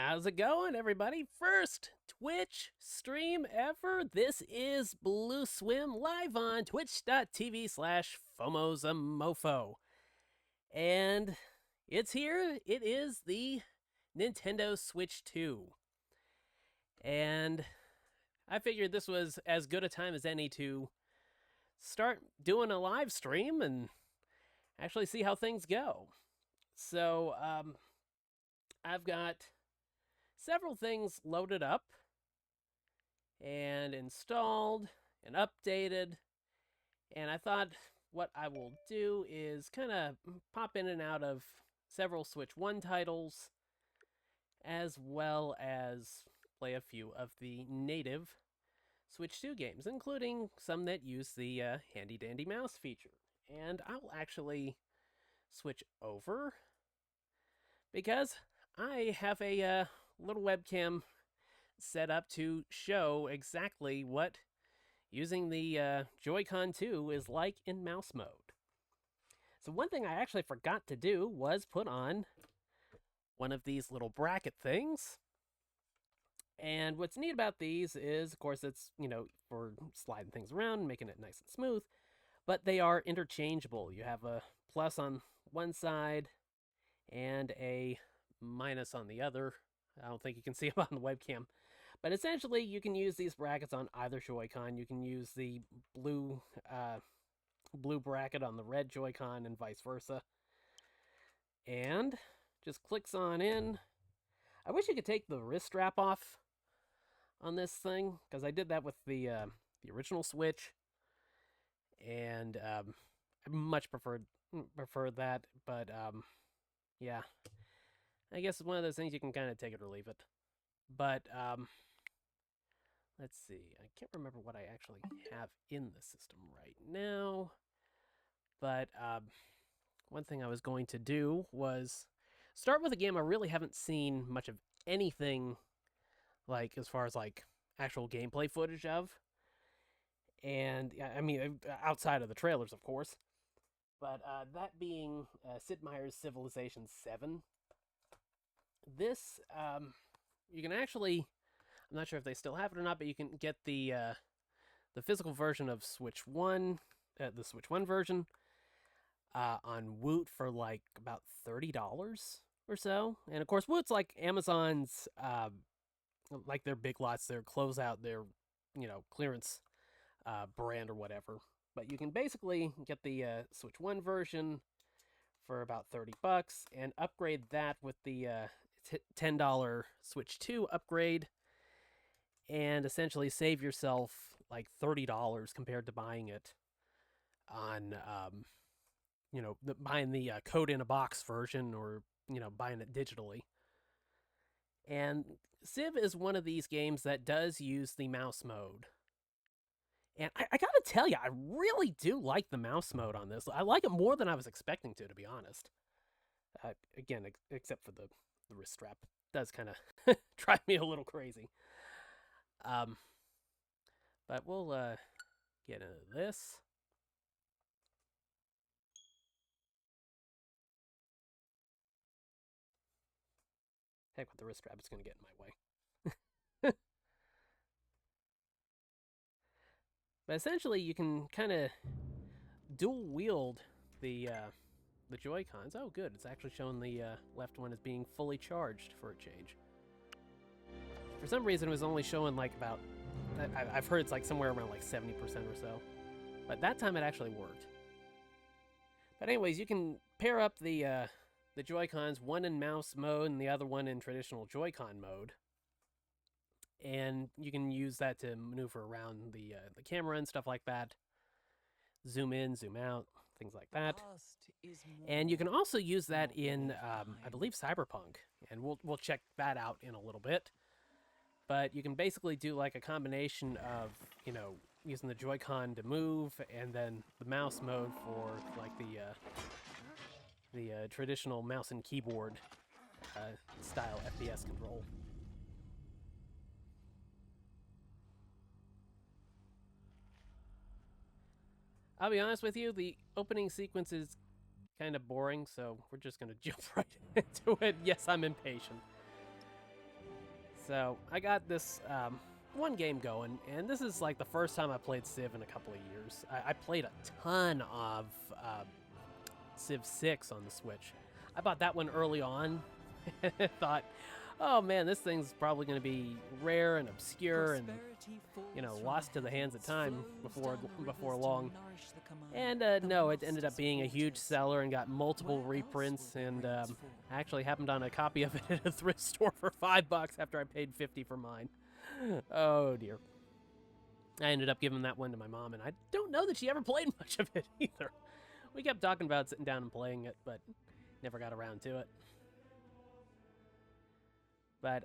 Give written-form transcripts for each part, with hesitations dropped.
How's it going, everybody? First Twitch stream ever. This is BlueSwim live on twitch.tv/FOMOSAMOFO. And it's here. It is the NintendoSwitch 2. And I figured this was as good a time as any to start doing a live stream and actually see how things go. So, I've got several things loaded up and installed and updated, and I thought what I will do is kind of pop in and out of several Switch 1 titles, as well as play a few of the native Switch 2 games, including some that use the handy-dandy mouse feature. And I'll actually switch over because I have a little webcam set up to show exactly what using the Joy-Con 2 is like in mouse mode. So one thing I actually forgot to do was put on one of these little bracket things. And what's neat about these is, of course, it's, for sliding things around, making it nice and smooth, but they are interchangeable. You have a plus on one side and a minus on the other. I don't think you can see them on the webcam. But essentially, you can use these brackets on either Joy-Con. You can use the blue bracket on the red Joy-Con and vice versa. And just clicks on in. I wish you could take the wrist strap off on this thing, because I did that with the original Switch. And I much prefer that, but yeah. I guess it's one of those things you can kind of take it or leave it. But, let's see. I can't remember what I actually have in the system right now. But, one thing I was going to do was start with a game I really haven't seen much of anything, like, as far as, like, actual gameplay footage of. And, I mean, outside of the trailers, of course. But, that being Sid Meier's Civilization VII. This, you can actually, I'm not sure if they still have it or not, but you can get the physical version of Switch 1, the Switch 1 version, on Woot for like about $30 or so. And of course, Woot's like Amazon's, like their big lots, their closeout, their, clearance brand or whatever. But you can basically get the Switch 1 version for about $30 and upgrade that with the $10 Switch 2 upgrade, and essentially save yourself like $30 compared to buying it on, buying the code in a box version or, buying it digitally. And Civ is one of these games that does use the mouse mode. And I gotta tell you, I really do like the mouse mode on this. I like it more than I was expecting to be honest. Again, except for the wrist strap. It does kind of drive me a little crazy. But we'll get into this. Heck with the wrist strap, it's going to get in my way. But essentially, you can kind of dual wield the Joy-Cons. Oh, good. It's actually showing the left one as being fully charged for a change. For some reason, it was only showing like about, I've heard it's like somewhere around like 70% or so. But that time it actually worked. But anyways, you can pair up the Joy-Cons, one in mouse mode and the other one in traditional Joy-Con mode. And you can use that to maneuver around the camera and stuff like that. Zoom in, zoom out, things like that. And you can also use that in, I believe, Cyberpunk. And we'll check that out in a little bit. But you can basically do like a combination of, using the Joy-Con to move, and then the mouse mode for like the traditional mouse and keyboard style FPS control. I'll be honest with you, the opening sequence is kind of boring, so we're just going to jump right into it. Yes, I'm impatient. So I got this one game going, and this is like the first time I played Civ in a couple of years. I played a ton of Civ 6 on the Switch. I bought that one early on. Thought, oh man, this thing's probably going to be rare and obscure and, you know, lost to the hands of time before long. And no, it ended up being a huge seller and got multiple reprints, and I actually happened on a copy of it at a thrift store for $5 after I paid $50 for mine. Oh dear. I ended up giving that one to my mom, and I don't know that she ever played much of it either. We kept talking about sitting down and playing it, but never got around to it. But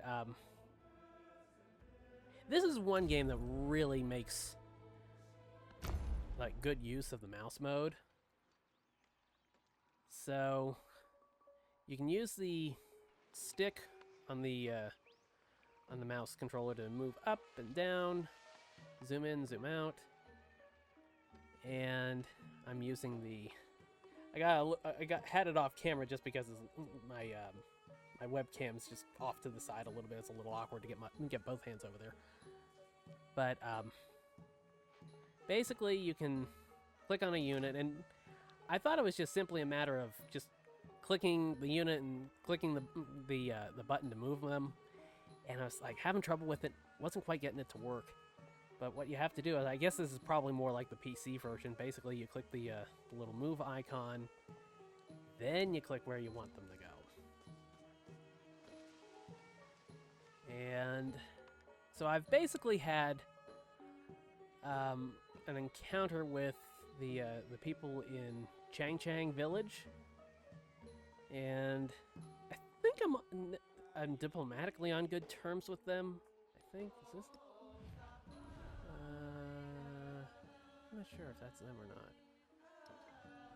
this is one game that really makes like good use of the mouse mode. So you can use the stick on the mouse controller to move up and down, zoom in, zoom out, and I'm using the. Had it off camera just because my webcam's just off to the side a little bit. It's a little awkward to get both hands over there. But basically, you can click on a unit, and I thought it was just simply a matter of just clicking the unit and clicking the button to move them. And I was like having trouble with it. Wasn't quite getting it to work. But what you have to do is, I guess this is probably more like the PC version. Basically, you click the little move icon, then you click where you want them to go. And so I've basically had an encounter with the people in Chang Village, and I think I'm diplomatically on good terms with them. I think is this. I'm not sure if that's them or not.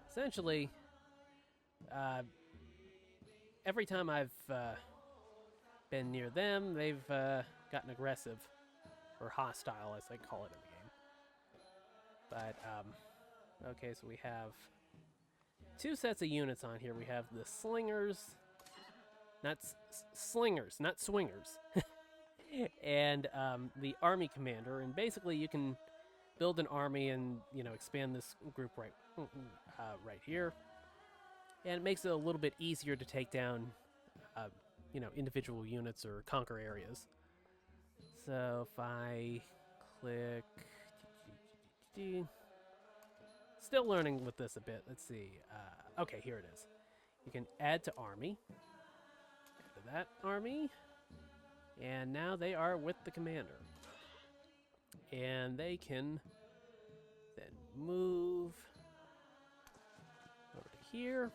Essentially, every time I've been near them, they've gotten aggressive, or hostile, as they call it in the game. But, okay, so we have two sets of units on here. We have the slingers, not slingers, not swingers, and the army commander. And basically, you can build an army and, you know, expand this group right here, and it makes it a little bit easier to take down, you know, individual units or conquer areas. So if I click, still learning with this a bit. Let's see. Okay, here it is. You can add to army. Add to that army, and now they are with the commander. And they can then move over to here.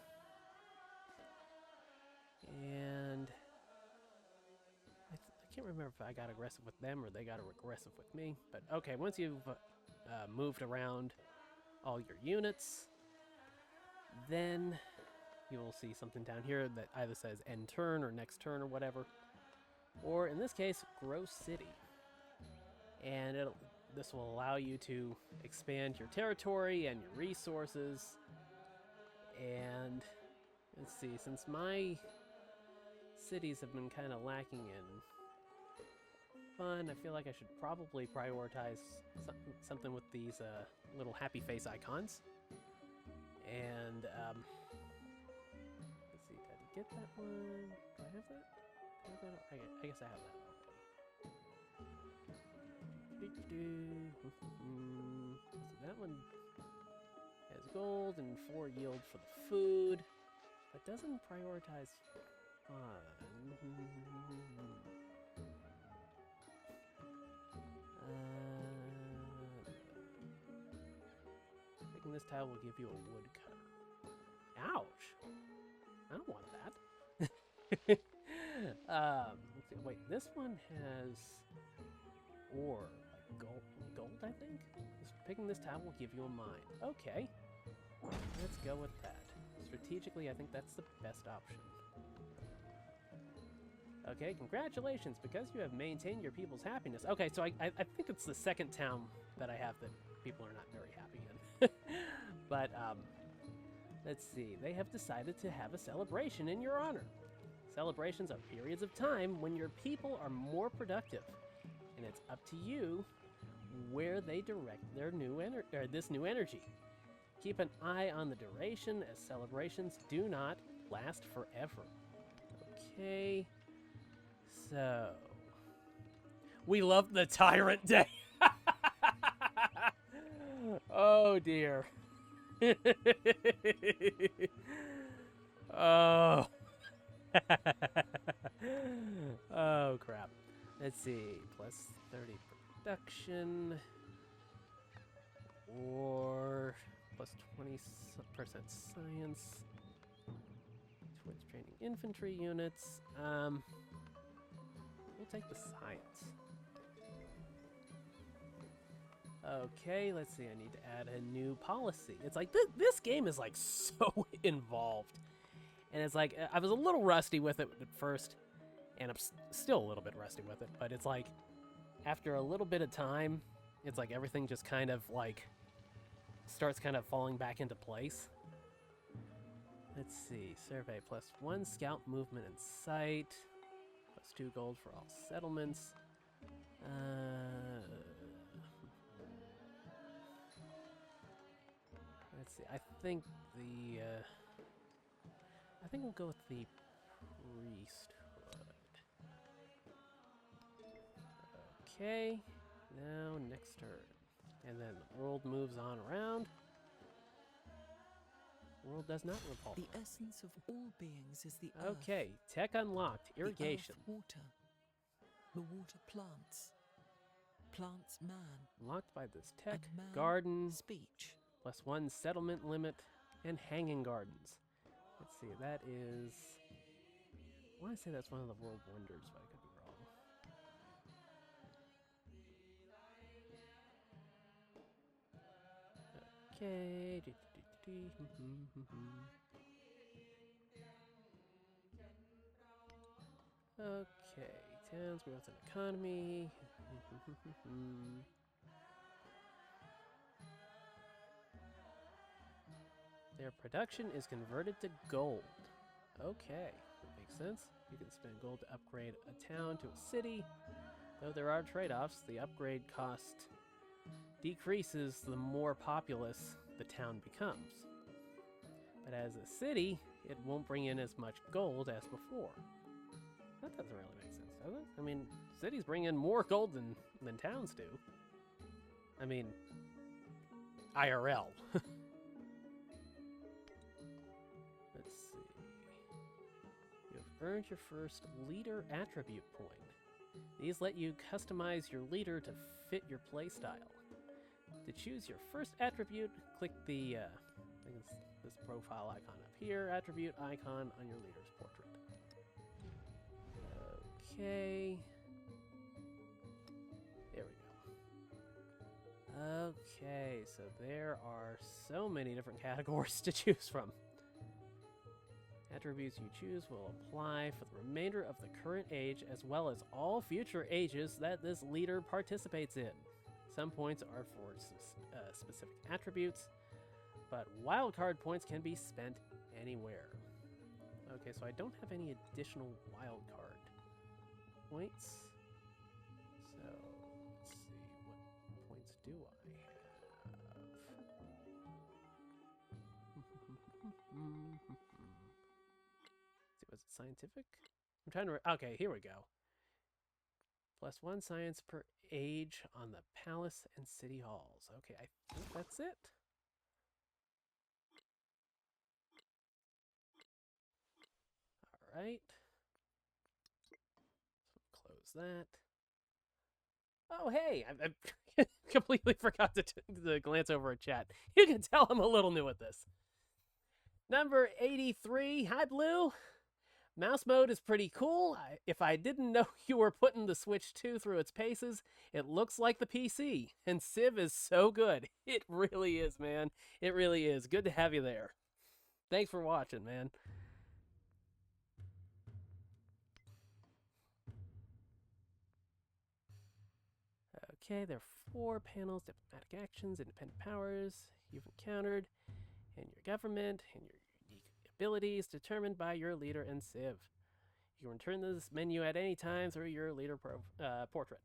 And I can't remember if I got aggressive with them or they got aggressive with me. But okay, once you've moved around all your units, then you will see something down here that either says end turn or next turn or whatever. Or in this case, grow city. And this will allow you to expand your territory and your resources. And let's see, since my cities have been kind of lacking in fun, I feel like I should probably prioritize something with these little happy face icons. And let's see, did I get that one? Do I have that? I guess I have that. So that one has gold and 4 yield for the food, but doesn't prioritize fun. Picking this tile will give you a woodcutter. Ouch! I don't want that. Let's see. Wait, this one has ore. Gold, I think? Picking this tile will give you a mine. Okay. Let's go with that. Strategically, I think that's the best option. Okay, congratulations, because you have maintained your people's happiness. Okay, so I think it's the second town that I have that people are not very happy in. But, let's see. They have decided to have a celebration in your honor. Celebrations are periods of time when your people are more productive, and it's up to you where they direct their this new energy. Keep an eye on the duration, as celebrations do not last forever. Okay, so we love the Tyrant Day. Oh dear. Oh. Oh crap. Let's see. Plus 30 production. Or plus 20% science. Towards training infantry units. We'll take the science. Okay, let's see. I need to add a new policy. It's like this game is like so involved. And it's like, I was a little rusty with it at first, and I'm still a little bit rusty with it, but it's like, after a little bit of time, it's like everything just kind of like, starts kind of falling back into place. Let's see, survey +1 scout movement in sight, +2 gold for all settlements. Let's see, I think we'll go with the priesthood. Okay, now next turn. And then the world moves on around. The world does not repulse. The essence of all beings is the earth. Okay, tech unlocked. Irrigation. The earth, water. The water plants. Plants man. Unlocked by this tech. And man, garden. Speech. +1 settlement limit. And hanging gardens. Let's see, that is... I want to say that's one of the world wonders, but I could be wrong. Okay. Okay, towns, growth and economy. Their production is converted to gold. Okay, that makes sense. You can spend gold to upgrade a town to a city. Though there are trade-offs, the upgrade cost decreases the more populous the town becomes. But as a city, it won't bring in as much gold as before. That doesn't really make sense, does it? I mean, cities bring in more gold than towns do. I mean, IRL. Let's see. You have earned your first leader attribute point. These let you customize your leader to fit your playstyle. To choose your first attribute, click the I think it's this profile icon up here, attribute icon on your leader's portrait. Okay. There we go. Okay, so there are so many different categories to choose from. Attributes you choose will apply for the remainder of the current age as well as all future ages that this leader participates in. Some points are for specific attributes, but wildcard points can be spent anywhere. Okay, so I don't have any additional wildcard points. So, let's see, what points do I have? See, was it scientific? I'm trying to... Okay, here we go. +1 science per age on the palace and city halls. Okay, I think that's it. All right. So close that. Oh, hey, I completely forgot to glance over a chat. You can tell I'm a little new at this. Number 83. Hi, Blue. Mouse mode is pretty cool. If I didn't know you were putting the Switch 2 through its paces, it looks like the PC. And Civ is so good. It really is, man. It really is. Good to have you there. Thanks for watching, man. Okay, there are 4 panels: diplomatic actions, independent powers you've encountered, and your government, and your unique abilities determined by your leader and Civ. You can return this menu at any time through your leader portrait.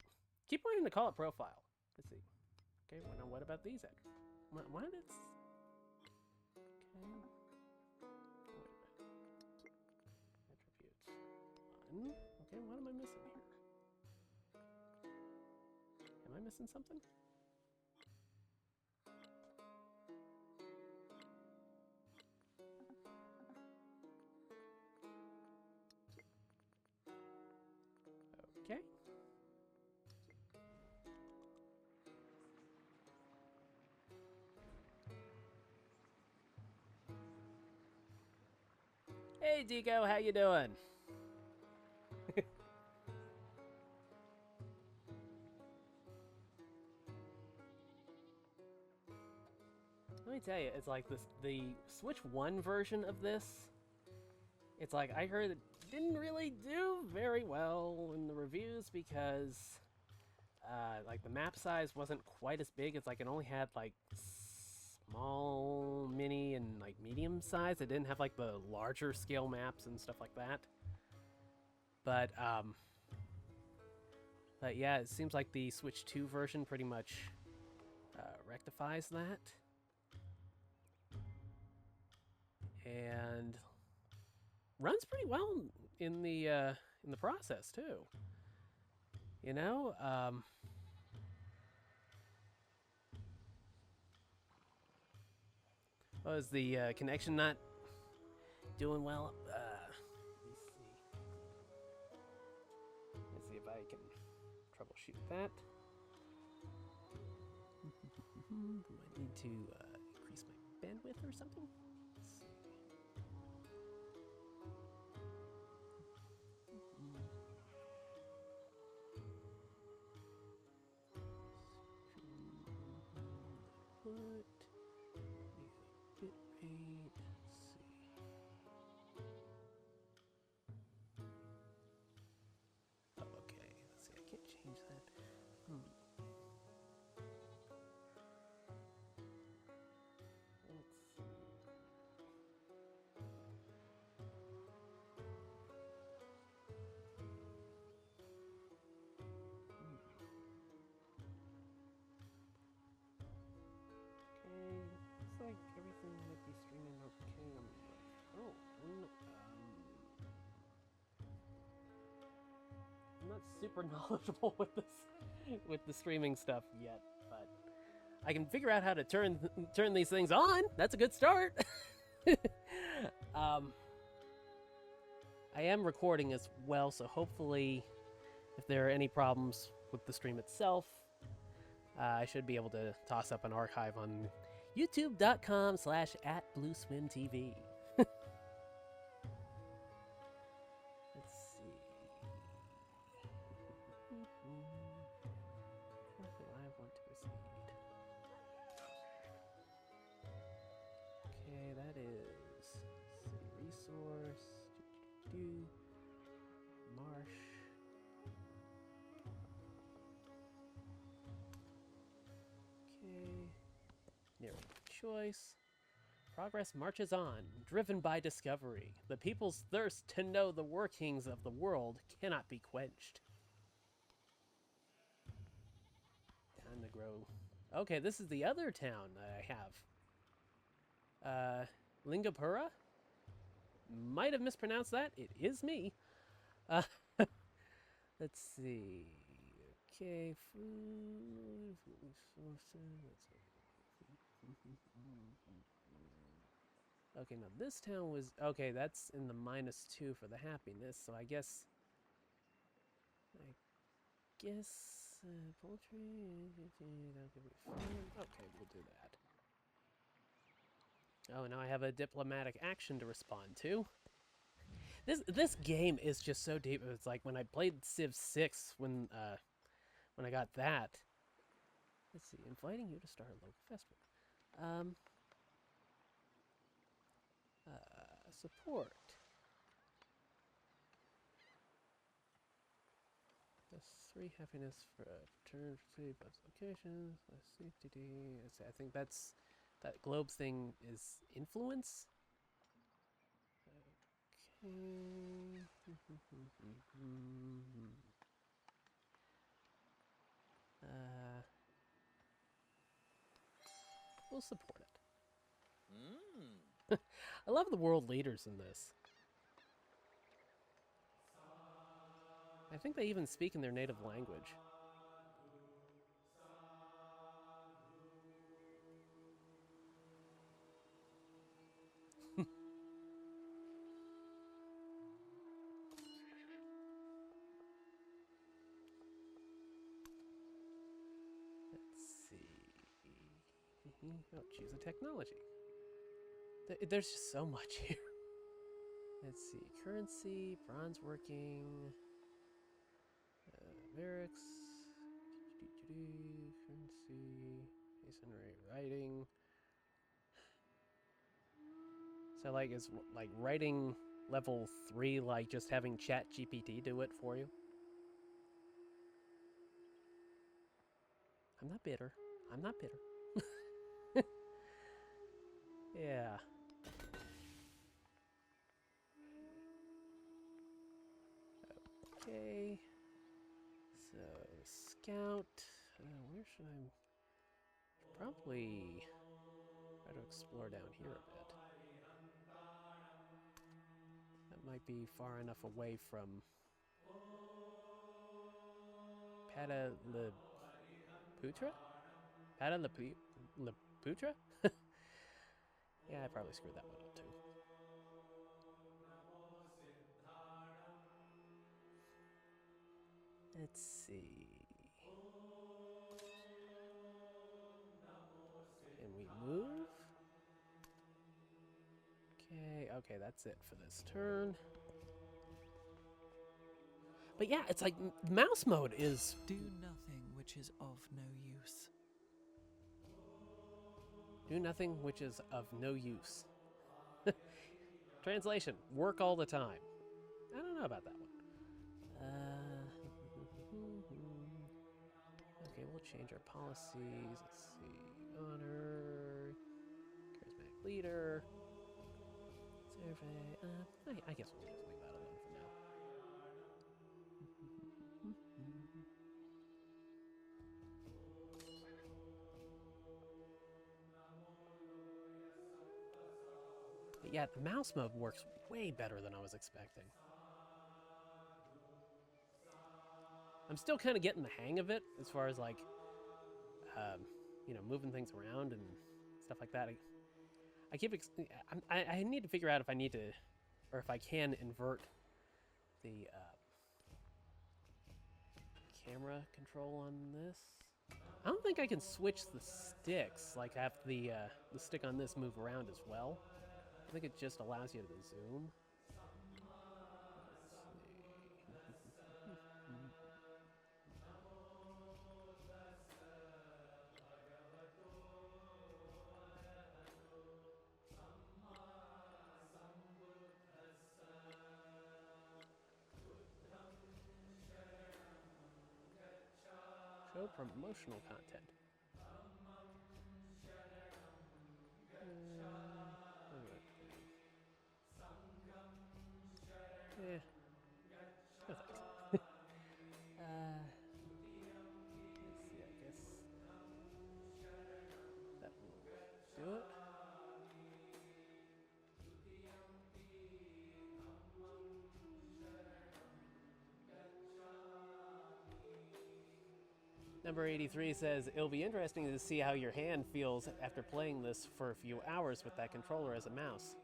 Keep wanting to call it profile. Let's see. Okay, well, now what about these? Why did it... Okay. Wait a minute. Attributes. One. Okay, what am I missing here? Am I missing something? Okay. Hey, Deco, how you doing? Let me tell you, it's like this the Switch 1 version of this. It's like I heard it didn't really do very well in the reviews because like the map size wasn't quite as big. It's like it only had like small, mini, and like medium size. It didn't have like the larger scale maps and stuff like that. But yeah, it seems like the Switch 2 version pretty much rectifies that. And runs pretty well in the process too. You know, is the connection not doing well? Let's see if I can troubleshoot that. Might need to increase my bandwidth or something. Like everything might be streaming okay. I'm not super knowledgeable with the streaming stuff yet, but I can figure out how to turn these things on. That's a good start. I am recording as well, so hopefully, if there are any problems with the stream itself, I should be able to toss up an archive on youtube.com/@BlueSwimTV. Let's see. What do I want to proceed? Okay, that is city resource. Marsh. Okay. Narrow choice. Progress marches on, driven by discovery. The people's thirst to know the workings of the world cannot be quenched. Time to grow. Okay, this is the other town that I have. Lingapura? Might have mispronounced that. It is me. Let's see. Okay, food resources. Okay, now this town was... Okay, that's in the -2 for the happiness, so I guess... poultry... Okay, we'll do that. Oh, now I have a diplomatic action to respond to. This game is just so deep. It's like when I played Civ 6, when I got that. Let's see, inviting you to start a local festival. Support. +3 happiness for return to bus locations. Safety. I think that's that globes thing is influence. Okay. uh, we'll support it. I love the world leaders in this. I think they even speak in their native language. Let's see. Oh, choose a technology. There's just so much here. Let's see. Currency, bronze working, lyrics, currency, masonry, writing. So, like, is like writing level 3 like just having Chat GPT do it for you? I'm not bitter. I'm not bitter. Yeah. Okay. So, scout. Where should I... Probably try to explore down here a bit. That might be far enough away from Pataliputra? Pataliputra? Yeah, I probably screwed that one up too. Let's see. Can we move? Okay, that's it for this turn. But yeah, it's like mouse mode is... Do nothing which is of no use. Do nothing which is of no use. Translation, work all the time. I don't know about that one. Okay, we'll change our policies. Let's see. Honor. Charismatic leader. Survey. I guess we'll just leave that alone for now. But yeah, the mouse mode works way better than I was expecting. I'm still kind of getting the hang of it as far as like, moving things around and stuff like that. I need to figure out if I need to, or if I can invert the camera control on this. I don't think I can switch the sticks, like have the stick on this move around as well. I think it just allows you to zoom. Show promotional content. Yeah. No thanks. Let's see, I guess that will do it. Number 83 says, it'll be interesting to see how your hand feels after playing this for a few hours with that controller as a mouse.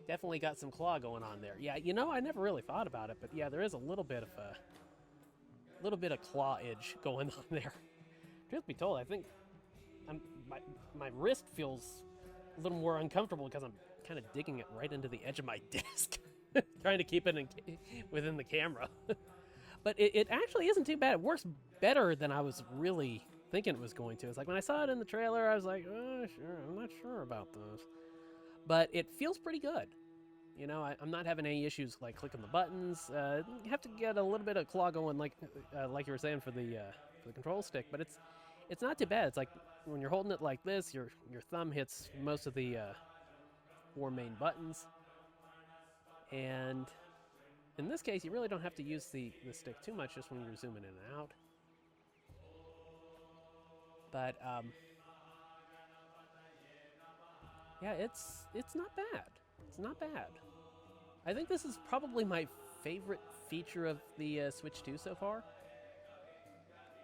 Definitely got some claw going on there. Yeah, I never really thought about it, but yeah, there is a little bit of claw edge going on there. Truth be told, I think my wrist feels a little more uncomfortable because I'm kind of digging it right into the edge of my disc, trying to keep it within the camera. But it actually isn't too bad. It works better than I was really thinking it was going to. It's like when I saw it in the trailer, I was like, oh, sure, I'm not sure about this. But it feels pretty good. I'm not having any issues like clicking the buttons. You have to get a little bit of claw going, like you were saying for the control stick. But it's not too bad. It's like when you're holding it like this, your thumb hits most of the 4 main buttons, and in this case, you really don't have to use the stick too much just when you're zooming in and out. But, yeah, it's not bad. It's not bad. I think this is probably my favorite feature of the Switch 2 so far.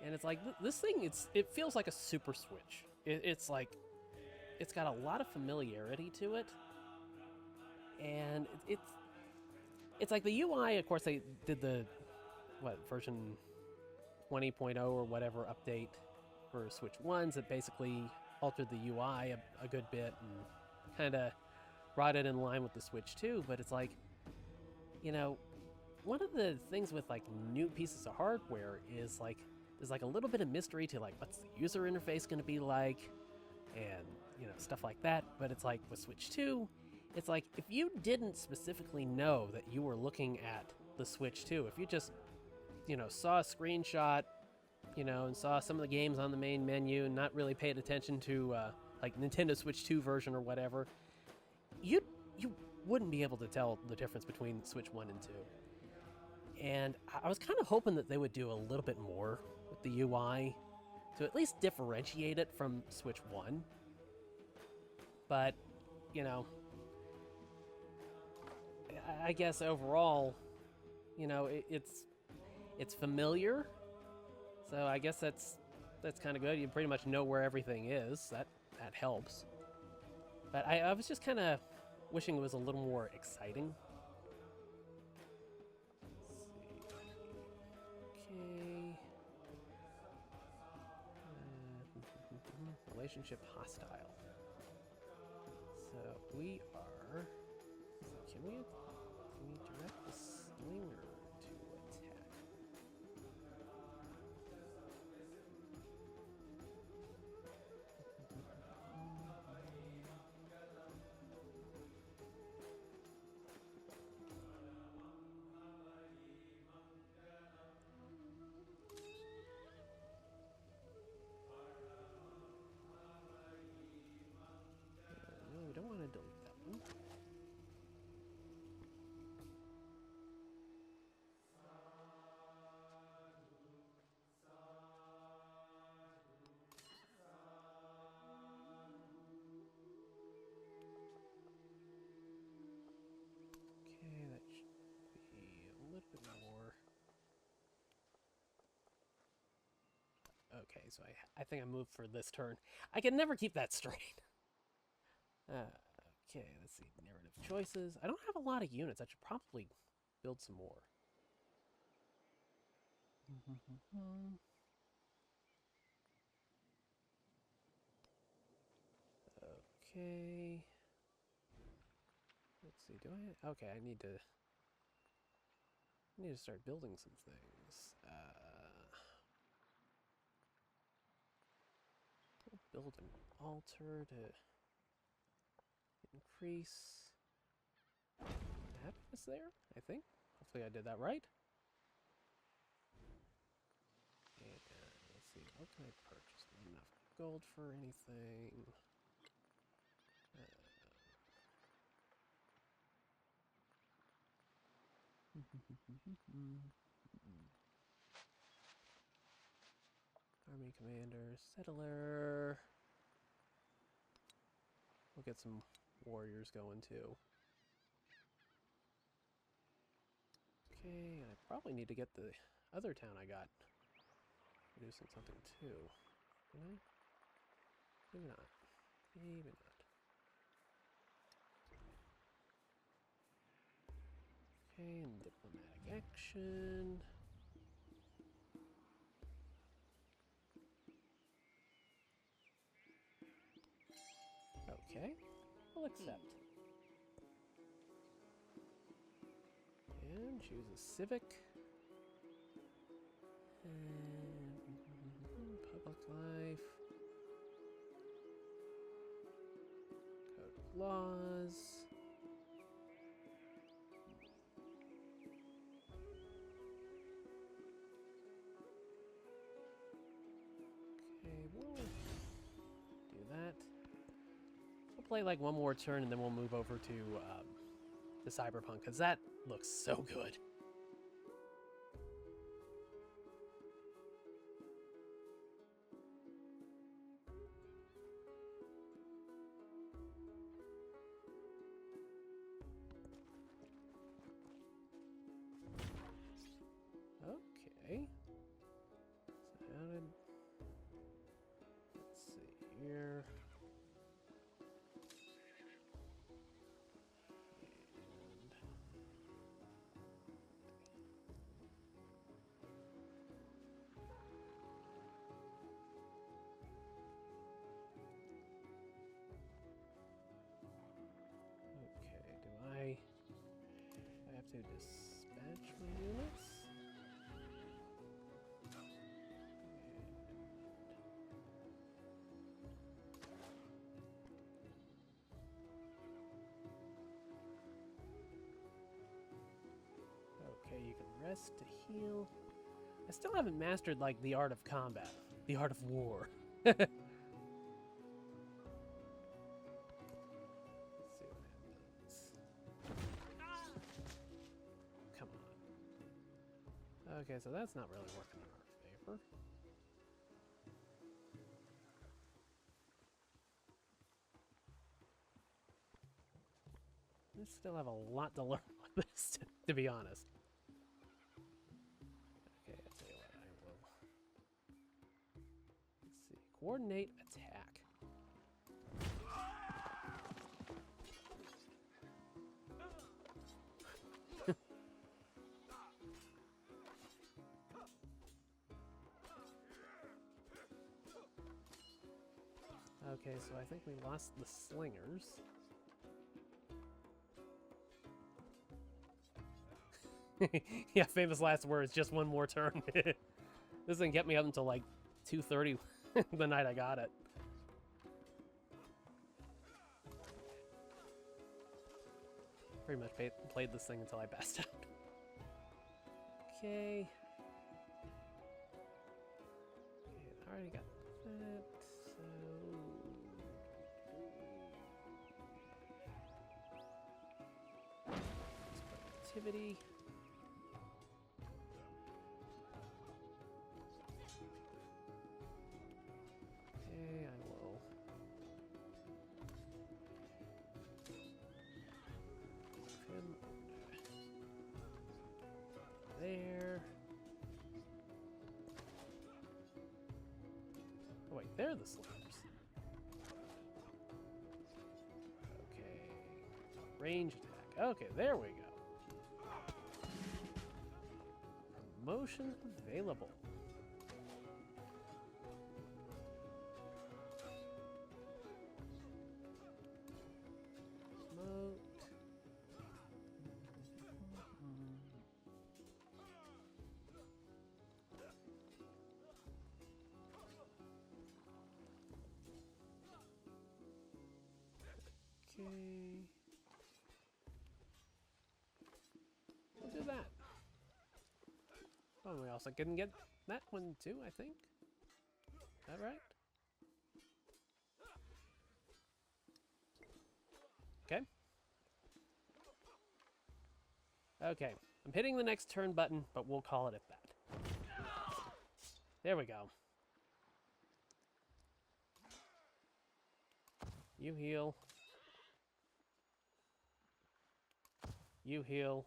And it's like, this thing, it feels like a Super Switch. It's like, it's got a lot of familiarity to it. And it's like the UI, of course, they did the, version 20.0 or whatever update for Switch 1s that basically altered the UI a good bit and kind of brought it in line with the Switch 2. But it's like, you know, one of the things with like new pieces of hardware is like there's like a little bit of mystery to like what's the user interface going to be like, and you know, stuff like that. But it's like with Switch 2, it's like if you didn't specifically know that you were looking at the Switch 2, if you just, you know, saw a screenshot, you know, and saw some of the games on the main menu and not really paid attention to like NintendoSwitch 2 version or whatever, you wouldn't be able to tell the difference between Switch 1 and 2. And I was kind of hoping that they would do a little bit more with the UI to at least differentiate it from Switch 1. But, you know, I guess overall, you know, it's familiar. So I guess that's kind of good. You pretty much know where everything is. That helps. But I was just kind of wishing it was a little more exciting. Okay. Relationship hostile. So we are. Can we direct the slinger to attack? No, we don't want to delete that one. Okay, that should be a little bit more. Okay, so I think I moved for this turn. I can never keep that straight. Okay, let's see. Narrative choices. I don't have a lot of units. I should probably build some more. Okay. Let's see. Do I? Okay, I need to start building some things. We'll build an altar to increase happiness there, I think. Hopefully I did that right. And let's see, what can I purchase? Not enough gold for anything. Army commander, settler. We'll get some warriors going too. Okay, and I probably need to get the other town I got producing something too. Can I? Maybe not. Maybe not. Okay, and diplomatic action. Okay, we'll accept. And choose a civic. And public life. Code of laws. Okay, we'll do that. We'll play like one more turn and then we'll move over to Cyberpunk, because that looks so good. here. Okay, do I have to dispatch my units? Okay, you can rest to heal. I still haven't mastered, like, the art of combat. The art of war. Let's see what happens. Come on. Okay, so that's not really working in our favor. I still have a lot to learn with this, to be honest. Okay, I'll tell you what, I will. Let's see. Coordinate attack. Okay, so I think we lost the slingers. Yeah, famous last words, just one more turn. This didn't get me up until like 2:30 the night I got it. Pretty much played this thing until I passed out. Okay. I already got that, so... Productivity. Okay, I will... Him there. Oh wait, they're the slingers. Okay. Range attack. Okay, there we go. Promotion available. Promote. Okay. We'll do that. Oh, we also can get that one too, I think. Is that right? Okay. Okay. I'm hitting the next turn button, but we'll call it at that. There we go. You heal. You heal.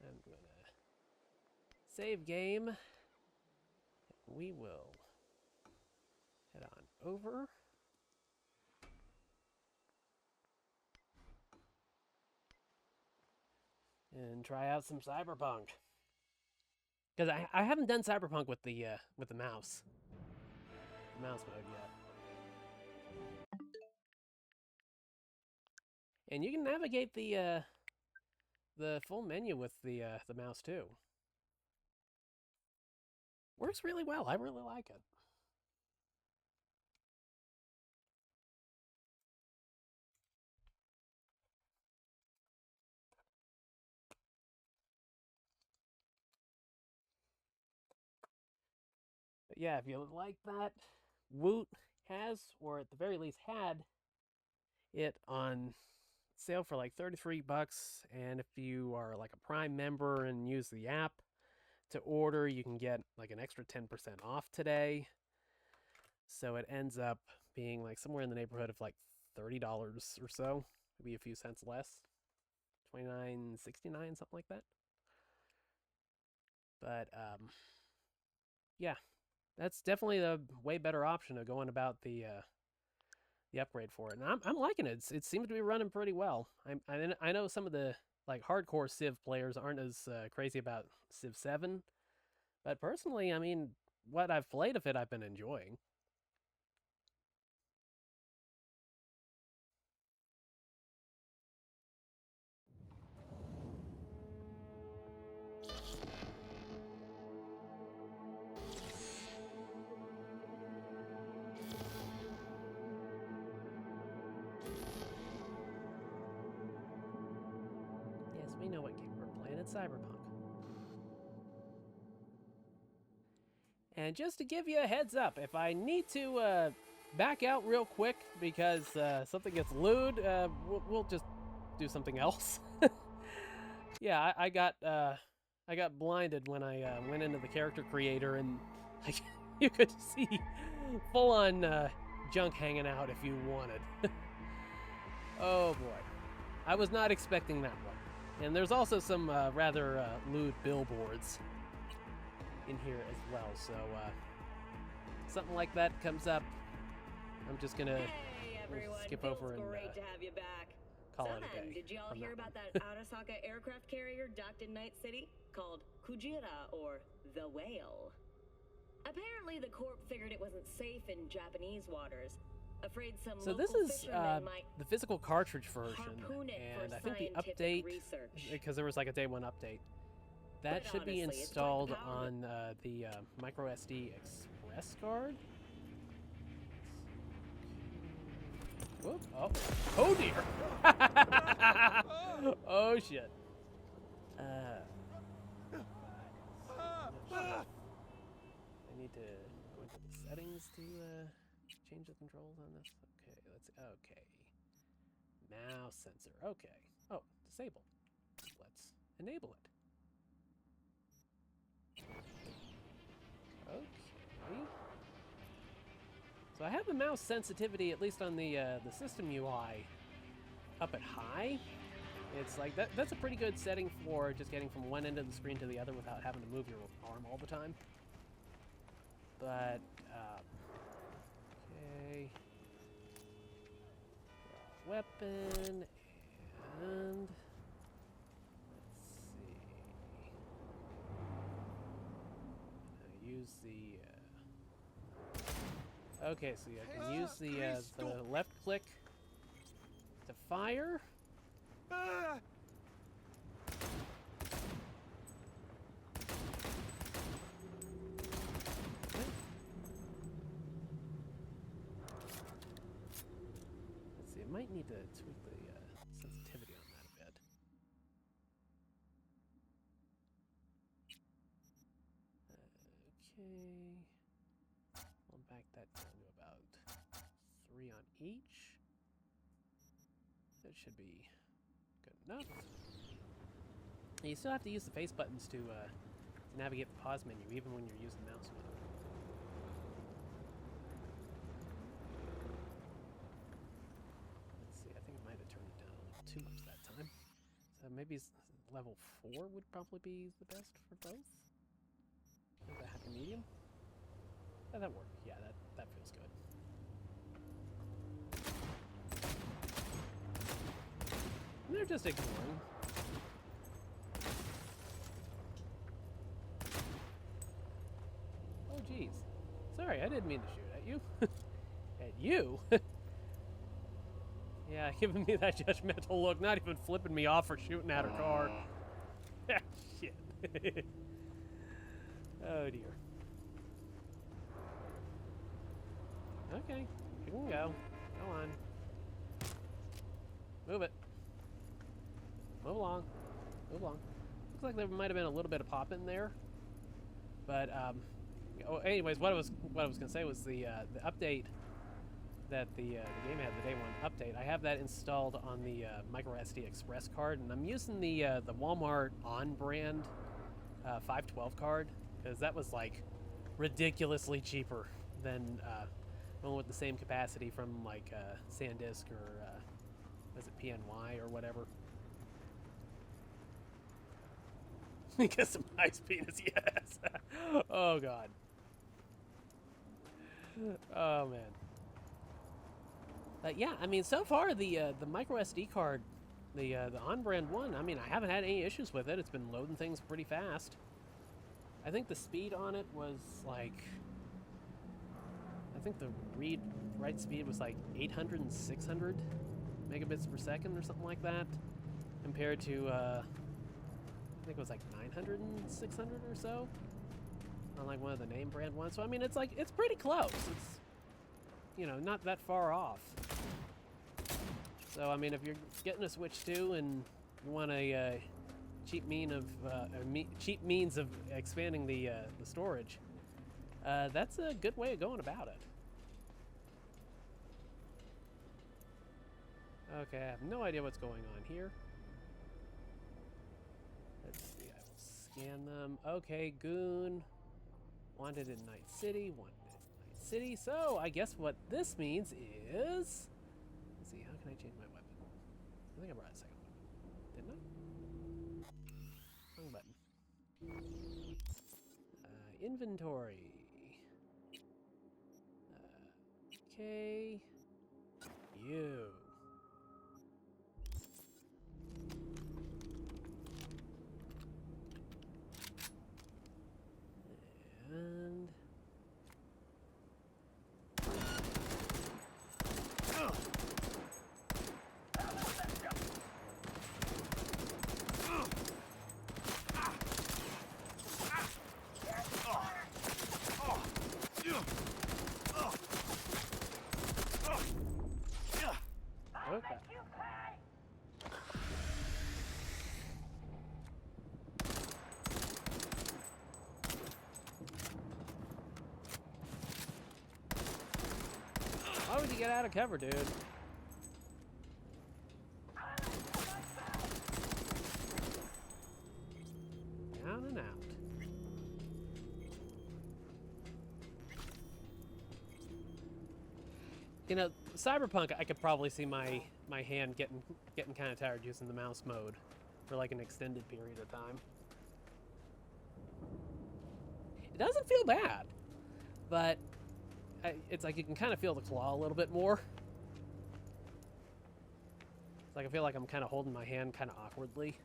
I'm gonna save game. We will head on over. And try out some Cyberpunk. Because I haven't done Cyberpunk with the mouse. Mouse mode yet. And you can navigate the full menu with the mouse too. Works really well. I really like it. But yeah, if you like that, Woot has, or at the very least had, it on sale for like $33. And if you are like a Prime member and use the app to order, you can get like an extra 10% off today. So it ends up being like somewhere in the neighborhood of like $30 or so, maybe a few cents less, $29.69, something like that. But yeah, that's definitely the way better option of going about the upgrade for it. And I'm liking it. It seems to be running pretty well. I know some of the like hardcore Civ players aren't as crazy about Civ 7, but personally, I mean, what I've played of it, I've been enjoying. Yes, we know what game we're playing. It's Cyberpunk. And just to give you a heads up, if I need to back out real quick because something gets lewd, we'll just do something else. Yeah, I got blinded when I went into the character creator, and like, you could see full on junk hanging out if you wanted. Oh boy, I was not expecting that one. And there's also some rather lewd billboards in here as well. So something like that comes up, I'm just gonna skip over and great to have you back. call it a day. Did y'all hear about that Arasaka aircraft carrier docked in Night City called Kujira, or the Whale? Apparently, the Corp figured it wasn't safe in Japanese waters. Afraid some So local this is fishermen might the physical cartridge version, harpoon it for and I think the scientific update, research. because there was like a day one update, that But should be honestly, it's quite installed powerful. on the micro SD express card. Whoop! Oh dear! Oh shit! I need to go into the settings to change the controls on this. Okay. Mouse sensor. Okay. Oh, disable. Let's enable it. Okay. So I have the mouse sensitivity, at least on the system UI, up at high. It's like that's a pretty good setting for just getting from one end of the screen to the other without having to move your arm all the time. But okay. Weapon, and let's see. Use the okay, so I can use the left click to fire. Let's see, I might need to tweak the sensitivity on that a bit. Okay. I'll back that down to about 3 on each. That should be good enough. And you still have to use the face buttons to navigate the pause menu, even when you're using the mouse with it. Let's see, I think I might have turned it down a little too much that time. So maybe level 4 would probably be the best for both. The happy medium. Yeah, that worked. Yeah, that feels good. And they're just ignoring. Oh, jeez. Sorry, I didn't mean to shoot at you. At you? Yeah, giving me that judgmental look, not even flipping me off for shooting at her car. Ah, shit. Oh, dear. Okay, you can go. Go on. Move it. Move along. Move along. Looks like there might have been a little bit of pop in there. But, anyways, what I was gonna say was the update that the game had, the day one update. I have that installed on the micro SD express card, and I'm using the Walmart on brand 512 card, because that was like ridiculously cheaper than one with the same capacity from like SanDisk or was it PNY or whatever. Get some nice penis, yes. Oh god. Oh man. Yeah, I mean, so far the micro SD card, the on-brand one, I mean, I haven't had any issues with it. It's been loading things pretty fast. I think the speed on it was like, I think the write speed was like 800 and 600 megabits per second or something like that, compared to I think it was like 900 and 600 or so on like one of the name brand ones. So I mean, it's like, it's pretty close. It's, you know, not that far off. So I mean, if you're getting a Switch 2 and you want a cheap means of expanding the storage, that's a good way of going about it. Okay, I have no idea what's going on here. Let's see, I will scan them. Okay, Goon. Wanted in Night City, wanted in Night City. So, I guess what this means is... Let's see, how can I change my weapon? I think I brought a second weapon. Didn't I? Wrong button. Inventory. Okay. You. And... Okay. Why would you get out of cover, dude? Down and out. You know, Cyberpunk, I could probably see my hand getting kind of tired using the mouse mode for like an extended period of time. It doesn't feel bad, but it's like you can kind of feel the claw a little bit more. It's like I feel like I'm kind of holding my hand kind of awkwardly.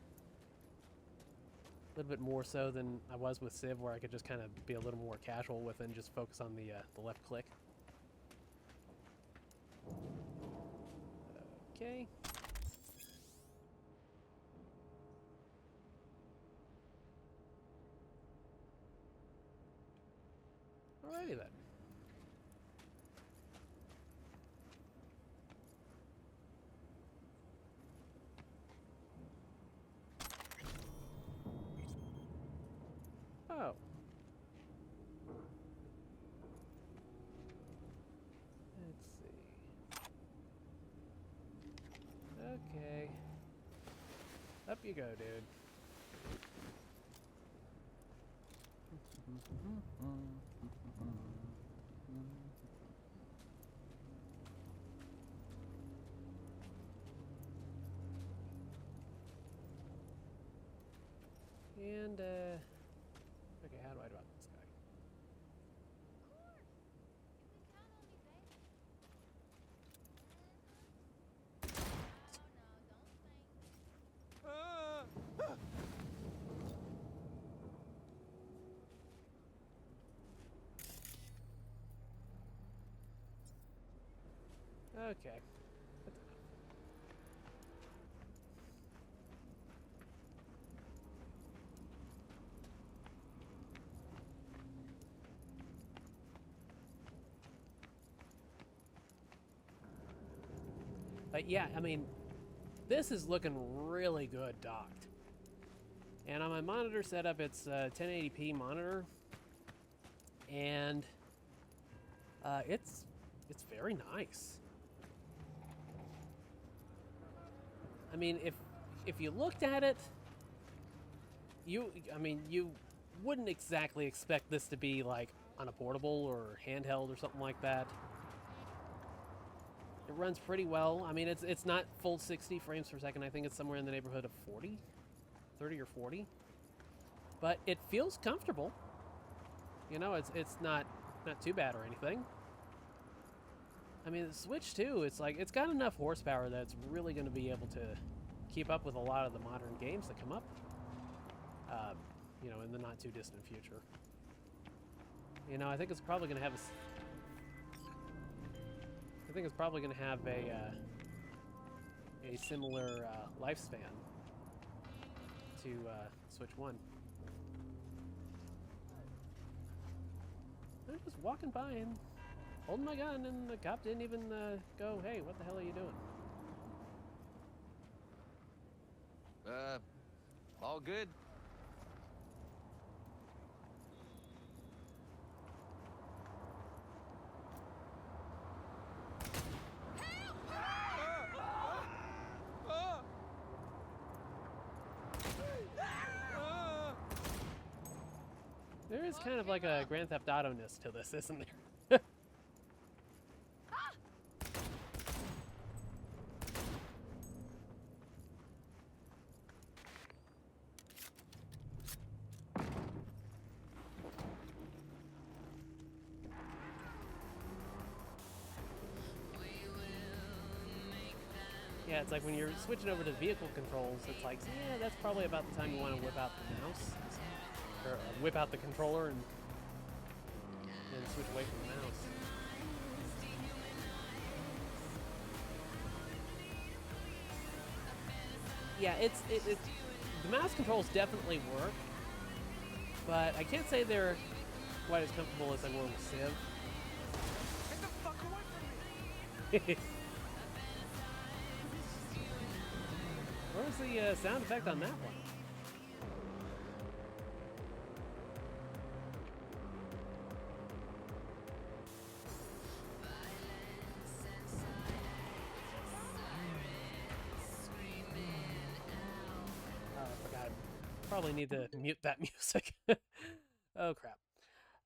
A little bit more so than I was with Civ, where I could just kind of be a little more casual with it and just focus on the left click. Okay. Alrighty then. Oh. Let's see. Okay. Up you go, dude. And, okay, how do I drop this guy? Okay. That's enough. But yeah, I mean, this is looking really good docked. And on my monitor setup, it's a 1080p monitor, and it's very nice. I mean, if you looked at it, you wouldn't exactly expect this to be like on a portable or handheld or something like that. It runs pretty well. I mean, it's not full 60 frames per second. I think it's somewhere in the neighborhood of 30 or 40. But it feels comfortable. You know, it's not too bad or anything. I mean, the Switch too. It's like it's got enough horsepower that it's really going to be able to keep up with a lot of the modern games that come up. You know, in the not too distant future. You know, I think it's probably going to have a. I think it's probably going to have a similar lifespan to Switch 1. I'm just walking by and holding my gun, and the cop didn't even go, "Hey, what the hell are you doing?" All good? There is kind of like a Grand Theft Auto-ness to this, isn't there? Yeah, it's like when you're switching over to vehicle controls, it's like, yeah, that's probably about the time you want to whip out the mouse. Or whip out the controller and switch away from the mouse. Yeah, it's the mouse controls definitely work, but I can't say they're quite as comfortable as they were with Civ. Get the fuck away from me! Where was the sound effect on that one? Probably need to mute that music. Oh crap.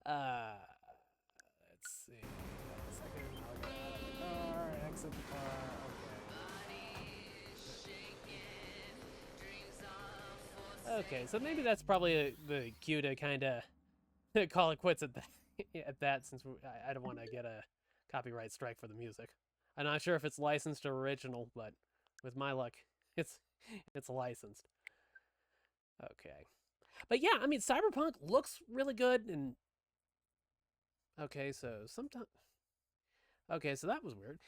Let's see. A second. I'll get out of the car, exit the car. Okay. Okay, so maybe that's probably the cue to kind of call it quits at that, since I don't want to get a copyright strike for the music. I'm not sure if it's licensed or original, but with my luck, it's licensed. Okay. But yeah, I mean, Cyberpunk looks really good, and... Okay, so sometimes... Okay, so that was weird.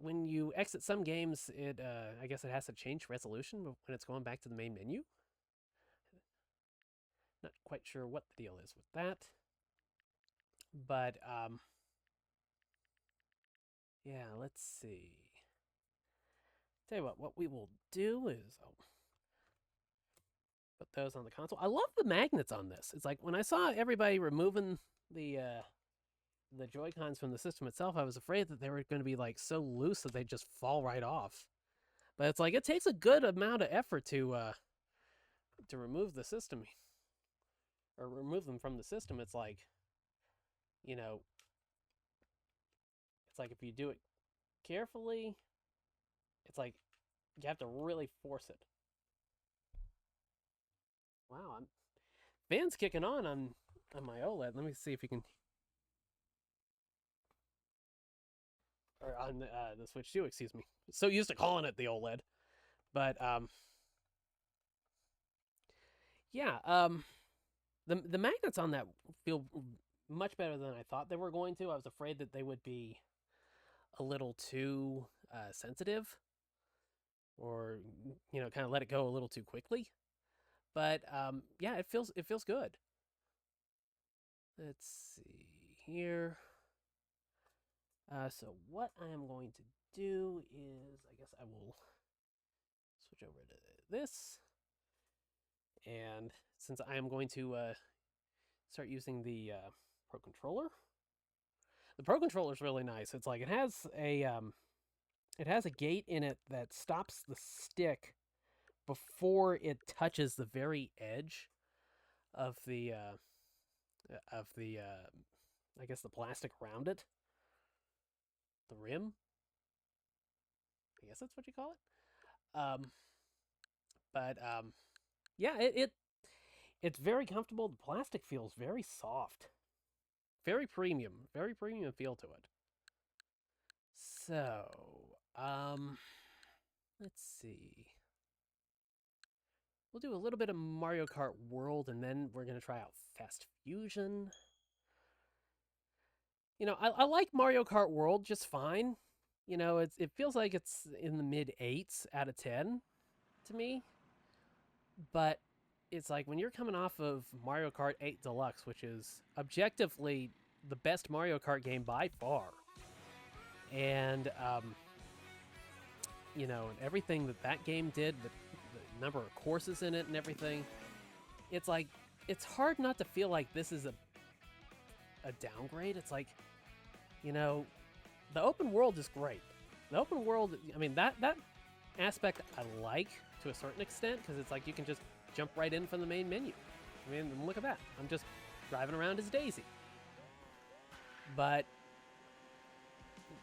When you exit some games, I guess it has to change resolution when it's going back to the main menu. Not quite sure what the deal is with that. But, yeah, let's see. Tell you what we will do is... put those on the console. I love the magnets on this. It's like when I saw everybody removing the Joy-Cons from the system itself, I was afraid that they were going to be like so loose that they'd just fall right off. But it's like it takes a good amount of effort to remove the system, or remove them from the system. It's like, you know, it's like if you do it carefully, it's like you have to really force it. Wow, fan's kicking on my OLED. Let me see if you can, or on the Switch 2, excuse me. So used to calling it the OLED, but yeah, the magnets on that feel much better than I thought they were going to. I was afraid that they would be a little too sensitive, or you know, kind of let it go a little too quickly. But yeah, it feels good. Let's see here. So what I am going to do is, I guess I will switch over to this, and since I am going to start using the Pro Controller, the Pro Controller is really nice. It's like it has a gate in it that stops the stick before it touches the very edge of the I guess the plastic around it, the rim. I guess that's what you call it. Yeah, it's very comfortable. The plastic feels very soft, very premium feel to it. So, let's see. We'll do a little bit of Mario Kart World, and then we're gonna try out Fast Fusion. You know, I like Mario Kart World just fine. You know, it feels like it's in the mid 8s out of 10 to me. But it's like when you're coming off of Mario Kart 8 Deluxe, which is objectively the best Mario Kart game by far. And, you know, everything that game did, the number of courses in it and everything, it's like, it's hard not to feel like this is a downgrade. It's like, you know, the open world is great. The open world, I mean, that aspect I like to a certain extent, because it's like you can just jump right in from the main menu. I mean, look at that. I'm just driving around as Daisy. But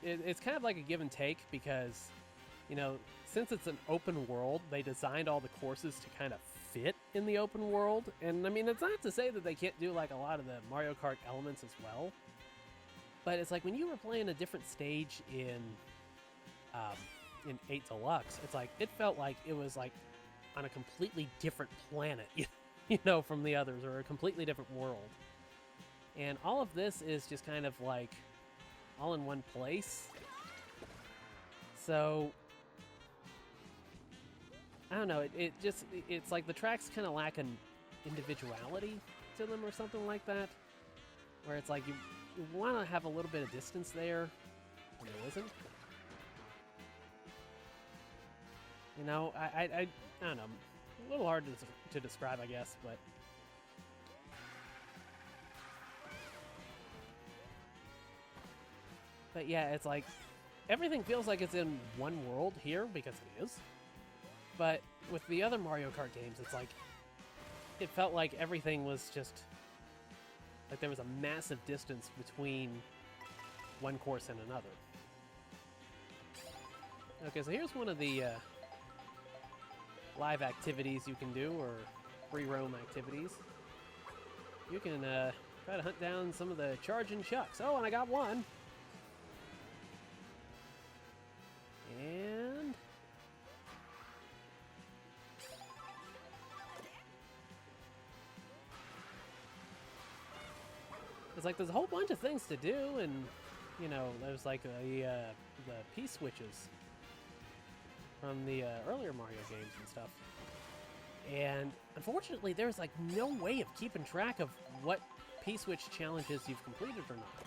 it's kind of like a give and take, because, you know, since it's an open world, they designed all the courses to kind of fit in the open world. And I mean, it's not to say that they can't do like a lot of the Mario Kart elements as well. But it's like when you were playing a different stage in 8 Deluxe, it's like it felt like it was like on a completely different planet, you know, from the others, or a completely different world. And all of this is just kind of like all in one place. So I don't know, it's like the tracks kind of lack an individuality to them or something like that, where it's like you want to have a little bit of distance there, and there isn't. You know, I don't know, a little hard to describe, I guess, but yeah, it's like everything feels like it's in one world here, because it is. But with the other Mario Kart games, it's like it felt like everything was just like there was a massive distance between one course and another. Okay, so here's one of the live activities you can do, or free roam activities. You can try to hunt down some of the charging chucks. Oh, and I got one. And it's like there's a whole bunch of things to do, and you know, there's like the P-switches from the earlier Mario games and stuff. And unfortunately, there's like no way of keeping track of what P-switch challenges you've completed or not.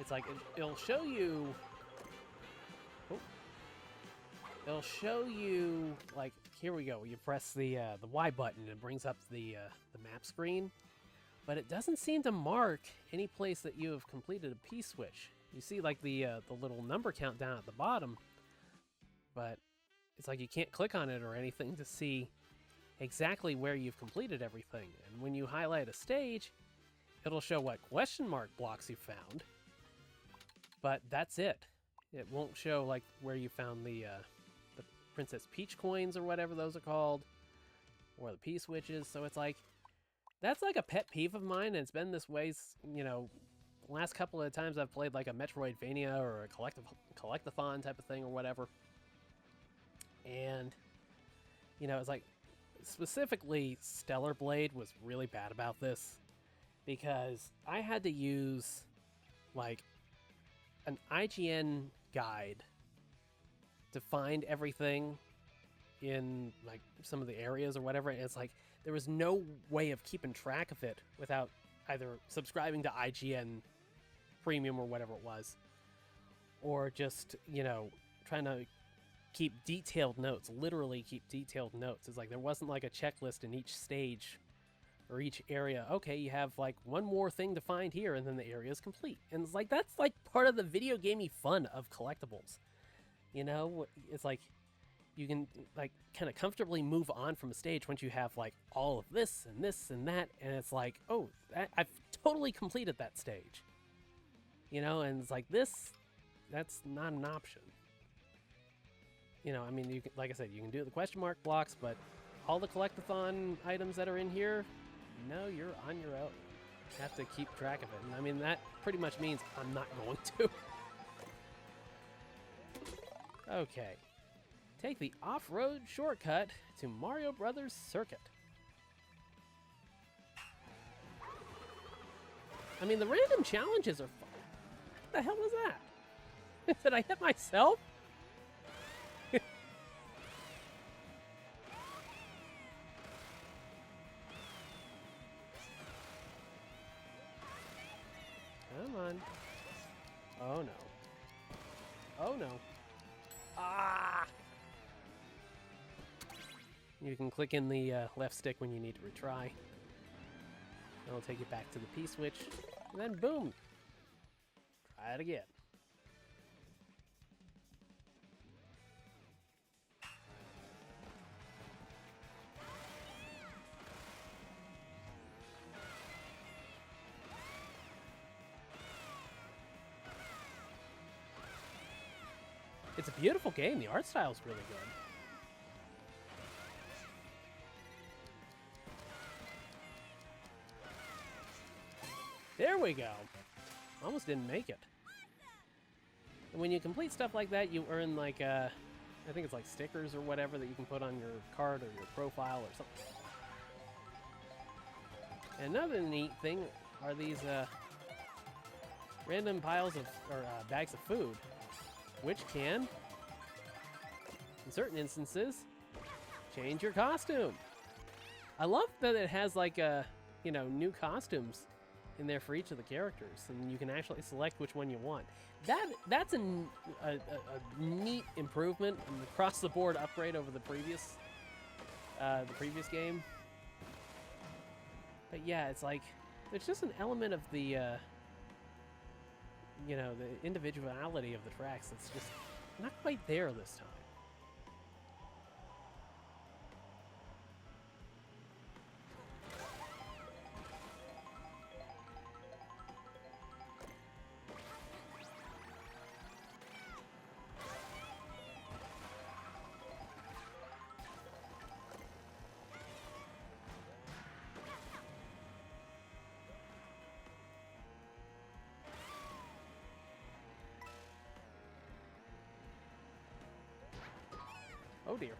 It's like it'll show you. Oh, it'll show you, like, here we go. You press the Y button and it brings up the map screen. But it doesn't seem to mark any place that you have completed a P-switch. You see, like, the little number count down at the bottom, but it's like you can't click on it or anything to see exactly where you've completed everything. And when you highlight a stage, it'll show what question mark blocks you found, but that's it. It won't show, like, where you found the Princess Peach coins or whatever those are called, or the P-switches. So it's like, that's like a pet peeve of mine, and it's been this way, you know, the last couple of times I've played like a Metroidvania or a collectathon type of thing or whatever. And, you know, it's like, specifically Stellar Blade was really bad about this, because I had to use like an IGN guide to find everything in like some of the areas or whatever, and it's like there was no way of keeping track of it without either subscribing to IGN Premium or whatever it was, or just, you know, trying to keep detailed notes, literally keep detailed notes. It's like there wasn't like a checklist in each stage or each area. Okay, you have like one more thing to find here, and then the area is complete. And it's like, that's like part of the video gamey fun of collectibles. You know, it's like you can like kind of comfortably move on from a stage once you have like all of this and this and that, and it's like, oh, I've totally completed that stage. You know, and it's like that's not an option. You know, I mean, you can, like I said, you can do the question mark blocks, but all the collectathon items that are in here, no, you're on your own. You have to keep track of it. And I mean, that pretty much means I'm not going to. Okay. Take the off-road shortcut to Mario Brothers Circuit. I mean, the random challenges are fun. What the hell was that? Did I hit myself? Come on. Oh no. Oh no. Ah! You can click in the left stick when you need to retry. That'll take you back to the P switch. And then boom! Try it again. It's a beautiful game. The art style's really good. There we go. Almost didn't make it. And when you complete stuff like that, you earn like, I think it's like stickers or whatever that you can put on your card or your profile or something. And another neat thing are these random piles of, or bags of food, which can, in certain instances, change your costume. I love that it has like you know, new costumes in there for each of the characters, and you can actually select which one you want. That's a neat improvement, an across the board upgrade over the previous game. But yeah, it's like there's just an element of the you know, the individuality of the tracks that's just not quite there this time. Oh dear.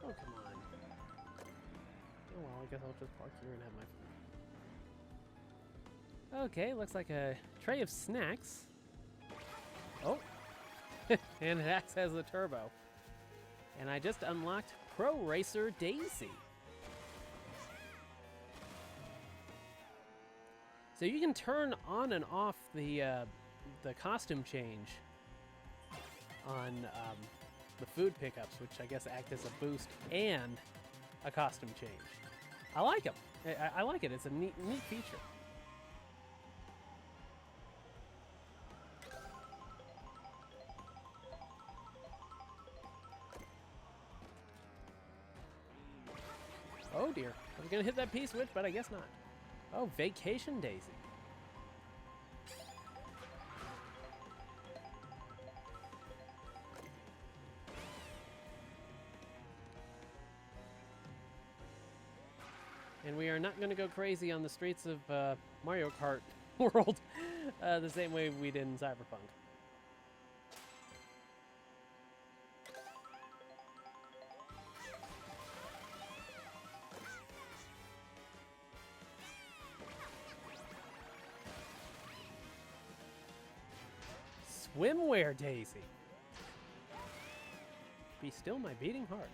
Oh, come on. Oh well, I guess I'll just park here and have my fun. Okay, looks like a tray of snacks. Oh! And it acts as a turbo. And I just unlocked Pro Racer Daisy. So you can turn on and off the costume change on the food pickups, which I guess act as a boost and a costume change. I like them. I like it. It's a neat feature. Oh dear. I was gonna hit that P switch, but I guess not. Oh, Vacation Daisy. And we are not gonna go crazy on the streets of Mario Kart World the same way we did in Cyberpunk. Swimwear Daisy. Be still my beating heart.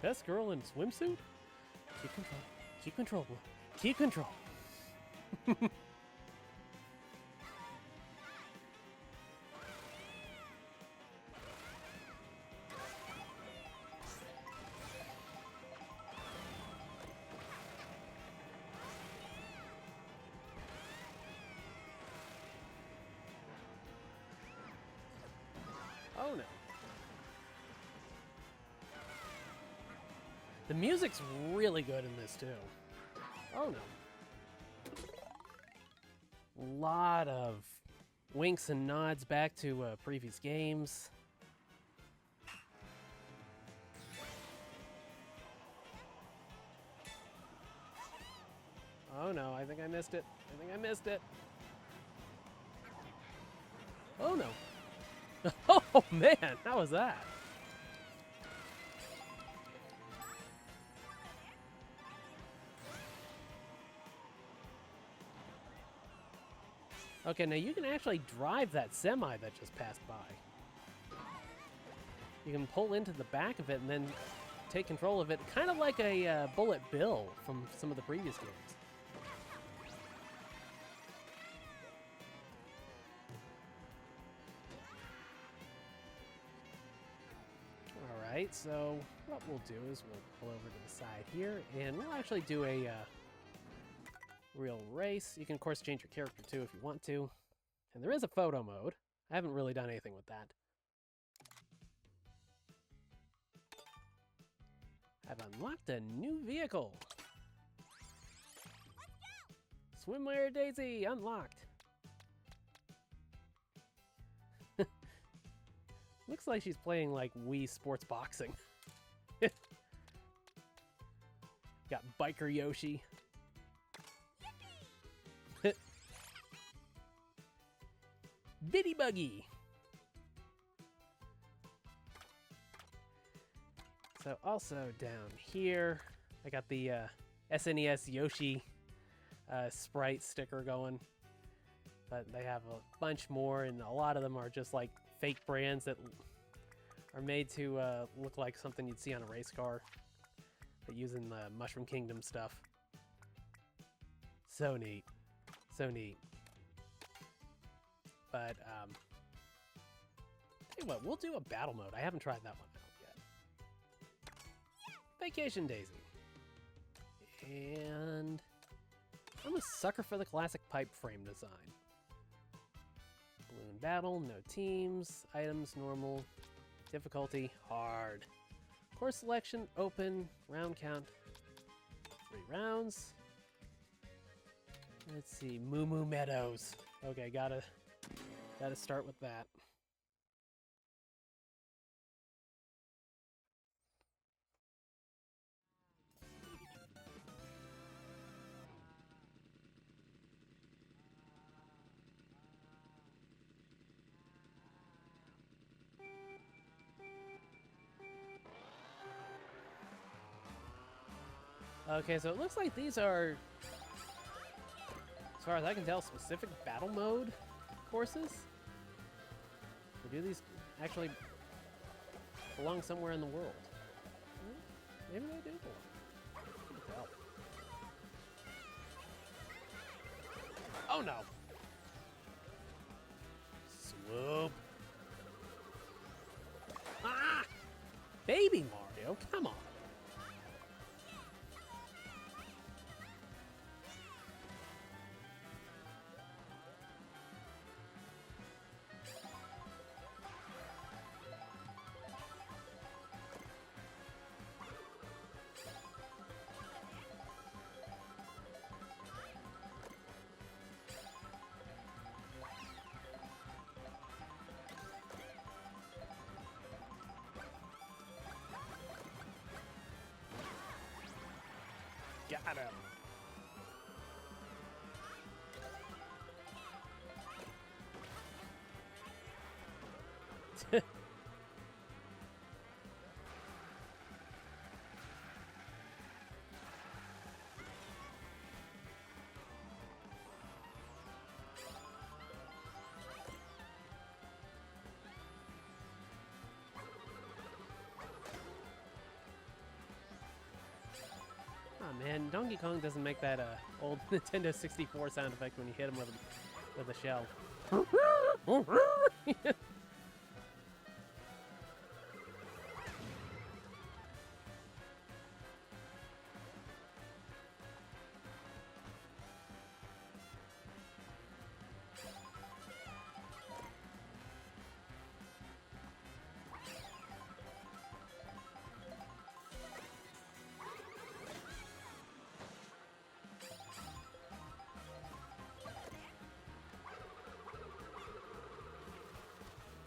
Best girl in swimsuit? Keep control. Keep control. Keep control. Oh no. The music's really good in this too. Oh no. Lot of winks and nods back to previous games. Oh no, I think I missed it. I think I missed it. Oh no. Oh man, how was that? Okay, now you can actually drive that semi that just passed by. You can pull into the back of it and then take control of it, kind of like a Bullet Bill from some of the previous games. Alright, so what we'll do is we'll pull over to the side here, and we'll actually do a real race. You can, of course, change your character, too, if you want to. And there is a photo mode. I haven't really done anything with that. I've unlocked a new vehicle. Swimwear Daisy, unlocked. Looks like she's playing, like, Wii Sports Boxing. Got Biker Yoshi. Bitty Buggy. So also down here, I got the SNES Yoshi sprite sticker going. But they have a bunch more, and a lot of them are just like fake brands that are made to look like something you'd see on a race car, but using the Mushroom Kingdom stuff. So neat. So neat. But, tell you what, we'll do a battle mode. I haven't tried that one out yet. Vacation Daisy. And I'm a sucker for the classic pipe frame design. Balloon battle, no teams, items, normal, difficulty, hard. Course selection, open, round count, 3 rounds. Let's see, Moo Moo Meadows. Okay, gotta start with that. Okay, so it looks like these are, as far as I can tell, specific battle mode courses. Or do these actually belong somewhere in the world? Maybe they do belong. Can't tell. Oh no! Swoop! Ah! Baby Mario, come on! Got him. Oh man, Donkey Kong doesn't make that old Nintendo 64 sound effect when you hit him with a shell.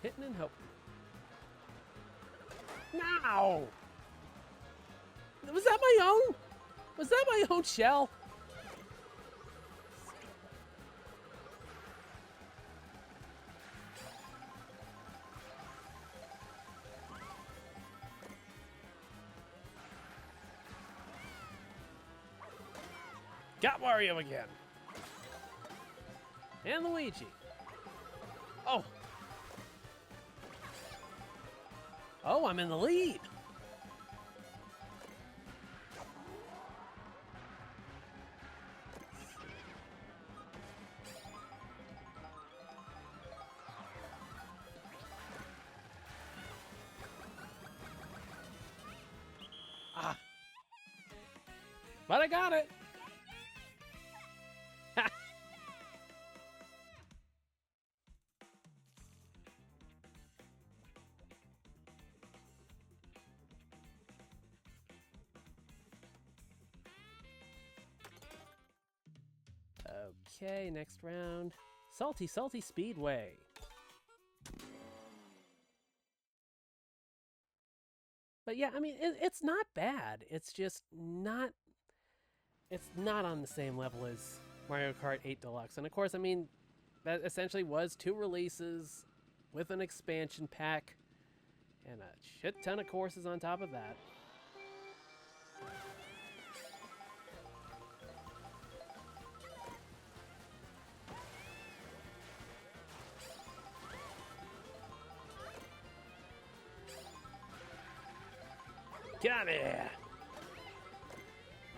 Hitting and hoping. No! Was that my own? Was that my own shell? Got Mario again. And Luigi. Oh. Oh, I'm in the lead. Ah. But I got it. Okay, next round. Salty, Salty Speedway. But yeah, I mean, it's not bad. It's just not... It's not on the same level as Mario Kart 8 Deluxe. And of course, I mean, that essentially was 2 releases with an expansion pack and a shit ton of courses on top of that. Come here!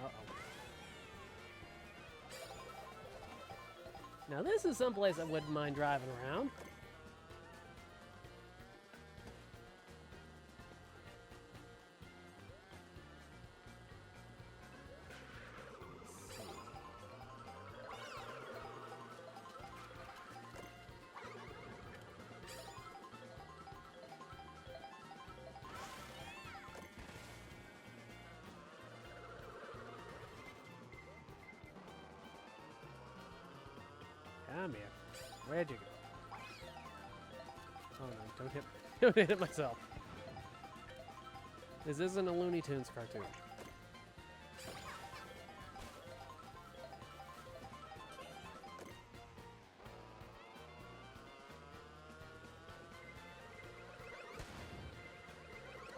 Uh-oh. Now this is someplace I wouldn't mind driving around. Come here. Where'd you go? Oh no, don't hit, don't hit myself. This isn't a Looney Tunes cartoon.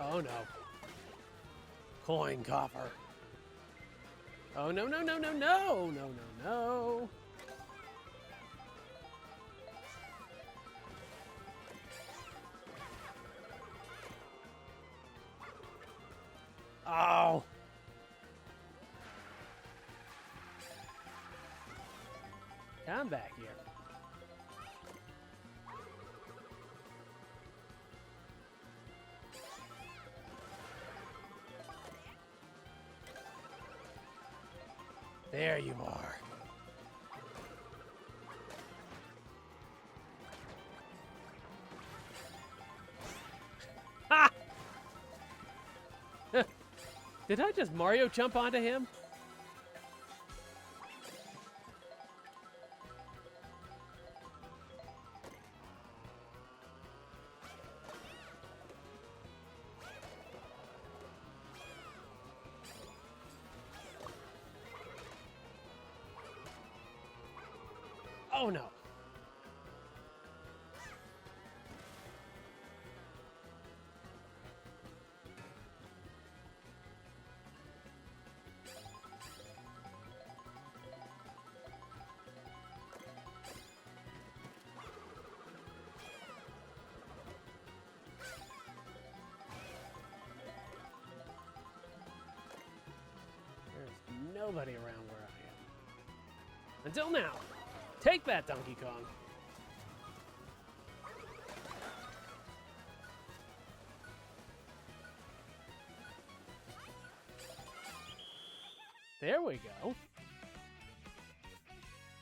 Oh no. Coin coffer. Oh no, no, no, no, no, no, no, no. Oh! Come back here. There you are. Ha! Did I just Mario jump onto him? Oh no. There's nobody around where I am. Until now. Take that, Donkey Kong. There we go.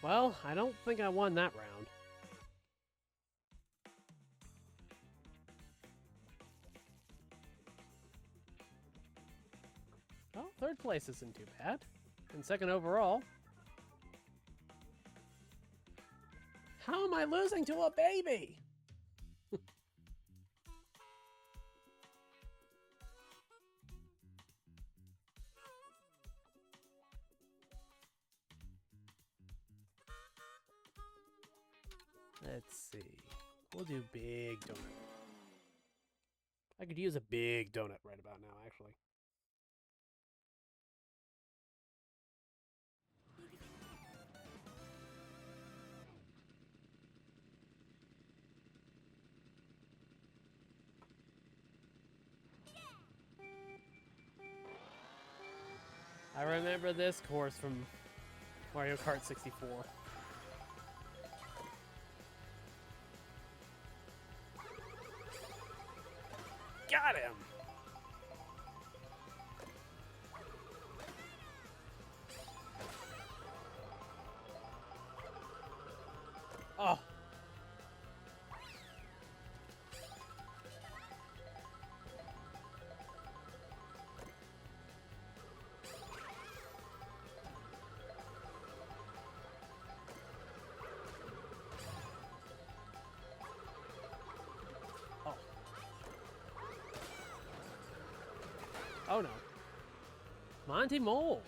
Well, I don't think I won that round. Well, third place isn't too bad. And second overall. How am I losing to a baby? Let's see. We'll do big donut. I could use a big donut right about now, actually. I remember this course from Mario Kart 64. Got him! Oh! Oh no. Monty Mole.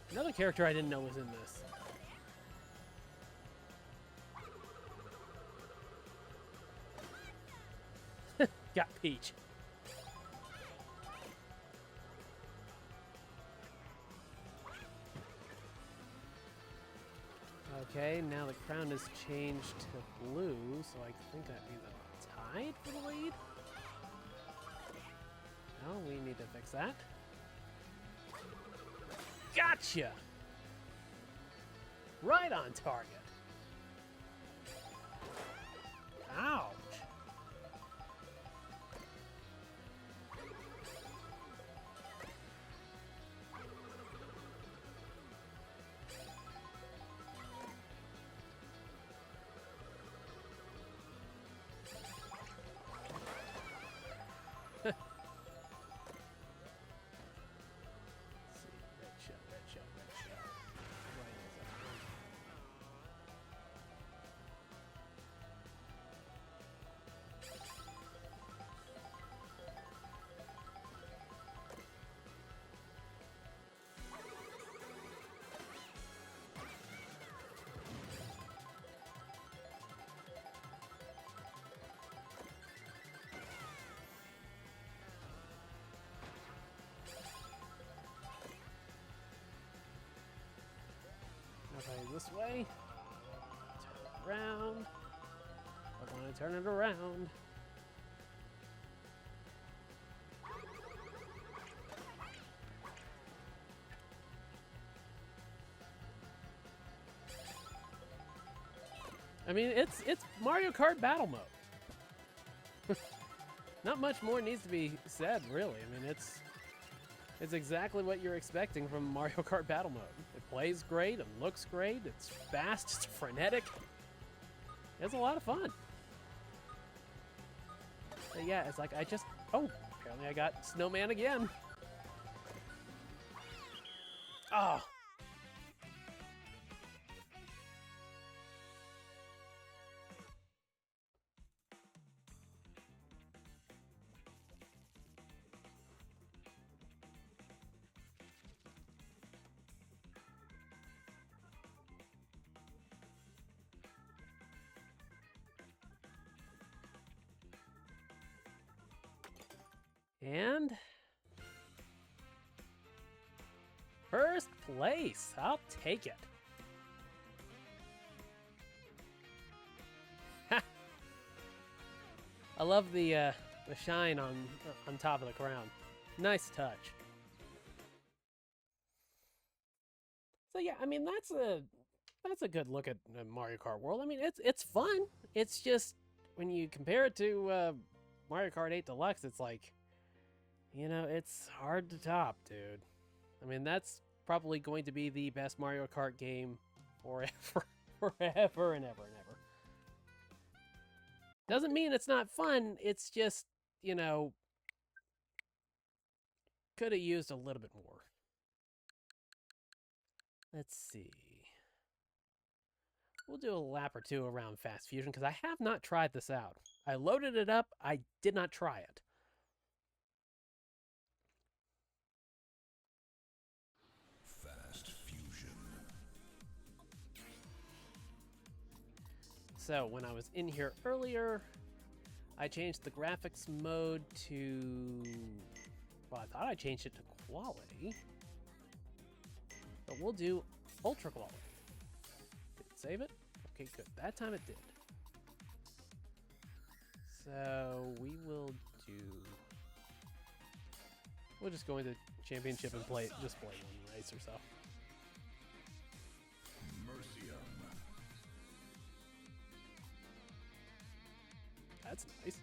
Another character I didn't know was in this. Got Peach. Okay, now the crown is changed to blue, so I think that means I'm tied for the lead. No, we need to fix that. Gotcha! Right on target. Ouch. Okay, this way. Turn it around. I want to turn it around. I mean, it's Mario Kart battle mode. Not much more needs to be said, really. I mean, it's exactly what you're expecting from Mario Kart battle mode. It plays great, it looks great, it's fast, it's frenetic. It's a lot of fun. But yeah, it's like oh, apparently I got Snowman again. Oh. And first place, I'll take it. I love the shine on top of the crown. Nice touch. So yeah, I mean that's a good look at Mario Kart World. I mean it's fun. It's just when you compare it to Mario Kart 8 Deluxe, it's like, you know, it's hard to top, dude. I mean, that's probably going to be the best Mario Kart game forever, forever and ever and ever. Doesn't mean it's not fun, it's just, you know, could have used a little bit more. Let's see. We'll do a lap or two around Fast Fusion, because I have not tried this out. I loaded it up, I did not try it. So when I was in here earlier, I changed the graphics mode to... Well, I thought I changed it to quality. But we'll do ultra quality. Did it save it? Okay, good. That time it did. So we will do... We'll just go into championship and play one race or so. That's nice.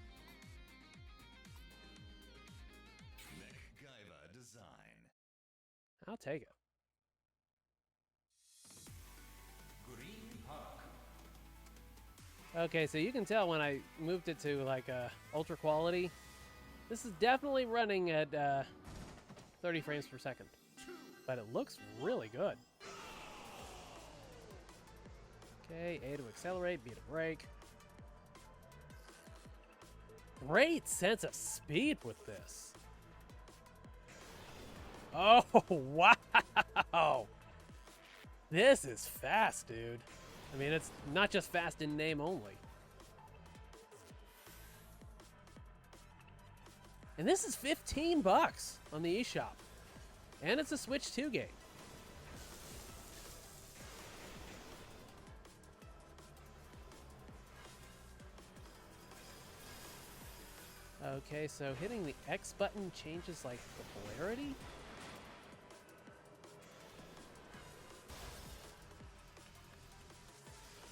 MacGyver design. I'll take it. Green Park. Okay, so you can tell when I moved it to like ultra quality, this is definitely running at 30 frames per second, but it looks really good. Okay, A to accelerate, B to brake. Great sense of speed with this. Oh, wow. This is fast, dude. I mean, it's not just fast in name only. And this is $15 on the eShop. And it's a Switch 2 game. Okay, so hitting the X button changes, like, the polarity?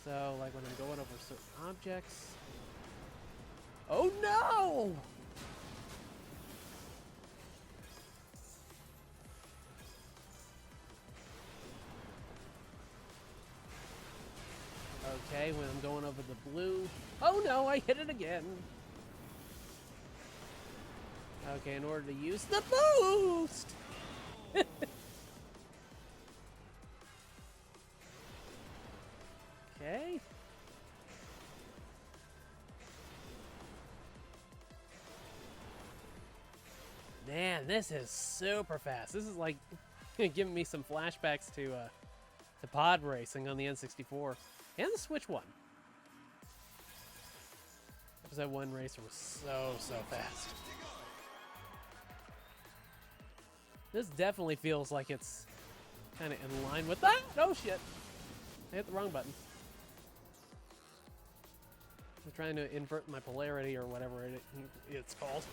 So, like, when I'm going over certain objects... Oh, no! Okay, when I'm going over the blue... Oh, no, I hit it again! Okay, in order to use the boost! Okay. Man, this is super fast. This is like giving me some flashbacks to pod racing on the N64 and the Switch One. Episode 1 racer was so fast. This definitely feels like it's kind of in line with that. Oh shit! I hit the wrong button. I'm trying to invert my polarity or whatever it's called.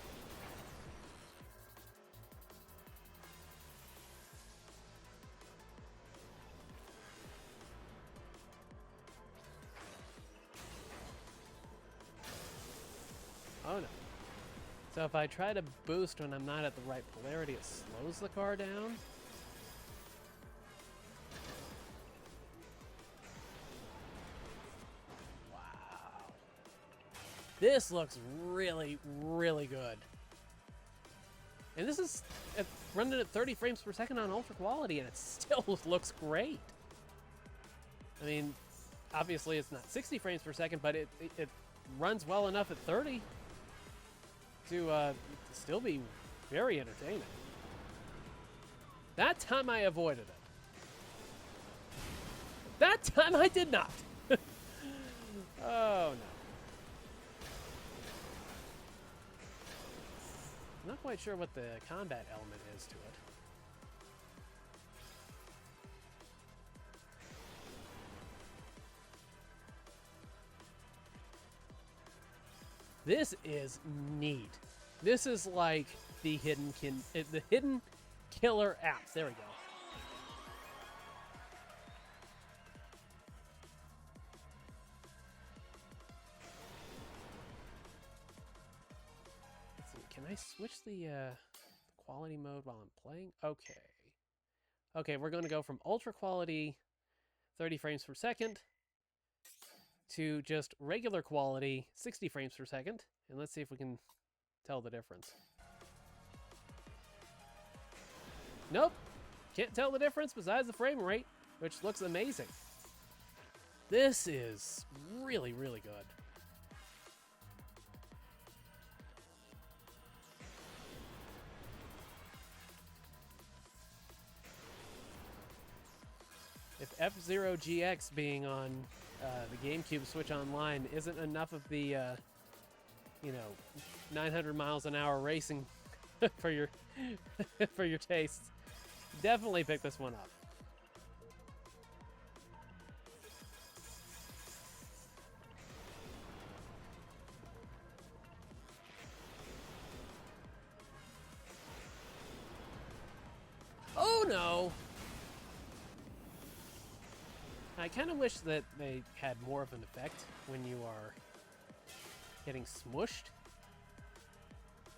Oh no. So if I try to boost when I'm not at the right polarity, it slows the car down. Wow. This looks really, really good. And this is running at 30 frames per second on ultra quality, and it still looks great. I mean, obviously it's not 60 frames per second, but it runs well enough at 30 to still be very entertaining. That time I avoided it. That time I did not. Oh no. I'm not quite sure what the combat element is to it. This is neat. This is like the hidden killer app. There we go. Let's see. Can I switch the quality mode while I'm playing? Okay. Okay, we're going to go from ultra quality, 30 frames per second, to just regular quality, 60 frames per second. And let's see if we can tell the difference. Nope. Can't tell the difference besides the frame rate, which looks amazing. This is really, really good. If F-Zero GX being on the GameCube Switch Online isn't enough of the, 900 miles an hour racing for your for your tastes, definitely pick this one up. Oh no! I kind of wish that they had more of an effect when you are getting smushed.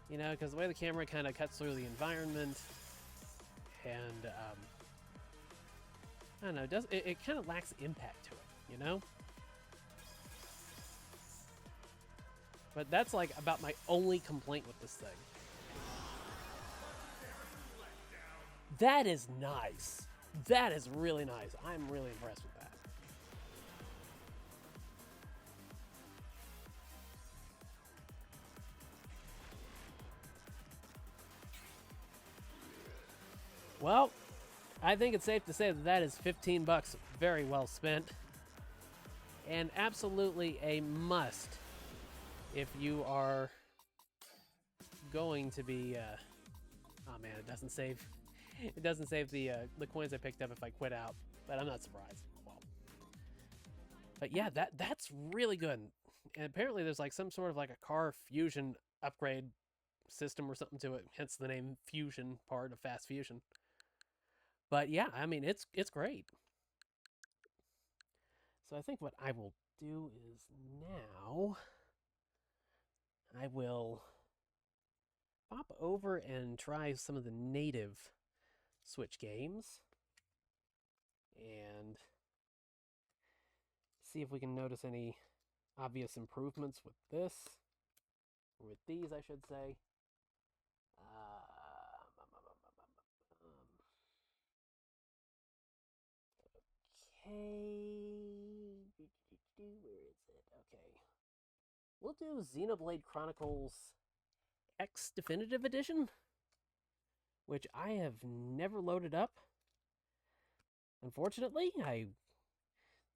You know, because the way the camera kind of cuts through the environment, and I don't know, it kind of lacks impact to it, you know? But that's like about my only complaint with this thing. That is nice. That is really nice. I'm really impressed with that. Well, I think it's safe to say that that is $15 very well spent. And absolutely a must if you are going to be... oh man, it doesn't save... It doesn't save the coins I picked up if I quit out, but I'm not surprised. Well, but yeah, that's really good. And apparently there's like some sort of like a car fusion upgrade system or something to it, hence the name Fusion, part of Fast Fusion. But yeah, I mean, it's great. So I think what I will do is now I will pop over and try some of the native Switch games and see if we can notice any obvious improvements with this, or with these, I should say. Okay, where is it? Okay, we'll do Xenoblade Chronicles X Definitive Edition, which I have never loaded up. Unfortunately, I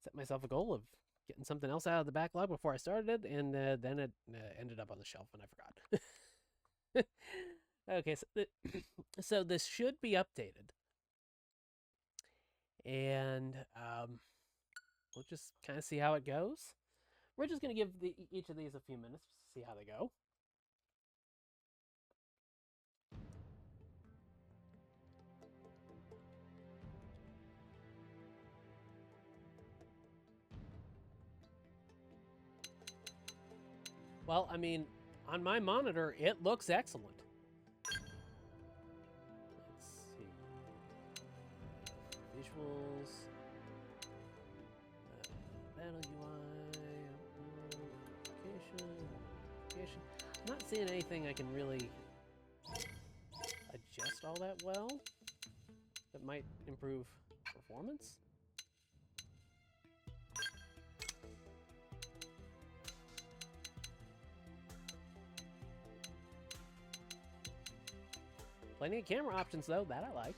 set myself a goal of getting something else out of the backlog before I started it, and then it ended up on the shelf and I forgot. Okay, so this should be updated. And we'll just kind of see how it goes. We're just going to give each of these a few minutes to see how they go. Well, I mean, on my monitor, it looks excellent. Let's see. Visuals. Battle UI. Application. I'm not seeing anything I can really adjust all that well that might improve performance. Plenty of camera options, though, that I like.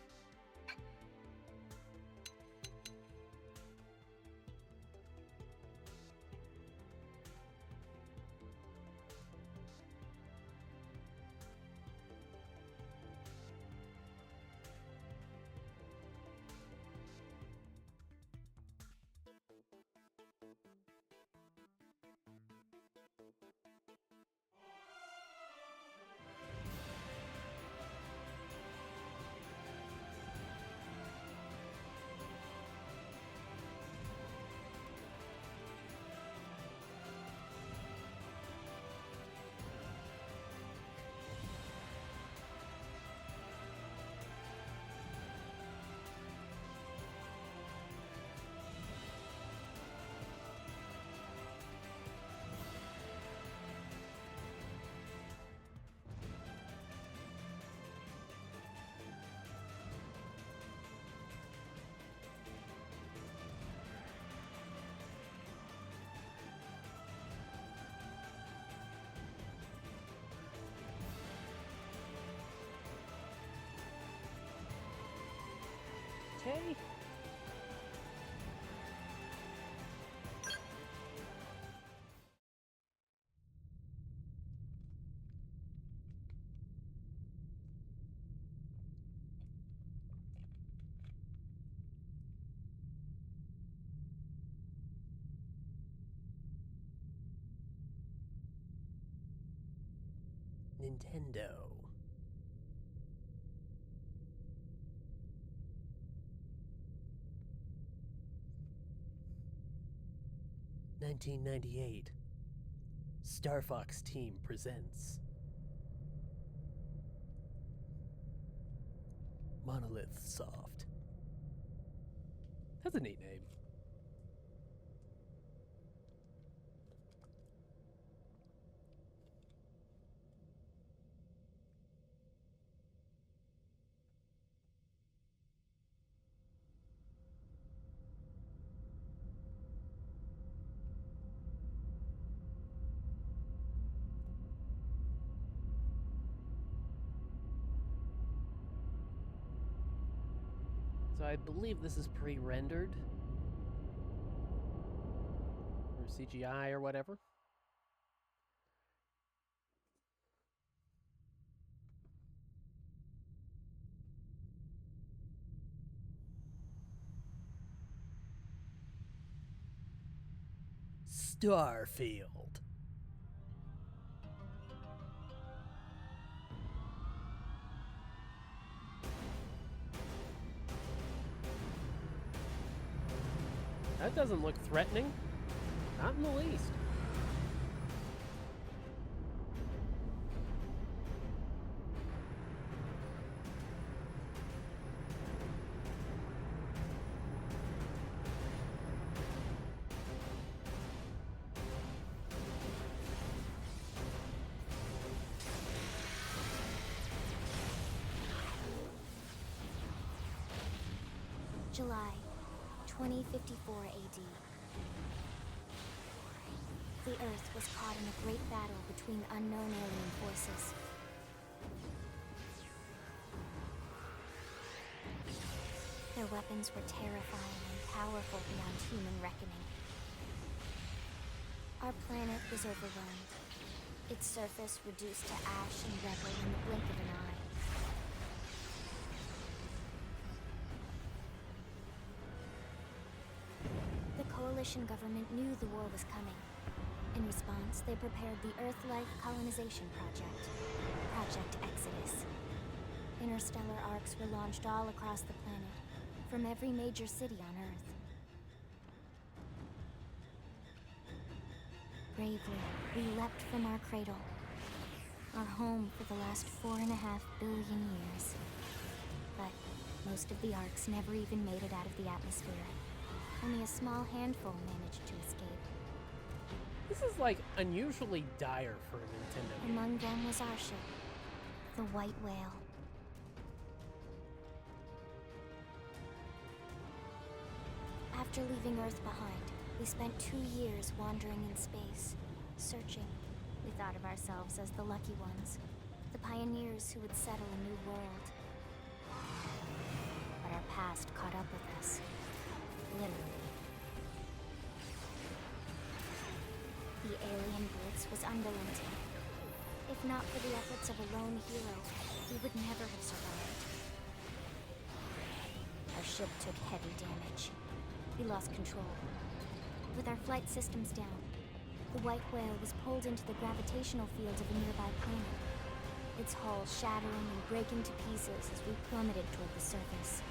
Okay. Nintendo. "1998. Star Fox Team presents Monolith Soft." That's a neat name. So I believe this is pre-rendered. Or CGI or whatever. Starfield. That doesn't look threatening. Not in the least. July 2054 AD. The Earth was caught in a great battle between unknown alien forces. Their weapons were terrifying and powerful beyond human reckoning. Our planet was overwhelmed, its surface reduced to ash and rubble in the blink of an eye. The coalition government knew the war was coming. In response, they prepared the Earth-Life Colonization Project, Project Exodus. Interstellar arcs were launched all across the planet, from every major city on Earth. Bravely, we leapt from our cradle, our home for the last 4.5 billion years. But most of the arcs never even made it out of the atmosphere. Only a small handful managed to escape. This is like unusually dire for a Nintendo game. Among them was our ship, the White Whale. After leaving Earth behind, we spent 2 years wandering in space, searching. We thought of ourselves as the lucky ones, the pioneers who would settle a new world. But our past caught up with us, literally. The alien blitz was unrelenting. If not for the efforts of a lone hero, we would never have survived. Our ship took heavy damage. We lost control. With our flight systems down, the White Whale was pulled into the gravitational field of a nearby planet, its hull shattering and breaking to pieces as we plummeted toward the surface.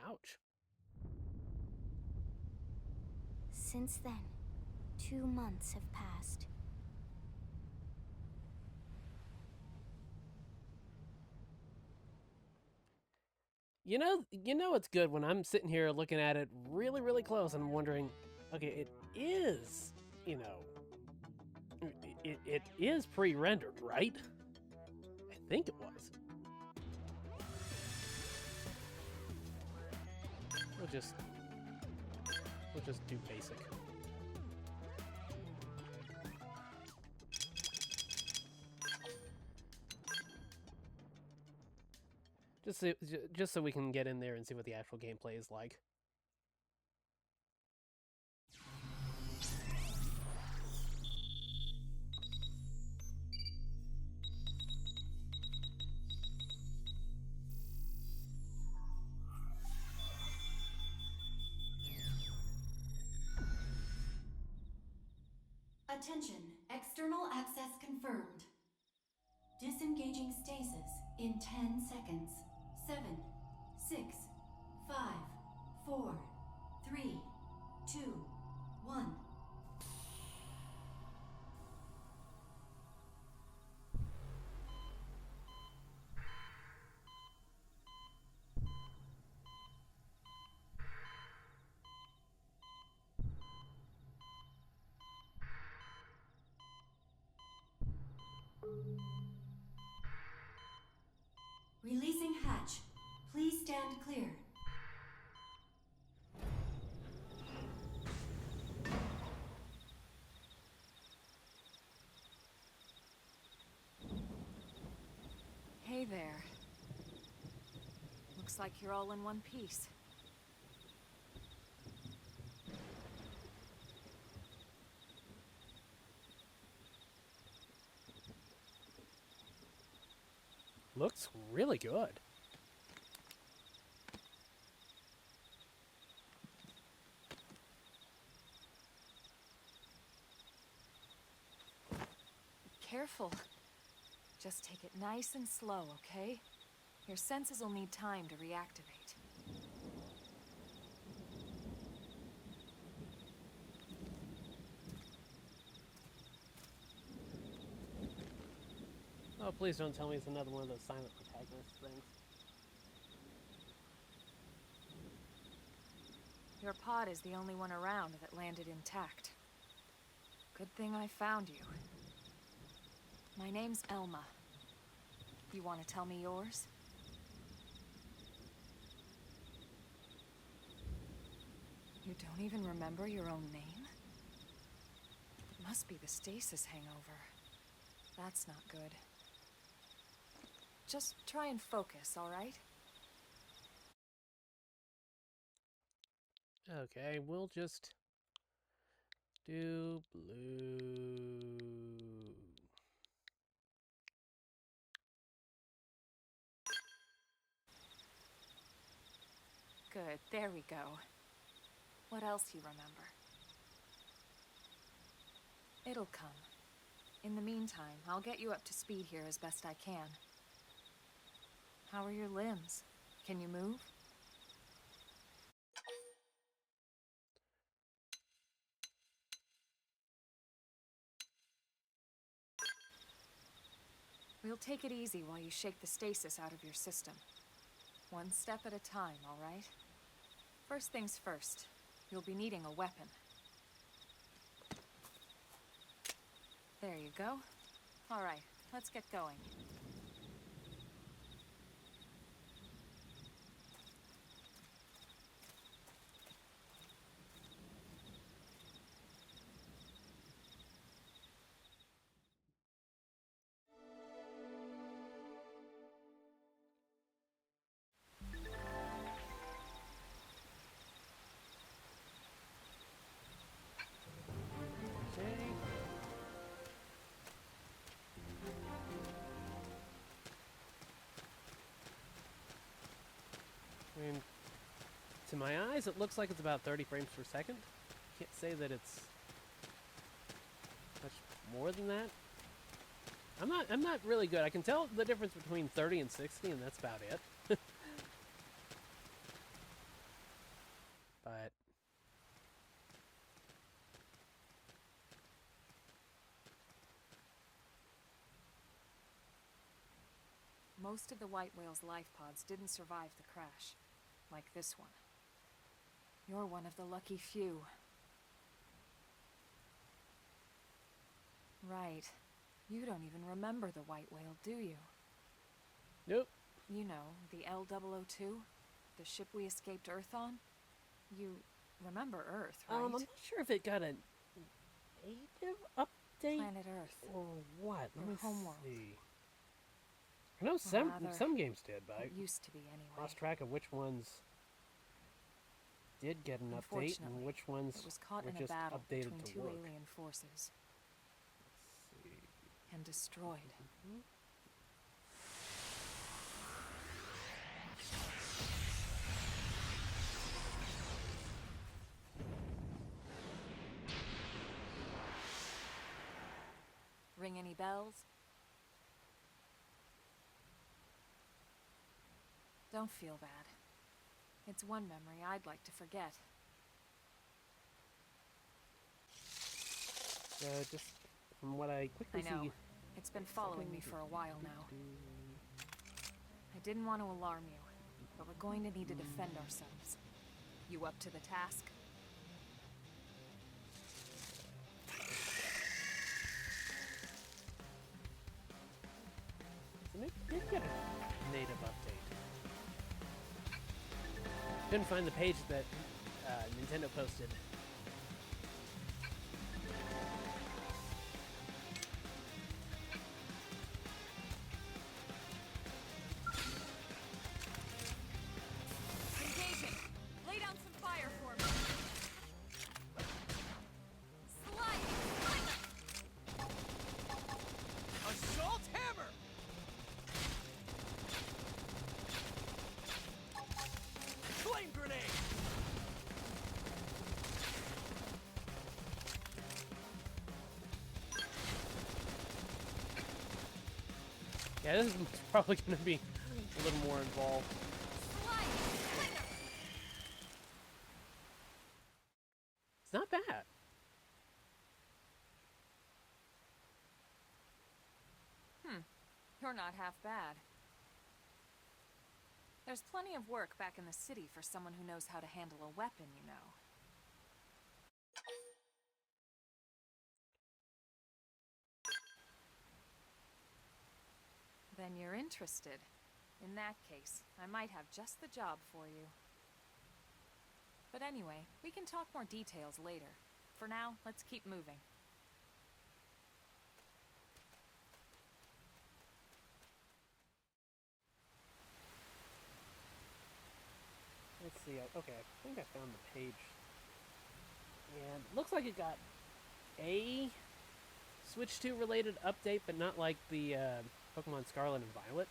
Ouch. Since then, 2 months have passed. You know it's good when I'm sitting here looking at it really, really close and I'm wondering, okay, it is, it is pre-rendered, right? I think it was. We'll just do basic. Just so we can get in there and see what the actual gameplay is like. Attention, external access confirmed. Disengaging stasis in 10 seconds. 7, 6, 5, 4, 3, 2, 1. Releasing hatch. Please stand clear. Hey there. Looks like you're all in one piece. Looks really good. Careful. Just take it nice and slow, okay? Your senses will need time to reactivate. Oh, please don't tell me it's another one of those silent protagonist things. Your pod is the only one around that landed intact. Good thing I found you. My name's Elma. You want to tell me yours? You don't even remember your own name? It must be the stasis hangover. That's not good. Just try and focus, all right? Okay, we'll just do blue. Good, there we go. What else you remember? It'll come. In the meantime, I'll get you up to speed here as best I can. How are your limbs? Can you move? We'll take it easy while you shake the stasis out of your system. One step at a time, all right? First things first, you'll be needing a weapon. There you go. All right, let's get going. Okay. I mean, to my eyes, it looks like it's about 30 frames per second. Can't say that it's much more than that. I'm not really good. I can tell the difference between 30 and 60, and that's about it. But Most of the White Whale's life pods didn't survive the crash, like this one. You're one of the lucky few. Right. You don't even remember the White Whale, do you? nope. You know, the L-002? The ship we escaped Earth on? You remember Earth, right? I'm not sure if it got a native update Planet Earth. or what. Let Your me homeworld. see. I know rather, some games did, but I It used to be anyway. lost track of which ones did get an update and Unfortunately, which ones It was caught were in a just battle updated between to two work. alien forces Let's see. and destroyed. ring any bells? Don't feel bad. It's one memory I'd like to forget. Just from what I quickly I know. see... It's been following me for a while now. I didn't want to alarm you, but we're going to need to defend ourselves. You up to the task? So maybe we did get a native update. Couldn't find the page that Nintendo posted. Engaging! Lay down some fire for me! Sliding! Assault hammer! Flame grenade! Yeah, this is probably going to be a little more involved. It's not bad. You're not half bad. There's plenty of work back in the city for someone who knows how to handle a weapon, you know. Then you're interested. In that case, I might have just the job for you. But anyway, we can talk more details later. For now, let's keep moving. Let's see. Okay, I think I found the page. And it looks like it got a Switch 2 related update, but not like the Pokemon Scarlet and Violet,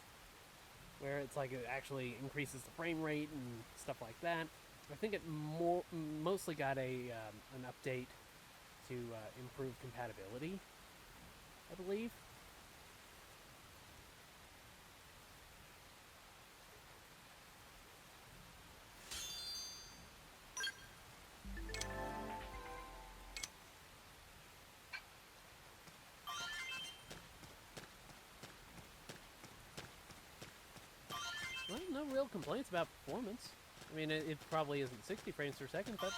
where it's like it actually increases the frame rate and stuff like that. I think it mostly got a an update to improve compatibility, I believe. Well, no real complaints about performance. I mean, it probably isn't 60 frames per second, but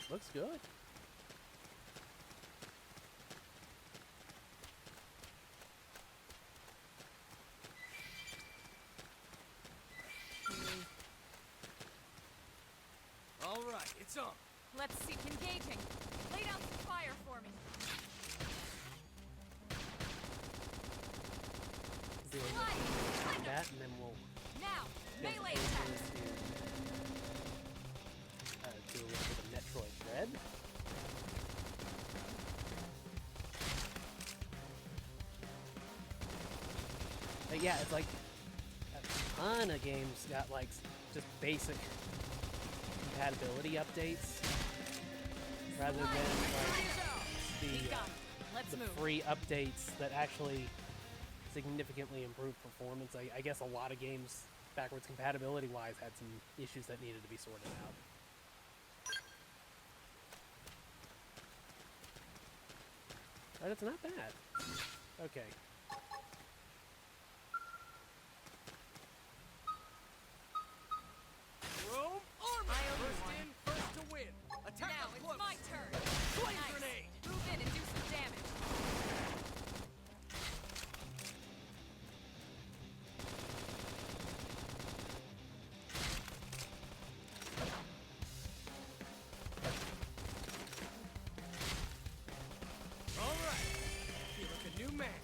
looks good. All right, it's on. Let's seek engaging. Lay down some fire for me. Do that, and then we'll Now, go melee over attacks. to do a little bit of Metroid Dread. But yeah, it's like a ton of games got like just basic compatibility updates rather than like Let's the move. free updates that actually significantly improved performance. I guess a lot of games, backwards compatibility wise, had some issues that needed to be sorted out. But it's not bad. Okay. Rome armor! First in, first to win. Attack Now up it's close. my turn. Flame Nice. grenade! Move in and do some damage. All right. You look a new man.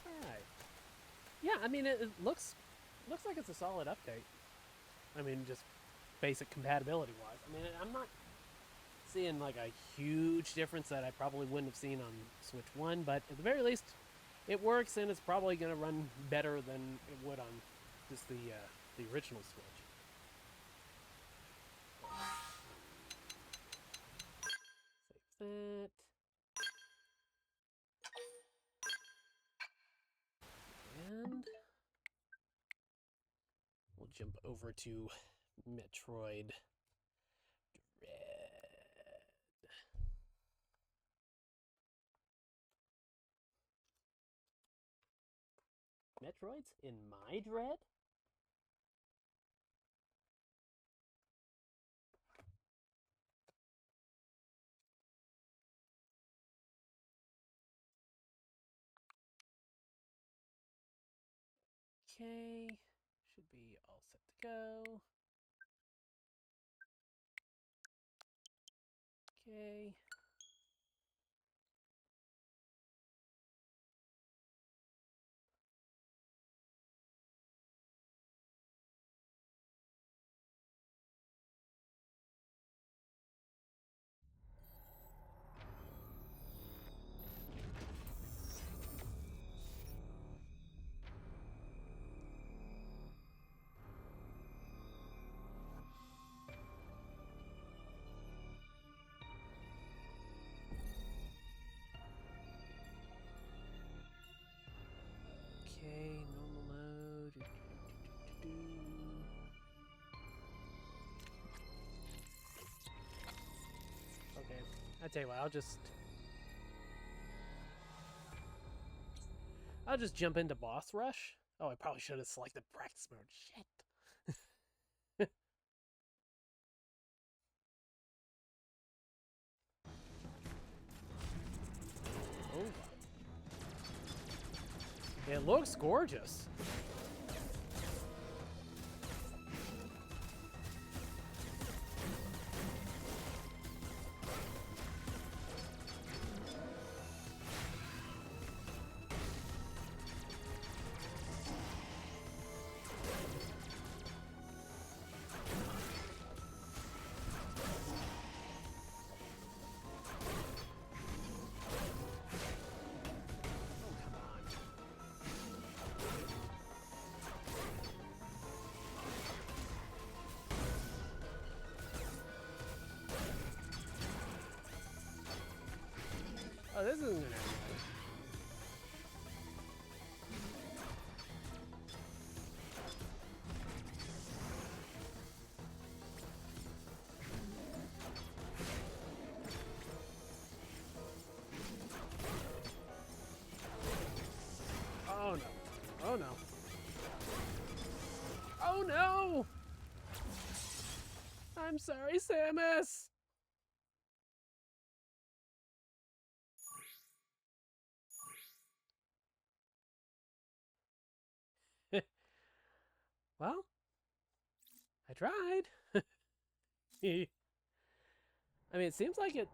Alright. Yeah, I mean, it looks like it's a solid update. I mean, just basic compatibility wise. I mean, I'm not seeing like a huge difference that I probably wouldn't have seen on Switch 1, but at the very least, it works and it's probably going to run better than it would on just the original Switch. Save that. jump over to Metroid Dread. Metroids in my Dread? Okay, should be all set to go. Okay. Okay, normal mode. Okay, I tell you what, I'll just jump into boss rush. Oh, I probably should have selected practice mode. Shit. Oh. It looks gorgeous. Oh, this isn't gonna end well. Oh no. Oh no. Oh no! I'm sorry, Samus! Well, I tried. I mean, it seems like it...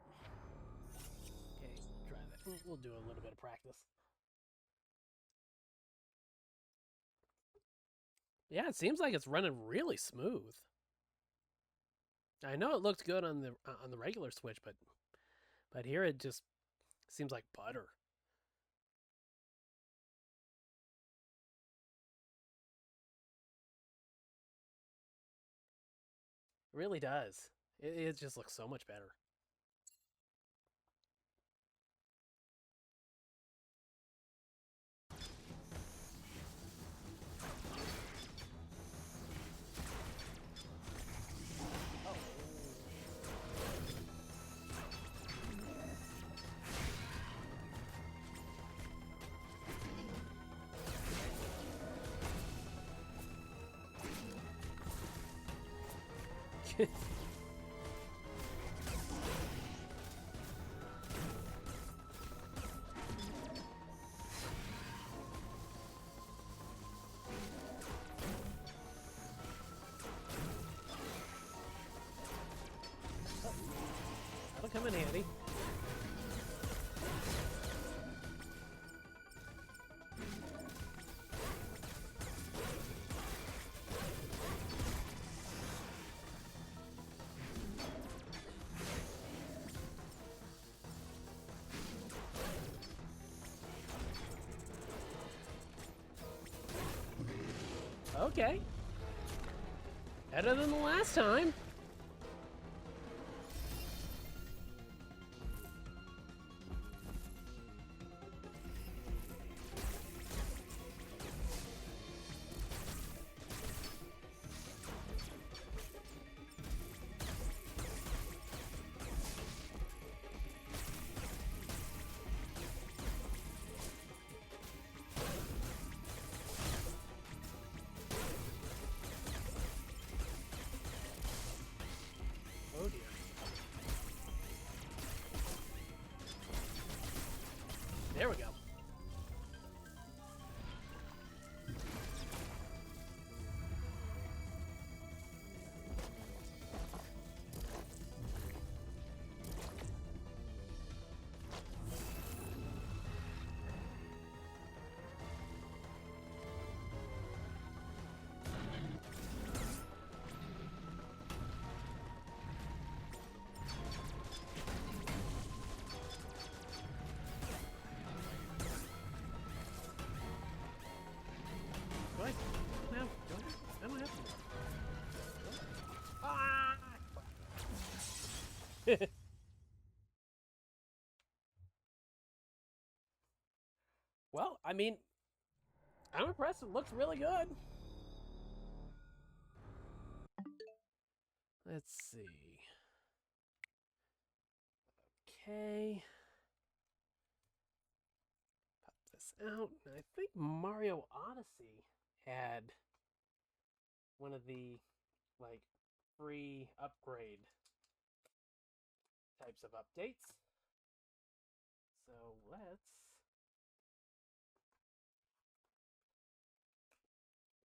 Okay, try that. We'll do a little bit of practice. Yeah, it seems like it's running really smooth. I know it looked good on the regular Switch, but here it just seems like butter. It really does. It just looks so much better. That'll come in handy. Okay. Better than the last time. mean, I'm impressed. It looks really good. Let's see. Okay. Pop this out. I think Mario Odyssey had one of the, like, free upgrade types of updates. So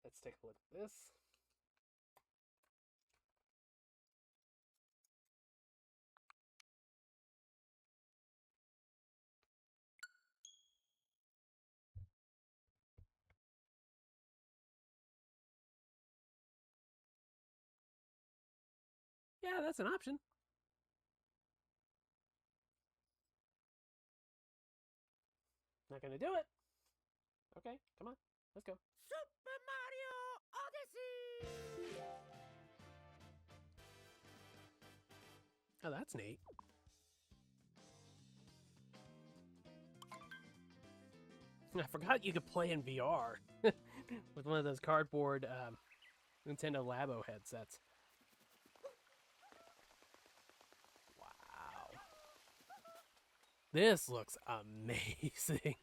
let's take a look at this. Yeah, that's an option. Not gonna do it. Okay, come on. Let's go. Super Mario Odyssey! Oh, that's neat. I forgot you could play in VR with one of those cardboard Nintendo Labo headsets. Wow. This looks amazing.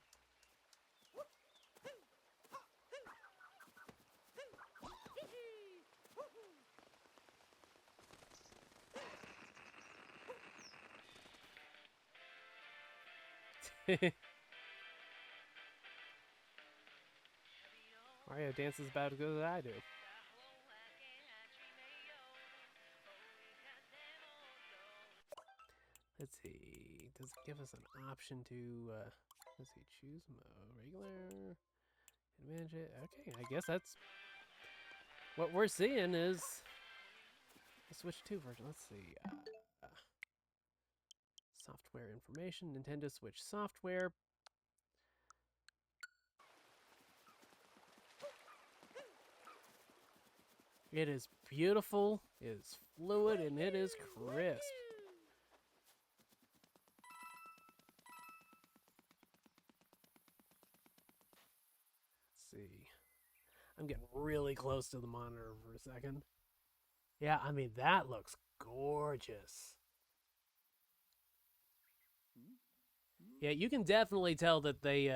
Mario dances about as good as I do. Let's see. Does it give us an option to, let's see, choose mode, regular, advantage it. Okay, I guess that's what we're seeing is the Switch 2 version. Let's see. Software information, Nintendo Switch software. It is beautiful, it is fluid, and it is crisp. Let's see. I'm getting really close to the monitor for a second. Yeah, I mean, that looks gorgeous. Yeah, you can definitely tell that they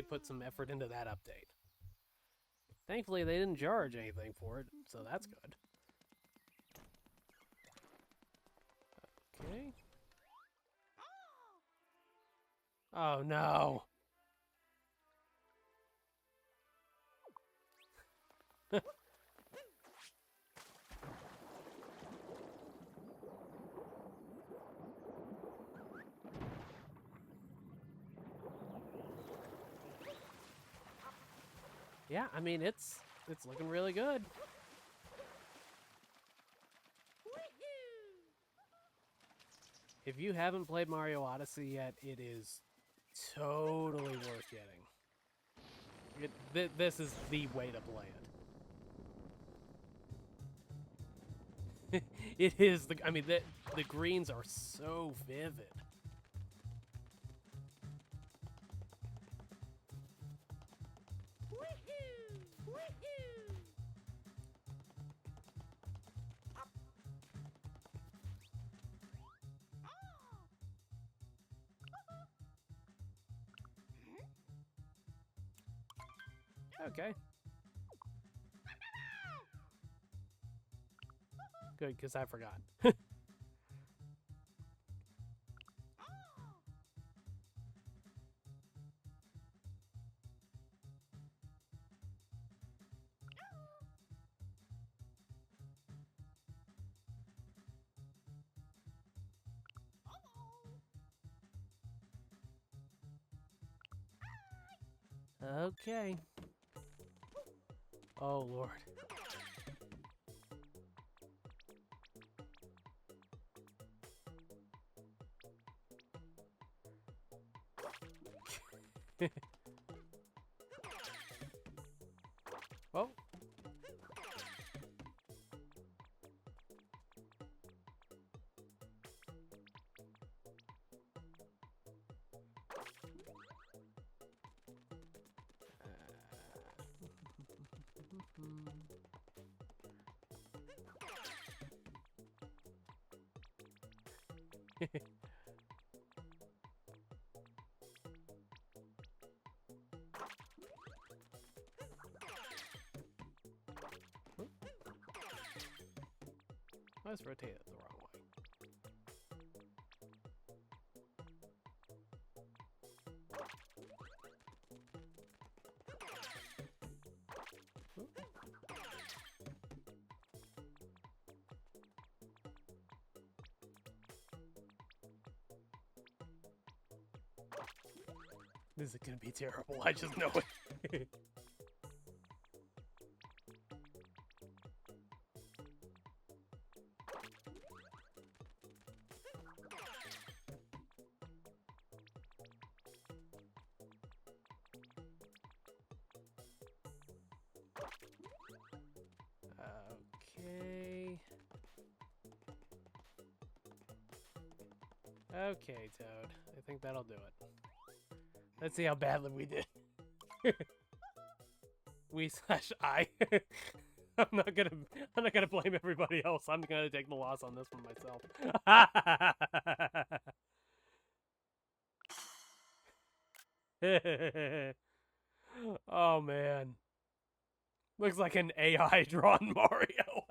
put some effort into that update. Thankfully, they didn't charge anything for it, so that's good. Okay. Oh, no. Yeah, I mean, it's looking really good. If you haven't played Mario Odyssey yet, it is totally worth getting. This is the way to play it. It is I mean, the greens are so vivid. Okay. Good, because I forgot. Okay. Oh, Lord. Oh. I was rotated the wrong way. This is gonna be terrible, I just know it. Okay. Okay, Toad. I think that'll do it. Let's see how badly we did. We slash I. I'm not gonna blame everybody else. I'm gonna take the loss on this one myself. Oh man. Looks like an AI drawn Mario.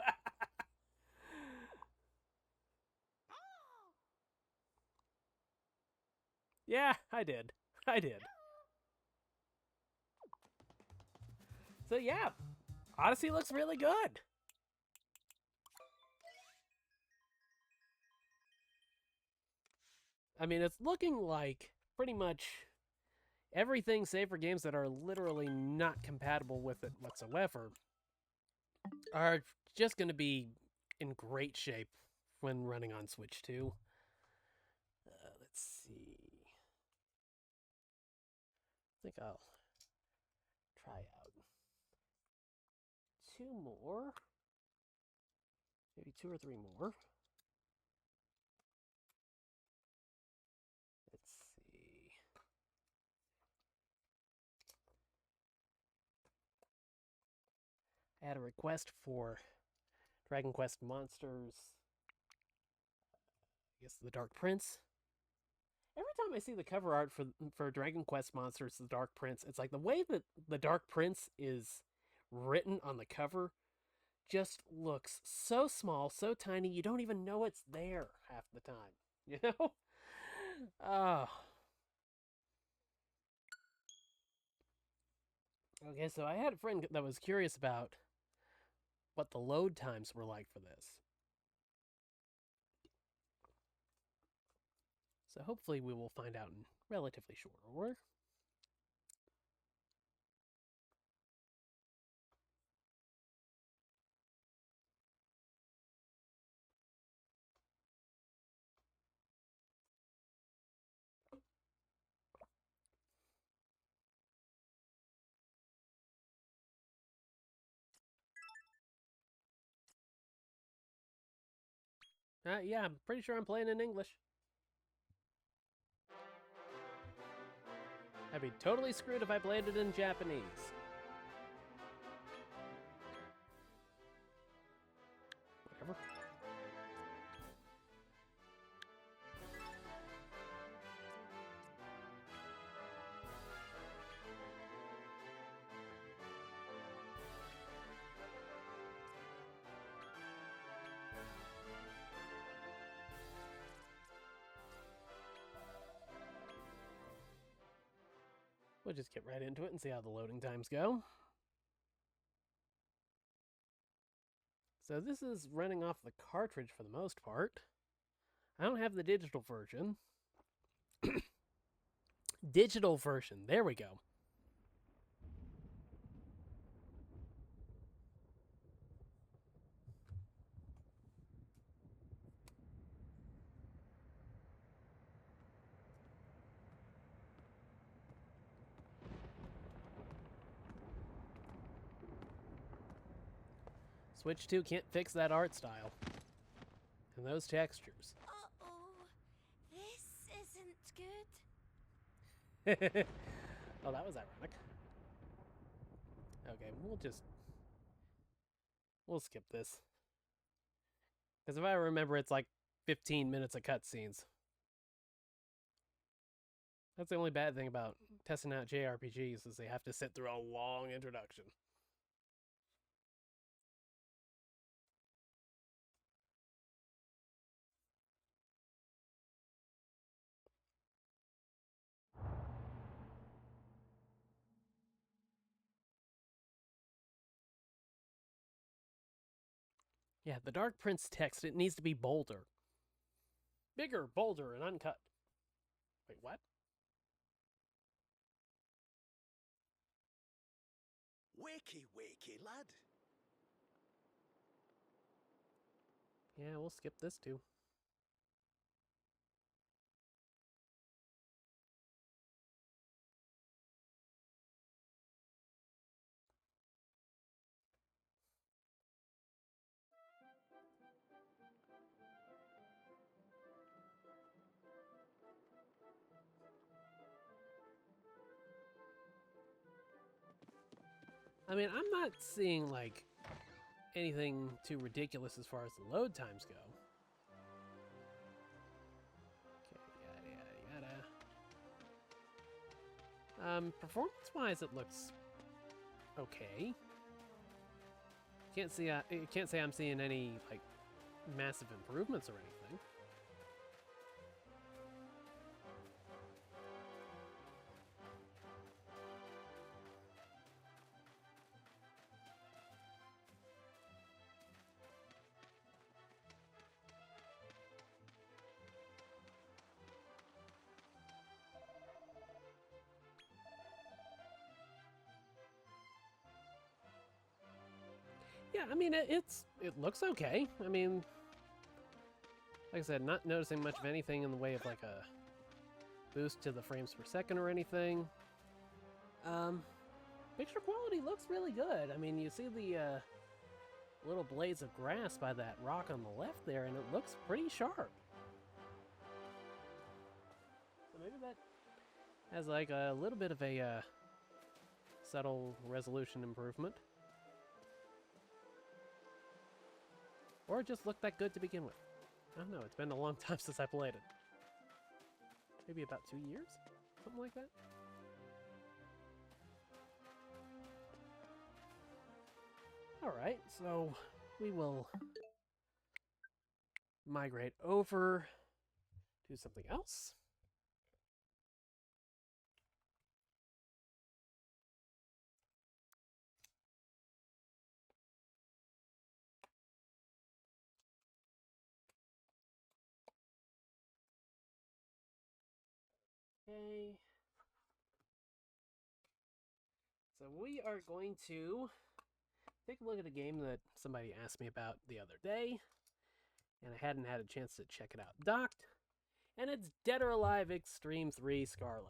Yeah, I did. So yeah, Odyssey looks really good. I mean, it's looking like pretty much everything save for games that are literally not compatible with it whatsoever are just going to be in great shape when running on Switch 2. Let's see. I think I'll try out 2 more. Maybe 2 or 3 more. Let's see. I had a request for Dragon Quest Monsters, I guess the Dark Prince. Every time I see the cover art for Dragon Quest Monsters, the Dark Prince, it's like the way that the Dark Prince is written on the cover just looks so small, so tiny, you don't even know it's there half the time. You know? Okay, so I had a friend that was curious about what the load times were like for this. So hopefully we will find out in relatively short order. Yeah, I'm pretty sure I'm playing in English. I'd be totally screwed if I played it in Japanese. Whatever. We'll just get right into it and see how the loading times go. So this is running off the cartridge for the most part. I don't have the digital version. Digital version, there we go. Switch 2 can't fix that art style. And those textures. Uh-oh. This isn't good. Oh, that was ironic. Okay, we'll skip this. Because if I remember, it's like 15 minutes of cutscenes. That's the only bad thing about testing out JRPGs is they have to sit through a long introduction. Yeah, the Dark Prince text, it needs to be bolder. Bigger, bolder, and uncut. Wait, what? Wakey, wakey, lad. Yeah, we'll skip this too. I mean, I'm not seeing, like, anything too ridiculous as far as the load times go. Okay, yada, yada, yada. Performance-wise, it looks okay. Can't say I'm seeing any, like, massive improvements or anything. Yeah, I mean, it looks okay. I mean, like I said, not noticing much of anything in the way of, like, a boost to the frames per second or anything. Picture quality looks really good. I mean, you see the little blades of grass by that rock on the left there, and it looks pretty sharp. So maybe that has, like, a little bit of a subtle resolution improvement. Or it just looked that good to begin with. I don't know, it's been a long time since I played it. Maybe about 2 years? Something like that? Alright, so we will migrate over to something else. Okay. So we are going to take a look at a game that somebody asked me about the other day, and I hadn't had a chance to check it out docked, and it's Dead or Alive Xtreme 3 Scarlet.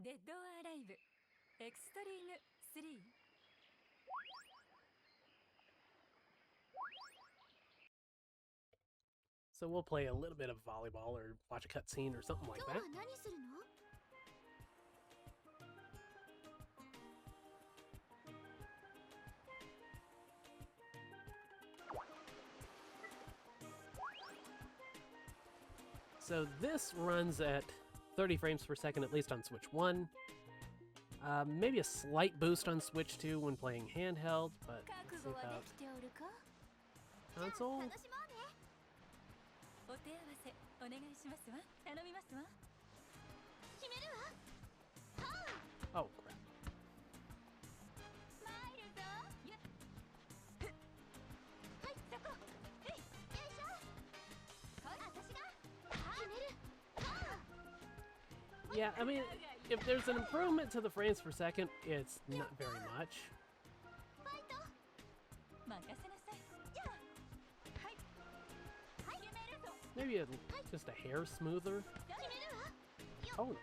Dead or Alive Xtreme 3. So we'll play a little bit of volleyball or watch a cutscene or something like that. So this runs at 30 frames per second, at least on Switch 1. Maybe a slight boost on Switch 2 when playing handheld, but let's see about console. Oh, crap. Yeah, I mean, if there's an improvement to the frames per second, it's not very much. Maybe just a hair smoother. Oh.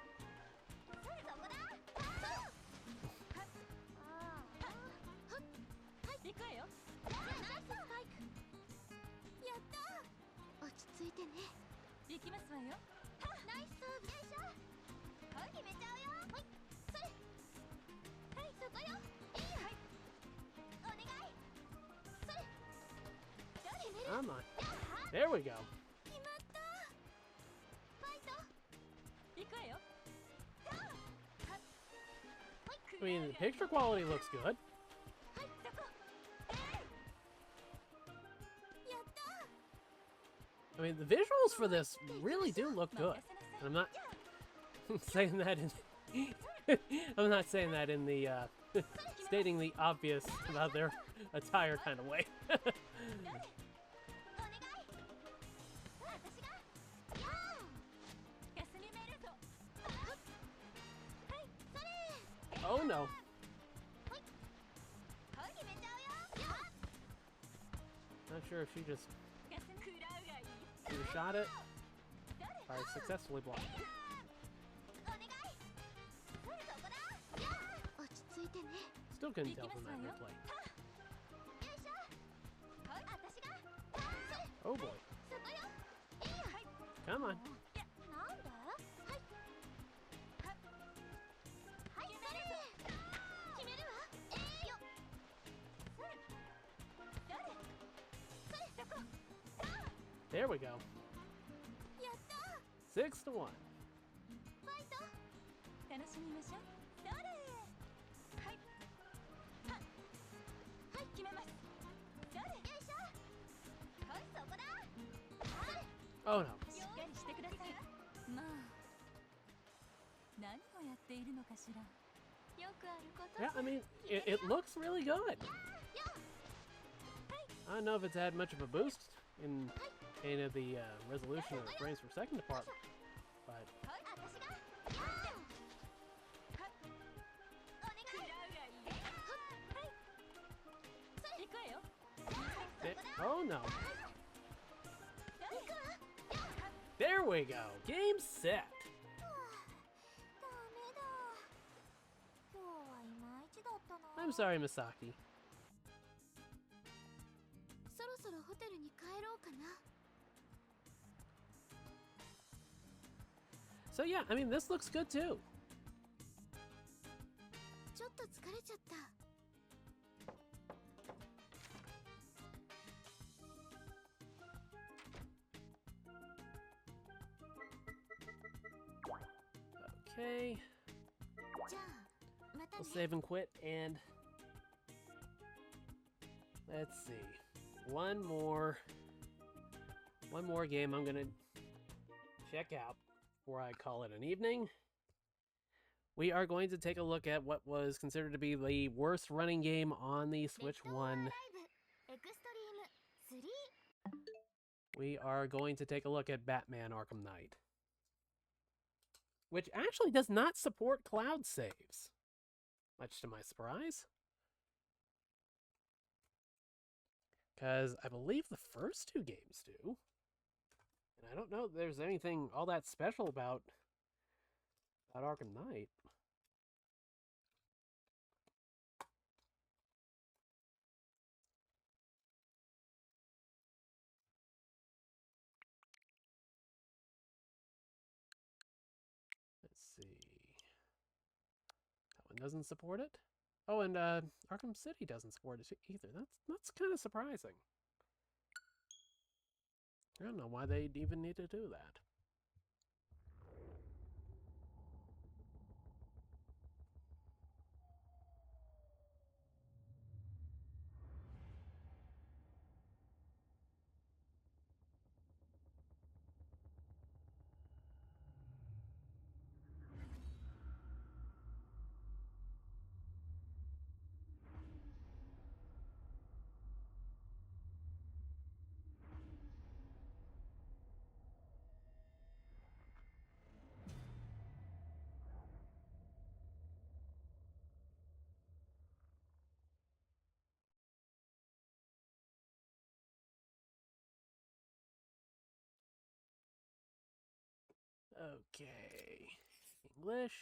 きますわよ。ナイスよいしょ。はい決めちゃうよ。はいそれ。はいそこよ。いいよ。はいお願い。それ。決める。 Come on. There we go. 決まった。ファイト。行くわよ。 I mean, the picture quality looks good. はいそこ。やった。 I mean, the visuals for this really do look good. And I'm not saying that in I'm not saying that in the stating the obvious about their attire kind of way. お願い。私が。やー。休みめるぞ。はいそれ。 Oh no. はい決めちゃうよ。やー。 Not sure if she just 休み食らうがいい。 either shot it or successfully blocked it. お願い。そこだ。やー。落ち着いてね。 Still couldn't tell from that replay. よいしょ。はい私が。それ。 Oh boy. そこよ。いいよ。はい。 Come on. なんだ。はい。はいそれ。決めるわ。よ。それ。それ。そこ。 There we go. やった。 6 to 1. ファイト。楽しみましょう。それ。はい。は。はい決めます。それ。よいしょ。はいそこだ。はい。 Oh no. しっかりしてください。まあ何をやっているのかしら。よくあること。 Yeah, I mean, it looks really good. I don't know if it's had much of a boost in any of the resolution of frames per second department, but はい私が。やー。お願い。食らうがいい。はい。それ。行くわよ。 oh no. 行くわ。やー。 There we go. Game set. ダメだ。今日はいまいちだったな。 I'm sorry, Misaki. そろそろホテルに帰ろうかな。 So yeah, I mean, this looks good too. ちょっと疲れちゃった。 Okay, じゃあまた we'll ね。 save and quit, and let's see, one more game I'm gonna check out before I call it an evening. We are going to take a look at what was considered to be the worst running game on the Switch 1. ライブエクストリーム3。 We are going to take a look at Batman Arkham Knight, which actually does not support cloud saves, much to my surprise. Because I believe the first two games do. And I don't know if there's anything all that special about Arkham Knight. Let's see. That one doesn't support it. Oh, and Arkham City doesn't support it either. That's kind of surprising. I don't know why they'd even need to do that. Okay. English.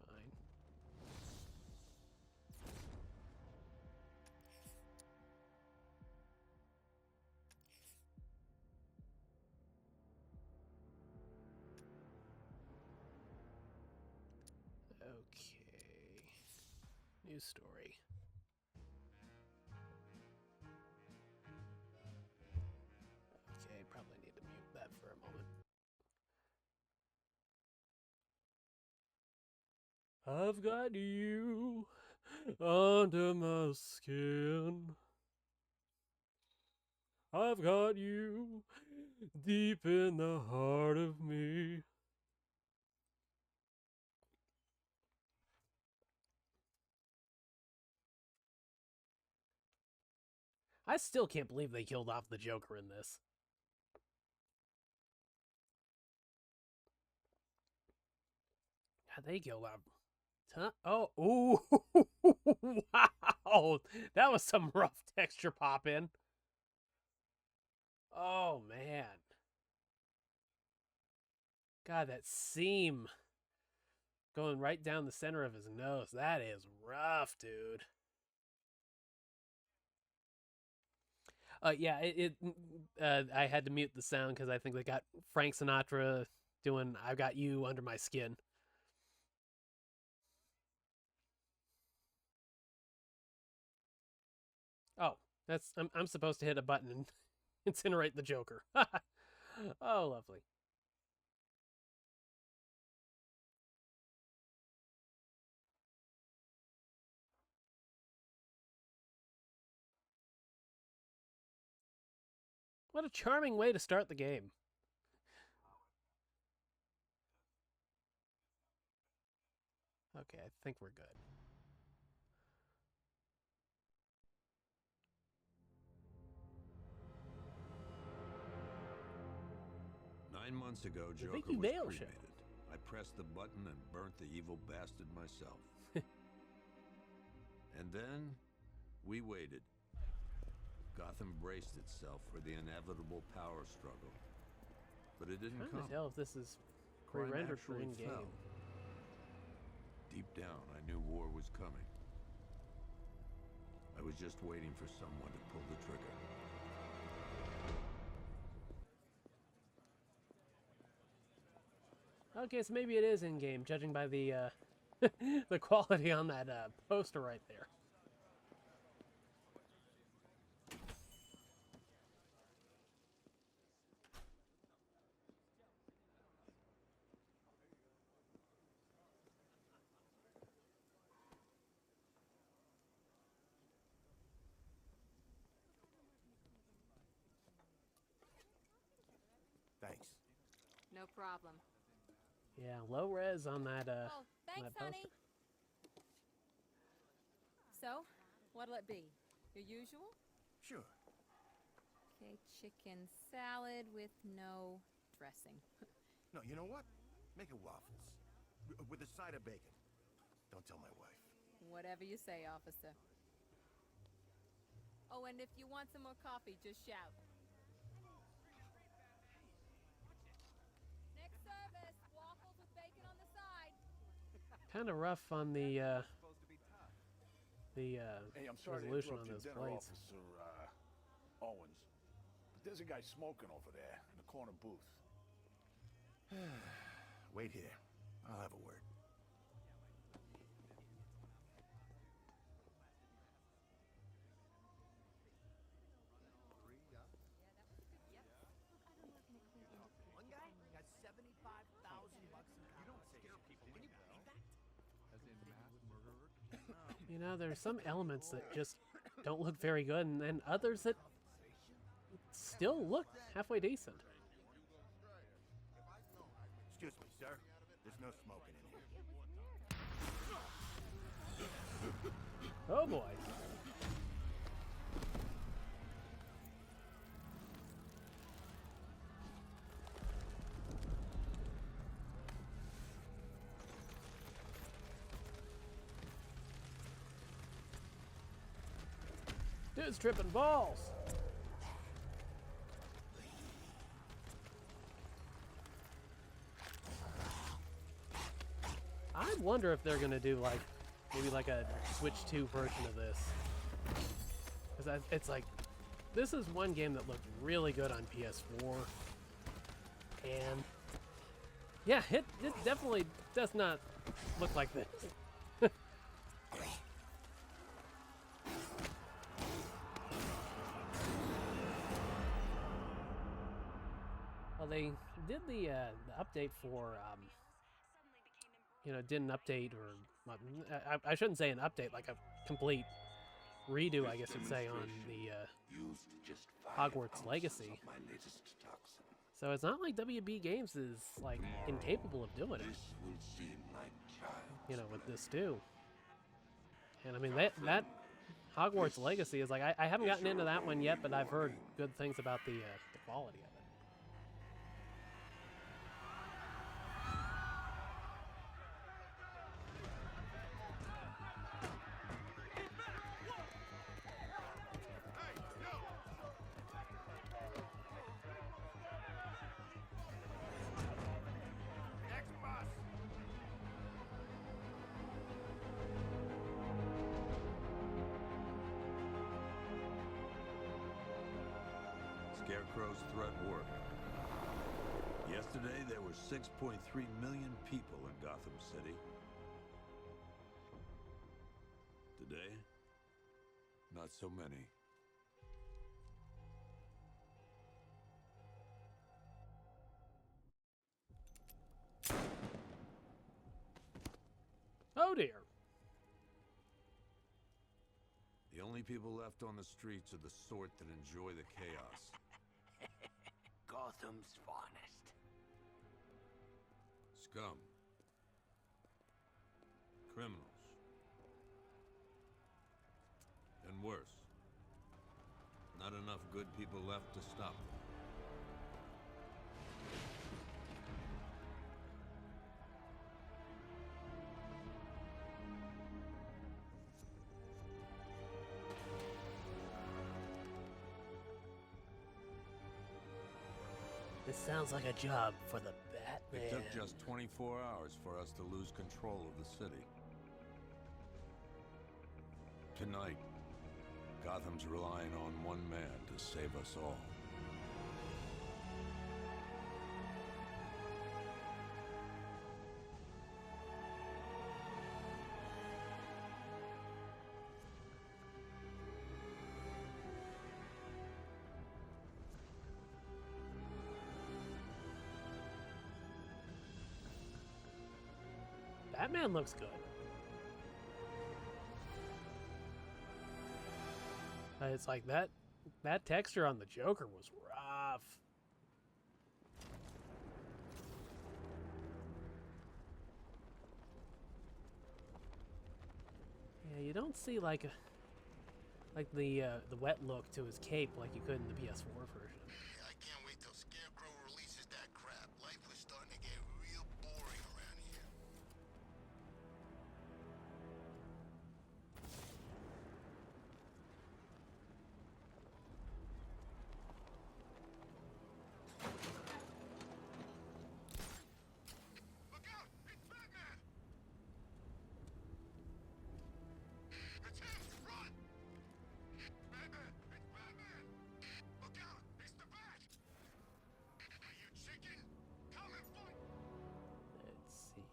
Fine. News story. Okay, probably need to mute that for a moment. I've got you under my skin. I've got you deep in the heart of me. I still can't believe they killed off the Joker in this. God, they killed off. Oh, ooh, wow, that was some rough texture pop in. Oh man, God, that seam going right down the center of his nose. That is rough, dude. Yeah, I had to mute the sound because I think they got Frank Sinatra doing "I've Got You Under My Skin." Oh, I'm supposed to hit a button and incinerate the Joker. Oh, lovely. What a charming way to start the game. Okay, I think we're good. 9 months ago, Joker Vicky was Vale cremated. show. I pressed the button and burnt the evil bastard myself. And then, we waited. Gotham braced itself for the inevitable power struggle. But it didn't I'm come. trying to tell if this is Crime pre-rendered for actually in-game. fell. Deep down, I knew war was coming. I was just waiting for someone to pull the trigger. Okay, so maybe it is in-game, judging by the the quality on that poster right there. Thanks. No problem. Yeah, low res on that Oh, thanks, that poster. honey. So, what'll it be? Your usual? Sure. Okay, chicken salad with no dressing. No, you know what? Make it waffles. With a side of bacon. Don't tell my wife. Whatever you say, officer. Oh, and if you want some more coffee, just shout. Next service, waffles with bacon on the side. Kind of rough on the Hey, I'm sorry to resolution interrupt on your those dinner, plates. Officer Owens, but there's a guy smoking over there in the corner booth. Wait here. I'll have a word. One guy got $75,000 in you don't scare people. Can you believe that? As in mass murderer? You know, there's some elements that just don't look very good, and then others that still look halfway decent. Excuse me, sir. There's no smoking in here. Oh boy. Dude's tripping balls. I wonder if they're gonna do like maybe like a Switch 2 version of this, because it's like this is one game that looked really good on PS4, and yeah, it definitely does not look like this. they did the update for did an update, or I shouldn't say an update, like a complete redo, I guess you'd say, on the Hogwarts Legacy. So it's not like WB Games is like incapable of doing it. With this too. And I mean that Hogwarts Legacy is like I haven't gotten into that one yet, but I've heard good things about the quality of it. Scarecrow's threat worked. Yesterday, there were 6.3 million people in Gotham City. Today, not so many. Oh dear. The only people left on the streets are the sort that enjoy the chaos. Gotham's finest. Scum. Criminals. And worse. Not enough good people left to stop them. This sounds like a job for the Batman. It took just 24 hours for us to lose control of the city. Tonight, Gotham's relying on one man to save us all. Batman looks good. It's like that texture on the Joker was rough. Yeah, you don't see like the wet look to his cape like you could in the PS4 version. I can't wait till Scarecrow releases that crap. Life was starting to get real boring around here. Look out! It's Batman! It's him! Run! Batman! It's Batman! Look out! It's the Bat! Are you chicken? Come and fight! Let's see.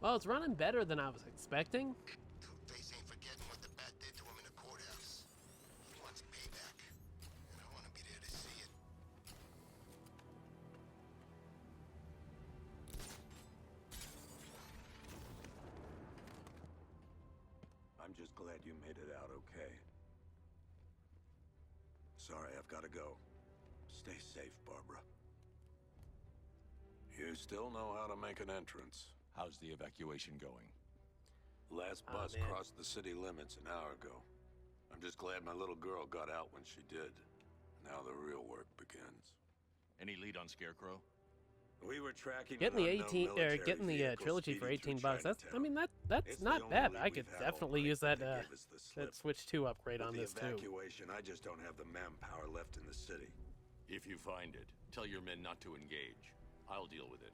Well, it's running better than I was expecting. Two-Face ain't forgetting what the Bat did to him in the courthouse. He wants payback, and I want to be there to see it. I'm just glad you made it out okay. Sorry, I've got to go. Stay safe, Barbara. You still know how to make an entrance. How's the evacuation going? Last bus crossed the city limits an hour ago. I'm just glad my little girl got out when she did. Now the real work begins. Any lead on Scarecrow? We were tracking Getting an the unknown military getting the vehicle trilogy for speeding 18 through bucks. That's I Chinatown. mean that's It's the not only bad. lead I could we've had all definitely night use that to give us the slip. that Switch 2 upgrade With on the this too. evacuation, I just don't have the manpower left in the city. If you find it, tell your men not to engage. I'll deal with it.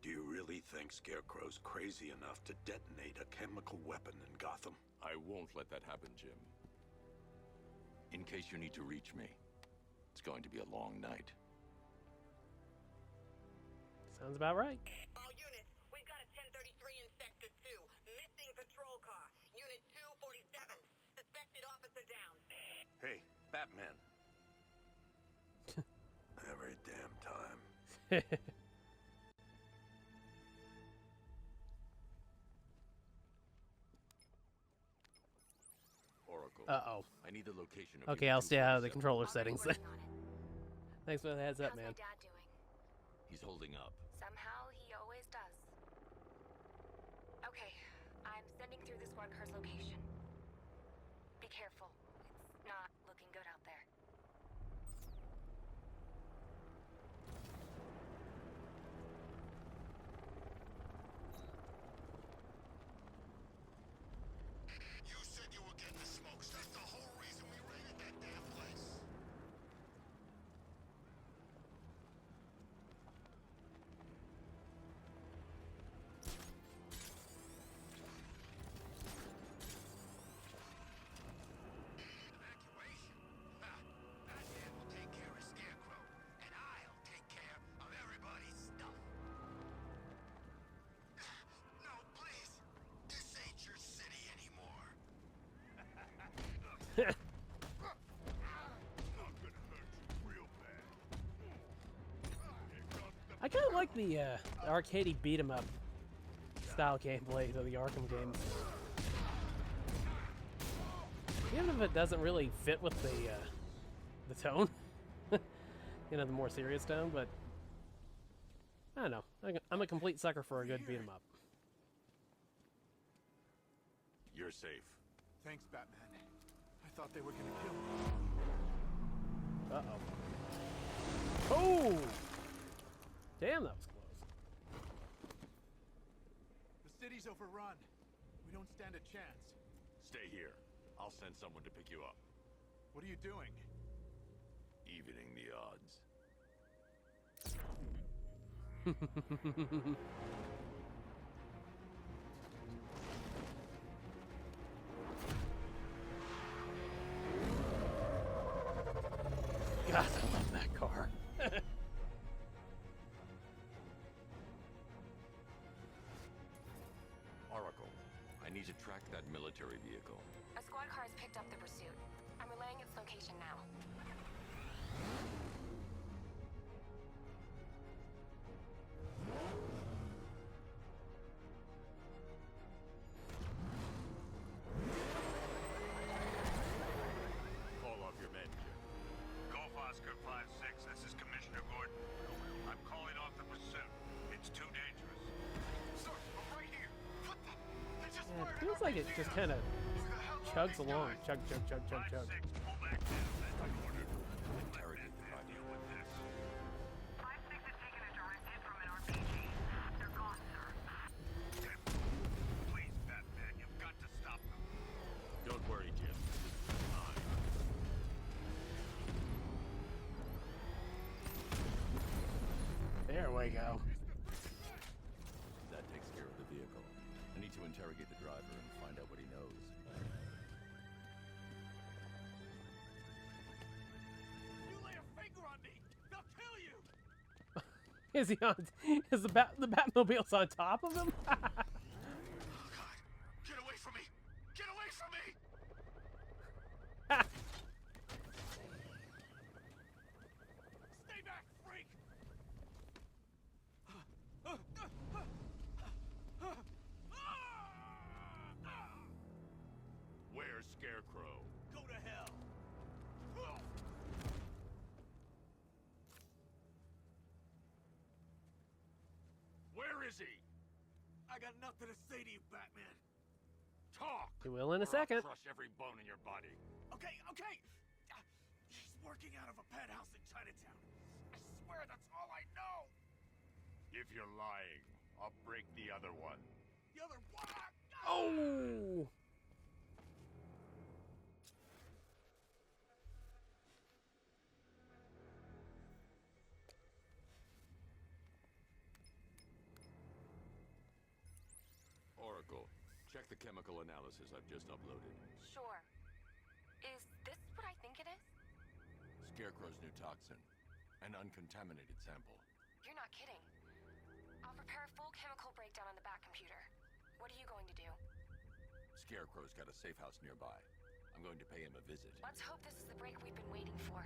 Do you really think Scarecrow's crazy enough to detonate a chemical weapon in Gotham? I won't let that happen, Jim. In case you need to reach me, it's going to be a long night. Sounds about right. All units, we've got a 1033 in Sector 2. Missing patrol car. Unit 247. Suspected officer down. Hey, Batman. Every damn time. Oracle. Uh-oh. I need the location of Okay, I'll stay out of the controller settings then. Thanks for the heads up, man. How's my dad doing? He's holding up. Somehow he always does. Okay, I'm sending through the squad car's location. Be careful. It's not looking good out there. You said you were getting the smokes. That's the whole reason we raided that damn place. Evacuation? Ha! Batman will take care of Scarecrow, and I'll take care of everybody's stuff. No, please. This ain't your city anymore. I kind of like the arcadey beat 'em up style gameplay of the Arkham games. Even if it doesn't really fit with the tone, you know, the more serious tone, but I don't know. I'm a complete sucker for a good beat 'em up. You're safe. Thanks, Batman. I thought they were gonna kill me. Uh-oh. Oh! Damn, that was close. The city's overrun. We don't stand a chance. Stay here. I'll send someone to pick you up. What are you doing? Evening the odds. God, I love that car. Oracle, I need to track that military vehicle. A squad car has picked up the pursuit. I'm relaying its location now. Call off your men, Jim. Golf Oscar 5-6, this is Commissioner Gordon. I'm calling off the pursuit. It's too dangerous. Sir, I'm right here. What the? They just Yeah, it fired feels an like it RPG. just kind of Who the hell are chugs these along. guys? Chug, chug, chug, chug, chug. 5-6, pull back down. That's my order. Interrogate the driver. Deal with this. 5-6 has taken a direct hit from an RPG. They're gone, sir. Please, Batman, you've got to stop them. Don't worry, Jim. This is mine. There we go. That takes care of the vehicle. I need to interrogate the driver and find out what he knows. You lay a finger on me, they'll kill you. Is he on? Is the Batmobile's on top of him? Oh, God. Get away from me. Get away from me. Stay back, freak. Where's Scarecrow? Go to hell. Where is he? I got nothing to say to you, Batman. Talk. He will in a or I'll second. crush every bone in your body. Okay, okay. He's working out of a penthouse in Chinatown. I swear that's all I know. If you're lying, I'll break the other one. The other one! Oh! Oracle, check the chemical analysis I've just uploaded. Sure. Is this what I think it is? Scarecrow's new toxin. An uncontaminated sample. You're not kidding. I'll prepare a full chemical breakdown on the back computer. What are you going to do? Scarecrow's got a safe house nearby. I'm going to pay him a visit. Let's hope this is the break we've been waiting for.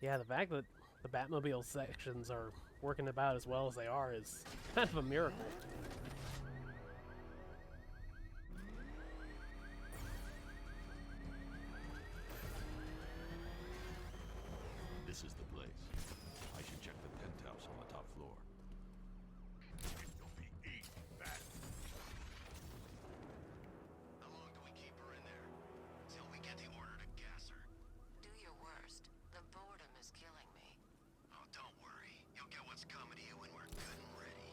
Yeah, the fact that the Batmobile sections are working about as well as they are is kind of a miracle. This is the place. I should check the penthouse on the top floor. Don't be easy, Bat. How long do we keep her in there? Till we get the order to gas her. Do your worst. The boredom is killing me. Oh, don't worry. You'll get what's coming to you when we're good and ready.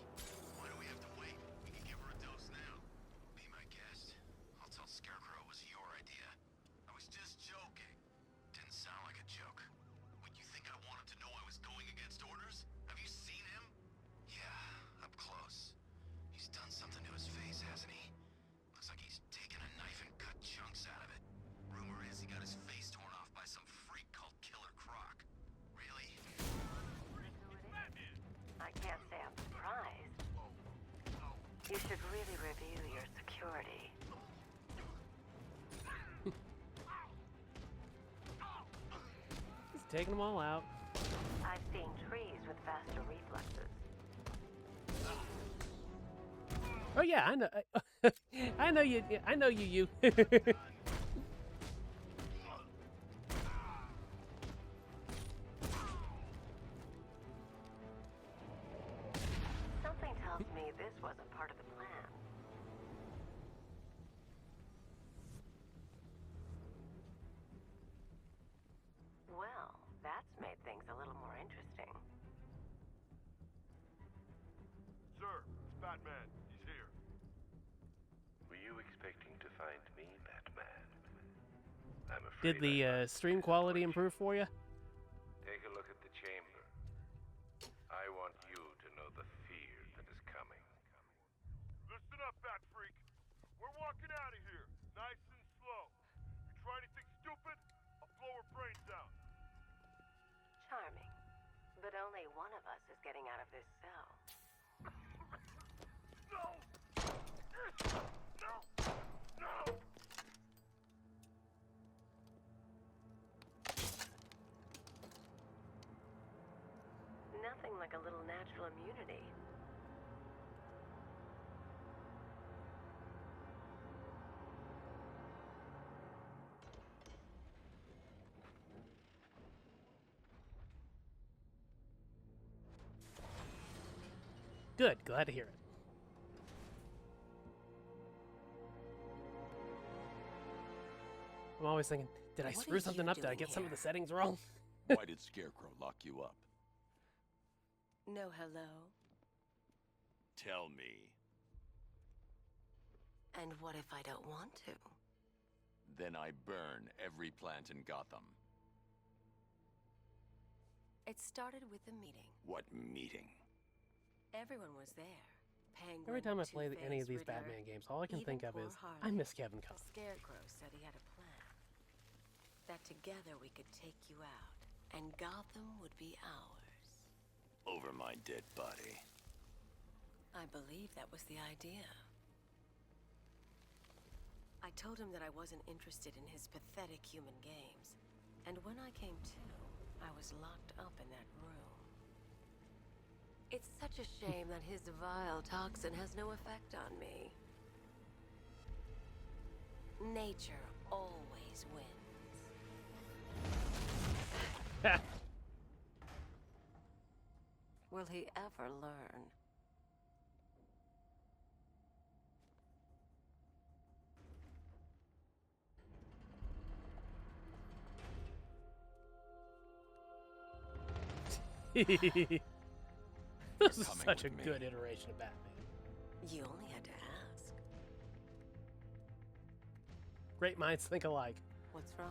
Why do we have to wait? We can give her a dose now. Be my guest. I'll tell Scarecrow it was your idea. I was just joking. Didn't sound like a joke. What, you think I wanted to know I was going against orders? Have you seen him? Yeah, up close. He's done something to his face, hasn't he? Looks like he's taken a knife and cut chunks out of it. Rumor is he got his face torn off by some freak called Killer Croc. Really? I can't say I'm surprised. You should really review your security. He's taking them all out. I've seen trees with faster reflexes. Oh yeah, I know. I know you. I know you. Something tells me this wasn't part of the plan. Well, that's made things a little more interesting. Sir, it's Batman. He's here. Were you expecting to find me, Batman? I'm afraid Did the stream quality improve for you? Take a look at the chamber. I want you to know the fear that is coming. Listen up, Bat Freak. We're walking out of here, nice and slow. You try anything stupid, I'll blow her brains out. Charming. But only one of us is getting out of this cell. No! No! No! Nothing like a little natural immunity. Good. Glad to hear it. I'm always thinking, did I What screw are something you up? Did I doing get some of here? the settings wrong? Why did Scarecrow lock you up? No hello. Tell me. And what if I don't want to? Then I burn every plant in Gotham. It started with a meeting. What meeting? Everyone was there. Penguin, Every time I play Two-Face, any of these Riddler, Batman games, all I can even think of poor is, Harley. I miss Kevin The Conn. Scarecrow said he had a plan. That together we could take you out, and Gotham would be ours. Over my dead body. I believe that was the idea. I told him that I wasn't interested in his pathetic human games. And when I came to, I was locked up in that room. It's such a shame that his vile toxin has no effect on me. Nature always wins. Will he ever learn? This is coming such a with me. good iteration of Batman. You only had to ask. Great minds think alike. What's wrong?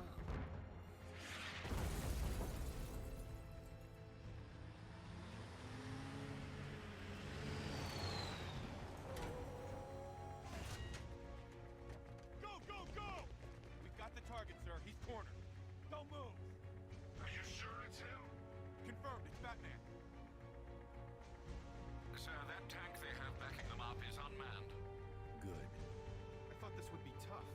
Go, go, go! We've got the target, sir. He's cornered. Don't move. Are you sure it's him? Confirmed, it's Batman. Sir, that tank they have backing them up is unmanned. Good. I thought this would be tough.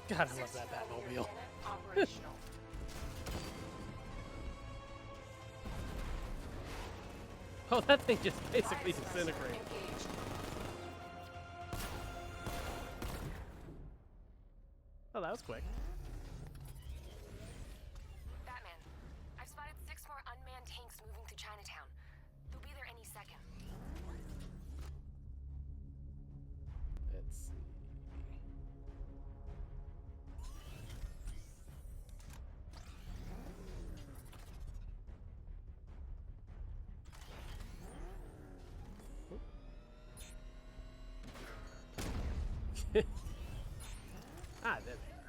God, I love that Batmobile. Operational. Oh, that thing just basically disintegrated. Engaged. Oh, that was quick. Batman, I've spotted 6 more unmanned tanks moving through Chinatown. They'll be there any second. Let's see. Ah, there they are.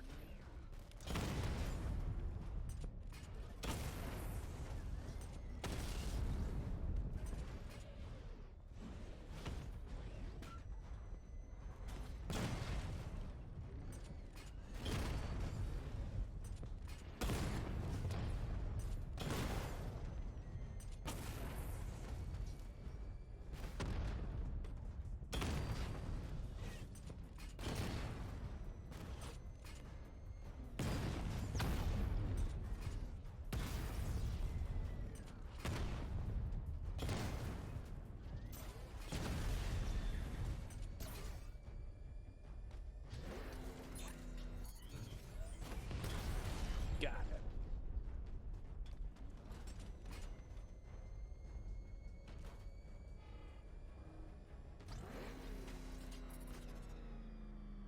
Got it.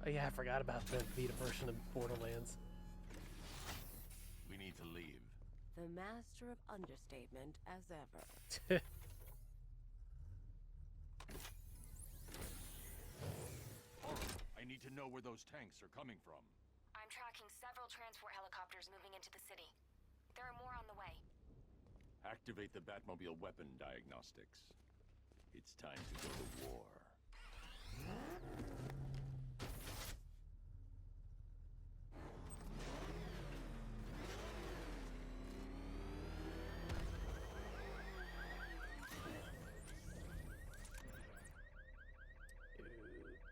Oh yeah, I forgot about the Vita version of Borderlands. We need to leave. The master of understatement as ever. I need to know where those tanks are coming from. I'm tracking several transport helicopters moving into the city. There are more on the way. Activate the Batmobile weapon diagnostics. It's time to go to war.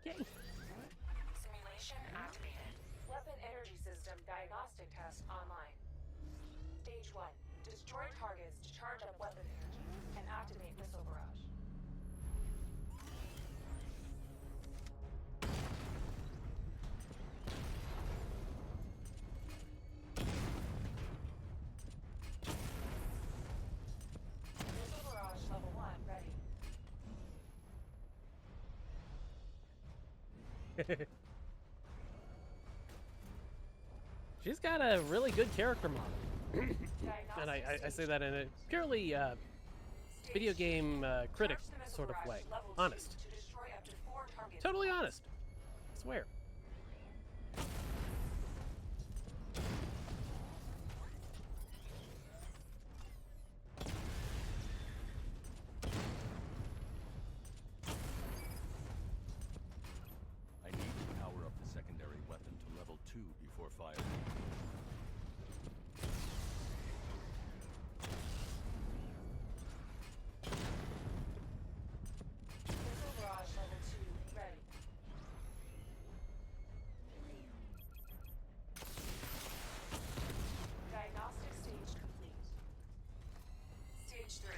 Okay. Simulation activated. Weapon energy system diagnostic test online. Stage 1. Destroy targets to charge up weapon energy and activate missile barrage. Missile barrage level 1 ready. She's got a really good character model. And I say that in a purely video game critic sort of way. Honest. Totally honest. I swear. I need to power up the secondary weapon to level 2 before firing. Missile barrage level 2 ready. Diagnostic stage complete. Stage 3.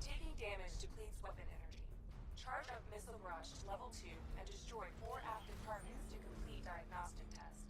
Taking damage depletes weapon energy. Charge up missile barrage to level 2 and destroy 4 active targets to complete diagnostic test.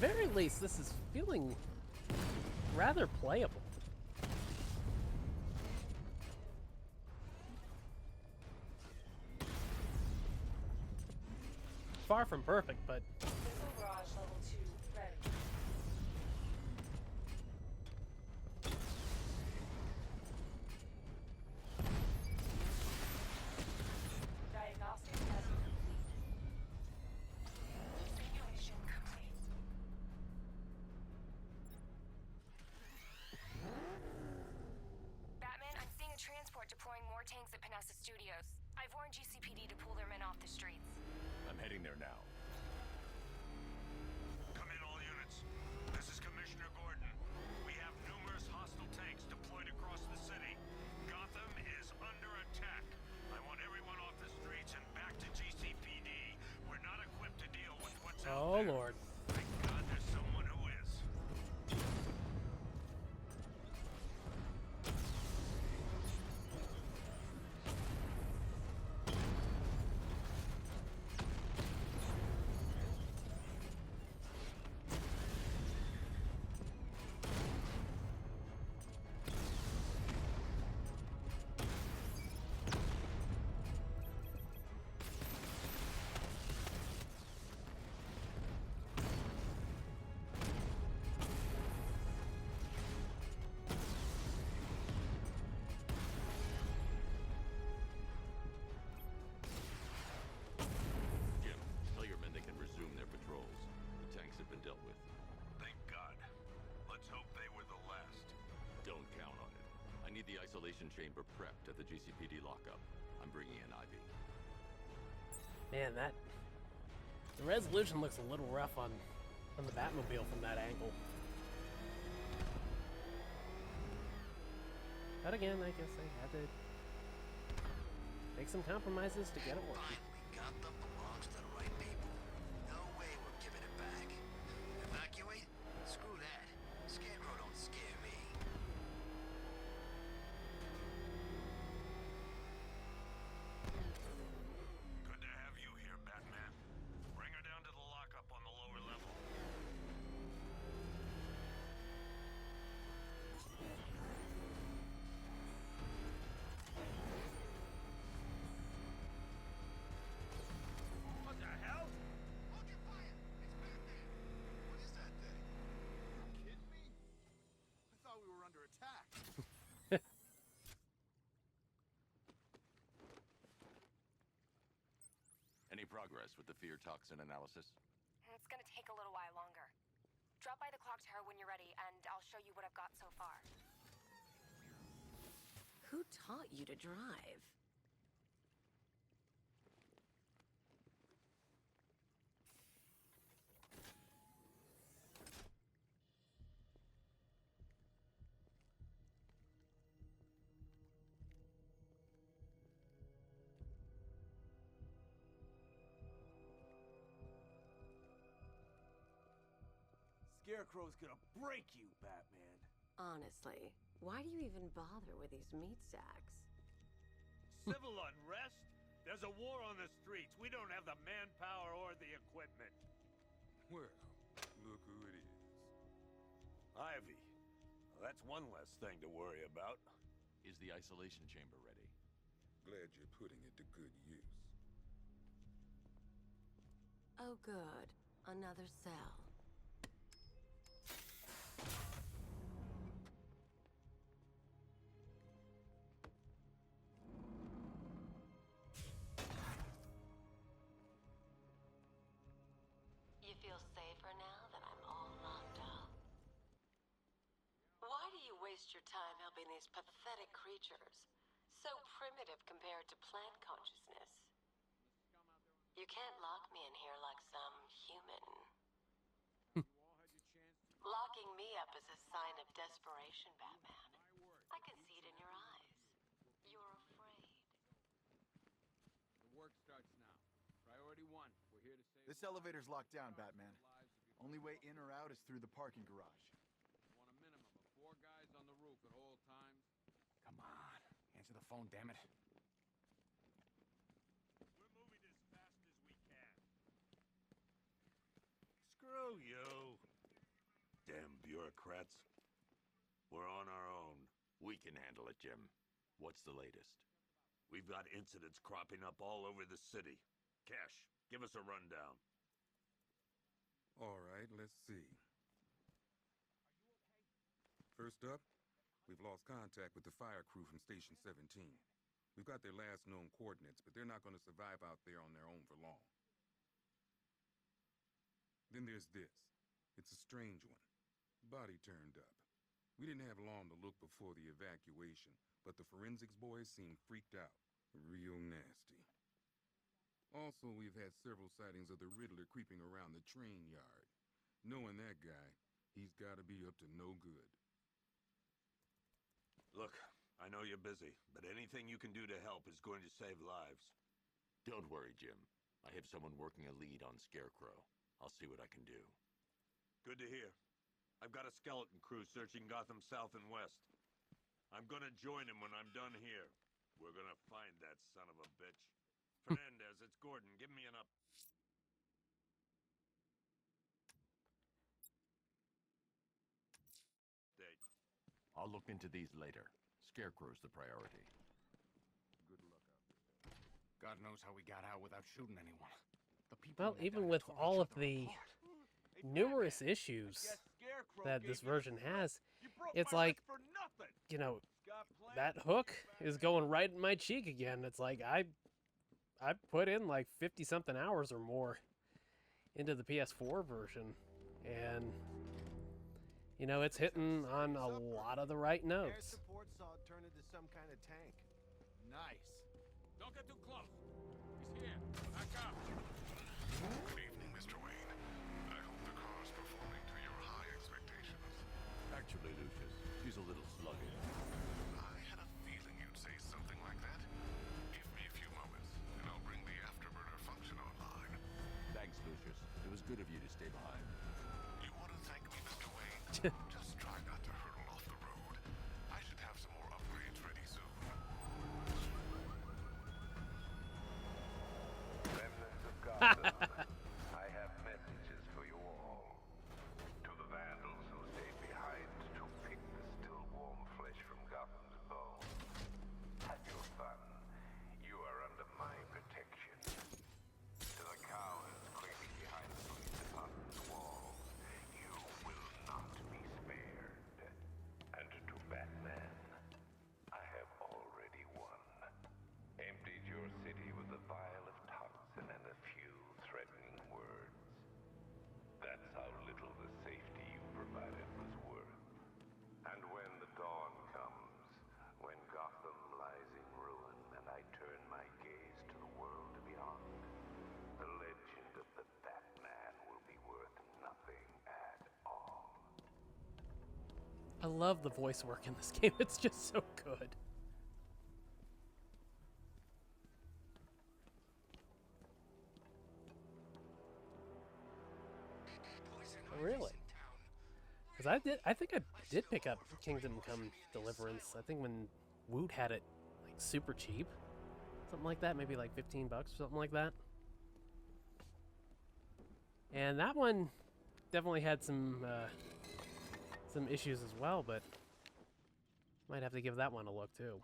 very least, this is feeling rather playable. Far from perfect, but Missile barrage level 2 ready. Diagnostic test complete. Simulation complete. Batman, I'm seeing a transport deploying more tanks at Panessa Studios. I've warned GCPD to pull their men off the streets. I'm heading there now. Come in, all units. This is Commissioner Gordon. We have numerous hostile tanks deployed across the city. Gotham is under attack. I want everyone off the streets and back to GCPD. We're not equipped to deal with what's out oh there. lord. Thank God there's someone who is. Jim, tell your men they can resume their patrols. The tanks have been dealt with. Thank God. Let's hope they were the last. Don't count on it. I need the isolation chamber prepped at the GCPD lockup. I'm bringing in Ivy. Man, the resolution looks a little rough on the Batmobile from that angle. But again, I guess they had to make some compromises to get it working. We got the belongs to the right people. No way we're giving it back. Evacuate? Screw that. Scarecrow don't scare me. Good to have you here, Batman. Bring her down to the lockup on the lower level. What the hell? Hold your fire! It's Batman! What is that thing? Are you kidding me? I thought we were under attack. Any progress with the fear toxin analysis? It's gonna take a little while longer. Drop by the clock tower when you're ready, and I'll show you what I've got so far. Who taught you to drive? Scarecrow's gonna break you, Batman. Honestly, why do you even bother with these meat sacks? Civil unrest? There's a war on the streets. We don't have the manpower or the equipment. Well, look who it is. Ivy. Well, that's one less thing to worry about. Is the isolation chamber ready? Glad you're putting it to good use. Oh good, another cell. You feel safer now that I'm all locked up? Why do you waste your time helping these pathetic creatures? So primitive compared to plant consciousness. You can't lock me in here like some human. Locking me up is a sign of desperation, Batman. I can see it in your eyes. You're afraid. The work starts now. Priority 1. We're here to save. This elevator's locked down, Batman. Only way in or out is through the parking garage. I want a minimum of 4 guys on the roof at all times. Come on. Answer the phone, damn it. We're moving as fast as we can. Screw you. bureaucrats. We're on our own. We can handle it, Jim. What's the latest? We've got incidents cropping up all over the city. Cash, give us a rundown. All right, let's see. First up, we've lost contact with the fire crew from Station 17. We've got their last known coordinates, but they're not going to survive out there on their own for long. Then there's this. It's a strange one. Body turned up. We didn't have long to look before the evacuation, but the forensics boys seemed freaked out. Real nasty. Also, we've had several sightings of the Riddler creeping around the train yard. Knowing that guy, he's gotta be up to no good. Look, I know you're busy, but anything you can do to help is going to save lives. Don't worry, Jim. I have someone working a lead on Scarecrow. I'll see what I can do. Good to hear. I've got a skeleton crew searching Gotham South and West. I'm gonna join him when I'm done here. We're gonna find that son of a bitch. Fernandez, it's Gordon. Give me an update. I'll look into these later. Scarecrow's the priority. Good luck out there. God knows how we got out without shooting anyone. Well, even with all of the numerous issues that this version has, it's like, you know, that hook is going right in my cheek again. It's like I put in like 50-something hours or more into the PS4 version, and you know, it's hitting on a lot of the right notes. Support saw it turn into some kind of tank. Nice. Don't get too close. He's here. Back up. Good evening, Mr. Wayne. I hope the car's performing to your high expectations. Actually, Lucius, she's a little sluggish. I had a feeling you'd say something like that. Give me a few moments, and I'll bring the afterburner function online. Thanks, Lucius. It was good of you to stay behind. You want to thank me, Mr. Wayne? Just try not to hurtle off the road. I should have some more upgrades ready soon. Remnants of Gotham, I have messages for you all. To the vandals who stayed behind to pick the still warm flesh from Gotham's bones. Have your fun. You are under my protection. To the cowards quaking behind the police department's walls, you will not be spared. And to Batman, I have already won. Emptied your city with a vial of toxin and a few threatening words. That's how little the safety you provided was worth. And when the dawn comes, when Gotham lies in ruin and I turn my gaze to the world beyond, the legend of the Batman will be worth nothing at all. I love the voice work in this game. It's just so good. Really? Because I think I did pick up Kingdom Come Deliverance. I think when Woot had it like super cheap, something like that, maybe like $15 or something like that. And that one definitely had some issues as well, but might have to give that one a look too.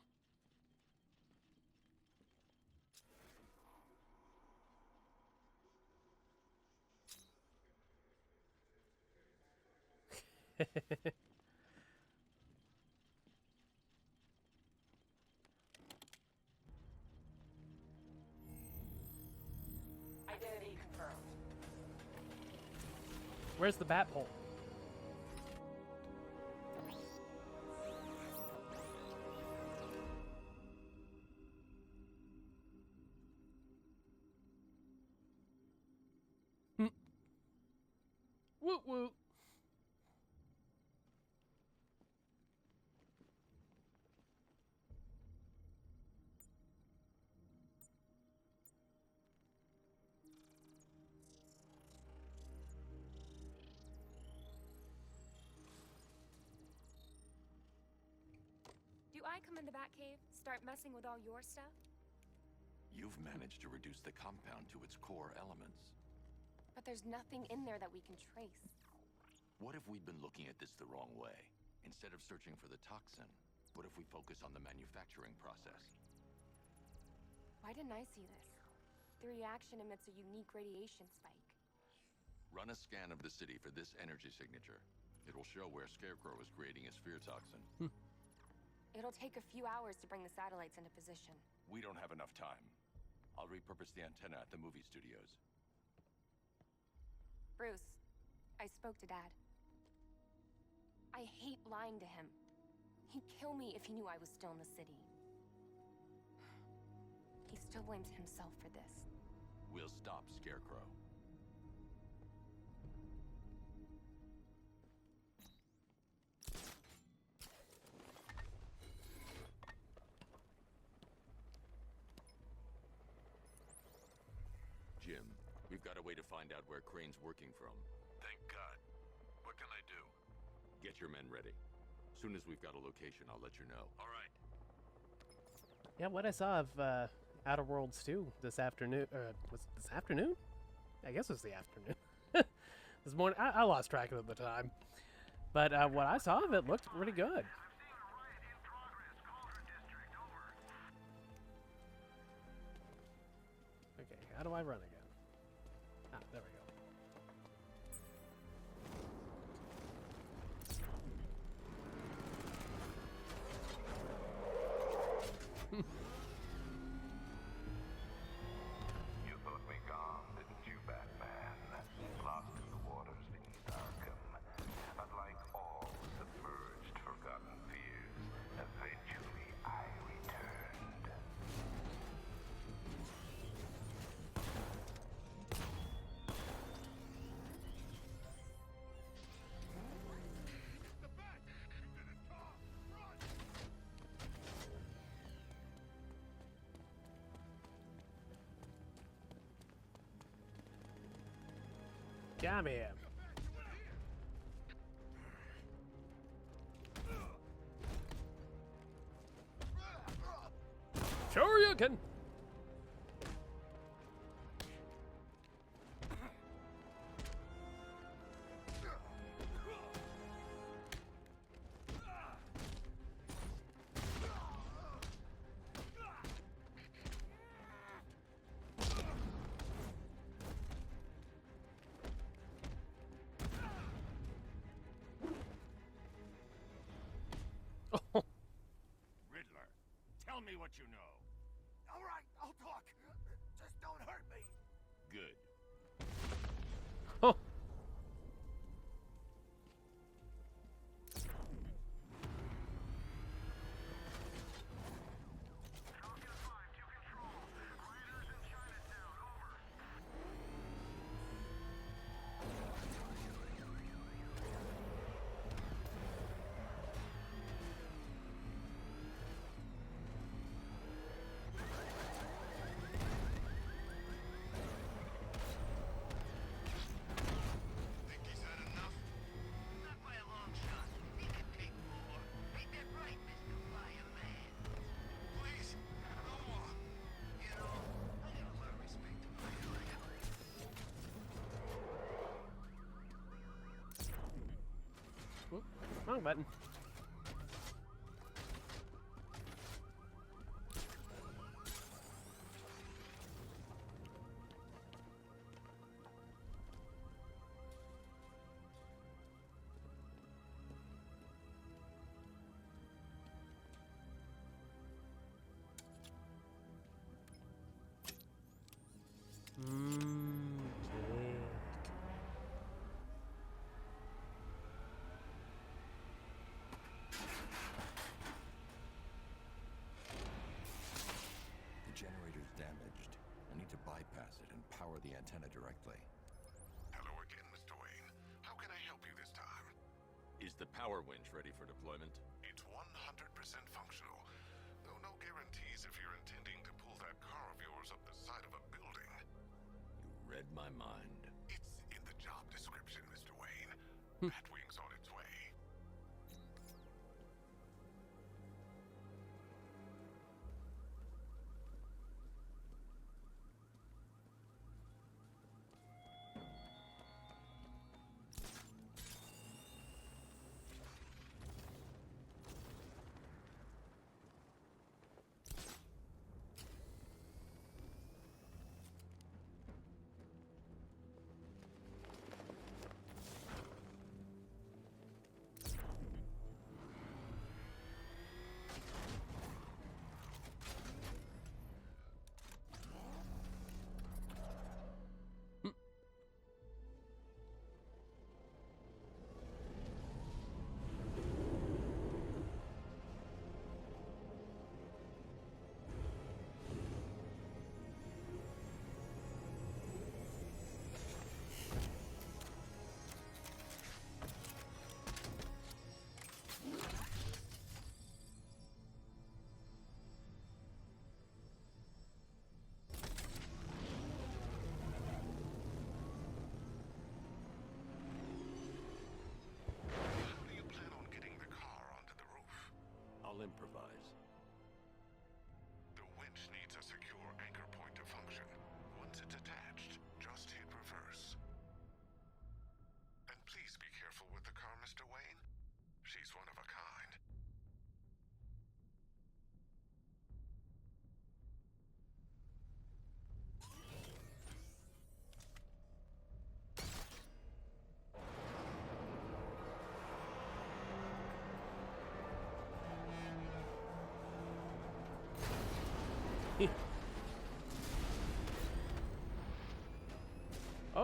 Identity confirmed. Where's the bat pole? Woot woot. Do I come in the Batcave, start messing with all your stuff? You've managed to reduce the compound to its core elements. But there's nothing in there that we can trace. What if we've been looking at this the wrong way? Instead of searching for the toxin, what if we focus on the manufacturing process? Why didn't I see this? The reaction emits a unique radiation spike. Run a scan of the city for this energy signature. It'll show where Scarecrow is creating his fear toxin. It'll take a few hours to bring the satellites into position. We don't have enough time. I'll repurpose the antenna at the movie studios. Bruce, I spoke to Dad. I hate lying to him. He'd kill me if he knew I was still in the city. He still blames himself for this. We'll stop Scarecrow. Jim, we've got a way to find out where Crane's working from. Thank God. What can I do? Get your men ready. Soon as we've got a location, I'll let you know. All right. Yeah, what I saw of Outer Worlds 2 this afternoon, was it this afternoon? I guess it was the afternoon. This morning, I lost track of it at the time. But what I saw of it looked pretty good. Okay, how do I run again? Ah, there we go. You thought me gone, didn't you, Batman? Lost in the waters beneath Arkham. Unlike all submerged, forgotten fears, eventually I returned. Come here. Sure you can. Riddler, tell me what you know. All right, I'll talk. Just don't hurt me. Good. Oh. Think he's had enough? Not by a long shot. He can take more. Ain't that right, Mr. Fireman? Please, no more. You know, I got a lot of respect to Fireman. Oop, wrong button. Okay. The generator's damaged. I need to bypass it and power the antenna directly. Hello again, Mr. Wayne. How can I help you this time? Is the power winch ready for deployment? It's 100% functional. Though no guarantees if you're intending to pull that car of yours up the side of a building. You read my mind. It's in the job description, Mr. Wayne. Batwing's on its way.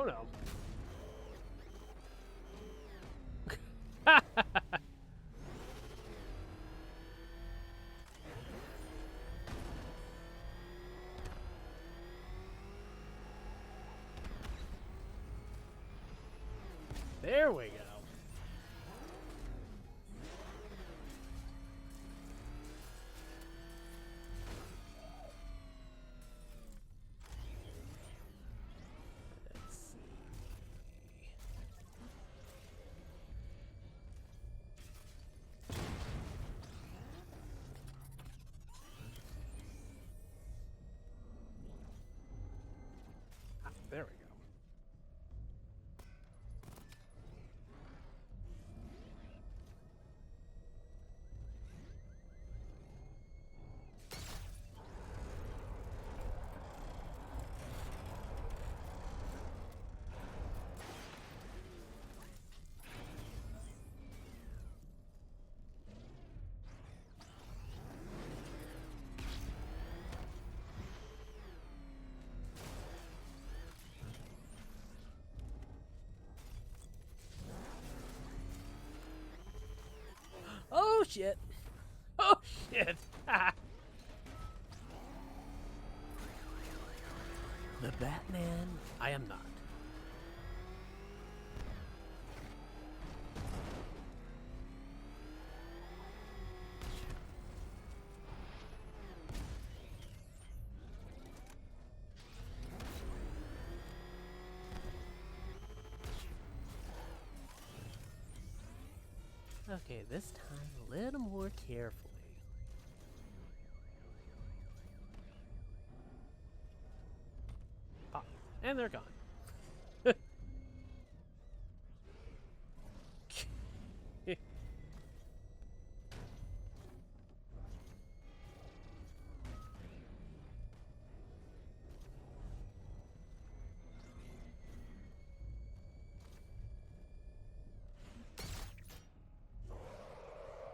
Oh no. There we go. Let's see. Ah, there we go. Oh shit! Oh shit! The Batman? I am not. Okay, this time a little more carefully. Ah, and they're gone.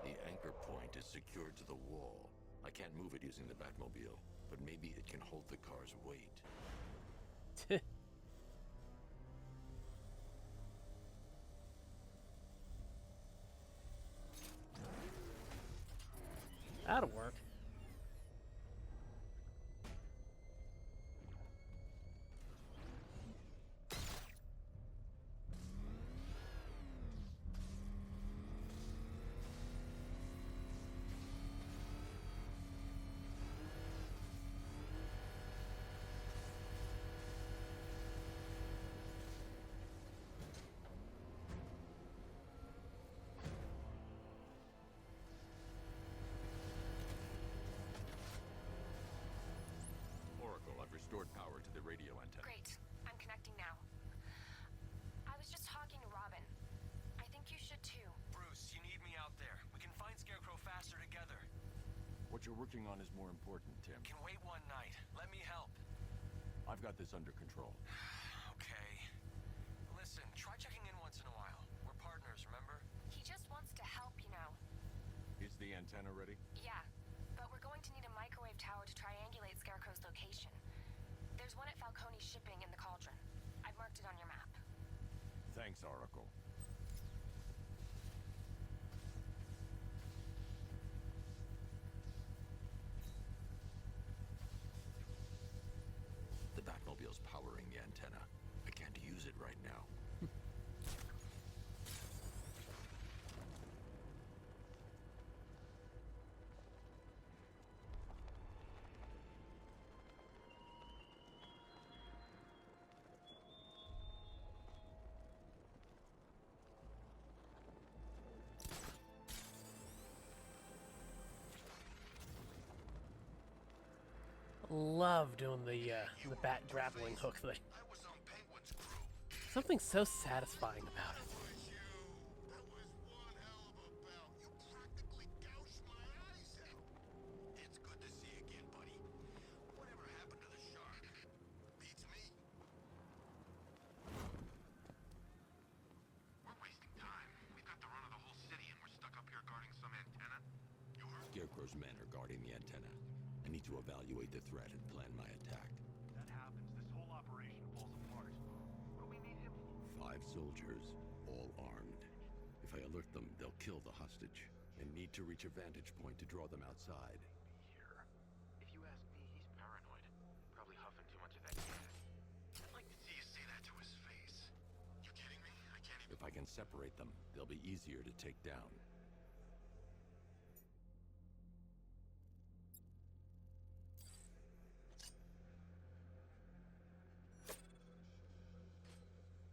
The anchor point is secured to the wall. I can't move it using the Batmobile, but maybe it can hold the car's weight. That'll work. Restored power to the radio antenna. Great. I'm connecting now. I was just talking to Robin. I think you should too. Bruce, you need me out there. We can find Scarecrow faster together. What you're working on is more important, Tim. Can wait one night. Let me help. I've got this under control. Okay. Listen, try checking in once in a while. We're partners, remember? He just wants to help, you know. Is the antenna ready? Yeah, but we're going to need a microwave tower to triangulate Scarecrow's location. There's one at Falcone's shipping in the Cauldron. I've marked it on your map. Thanks, Oracle. The Batmobile's powering the antenna. I can't use it right now. Love doing the bat grappling hook thing. Something so satisfying about it. It's good to see you again, buddy. Whatever happened to the shark? Beats me. We're wasting time. We've got the run of the whole city and we're stuck up here guarding some antenna. You heard? Scarecrow's men are guarding the antenna. I need to evaluate the threat and plan my attack. That happens, this whole operation falls apart. What do we 5 soldiers, all armed. If I alert them, they'll kill the hostage, and need to reach a vantage point to draw them outside. Here. If you ask me, he's paranoid. Probably huffing too much of that gas. I'd like to see you say that to his face. You kidding me? I can't even... If I can separate them, they'll be easier to take down.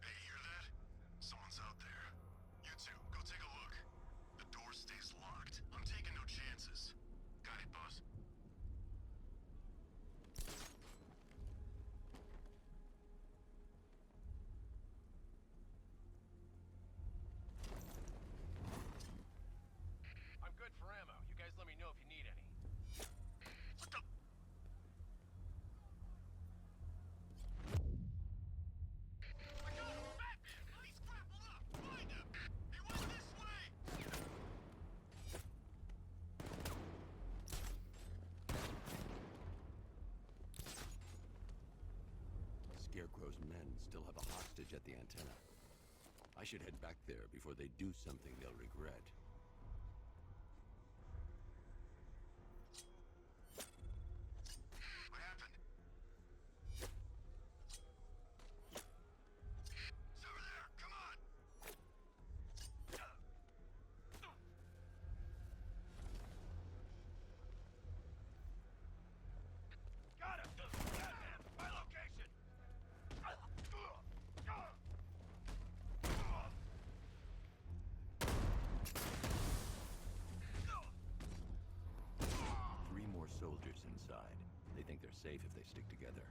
Hey, hear that? Someone's out there. You two, go take a look. The door stays locked. I'm taking no chances. Got it, boss? I'm good for ammo. You guys let me know if you need any. What the... I got him! Batman! He's grappled up! Find him! He went this way! Scarecrow's men still have a hostage at the antenna. I should head back there before they do something they'll regret. What happened? It's over there! Come on! Got him! Batman! My location! Three more soldiers inside. They think they're safe if they stick together.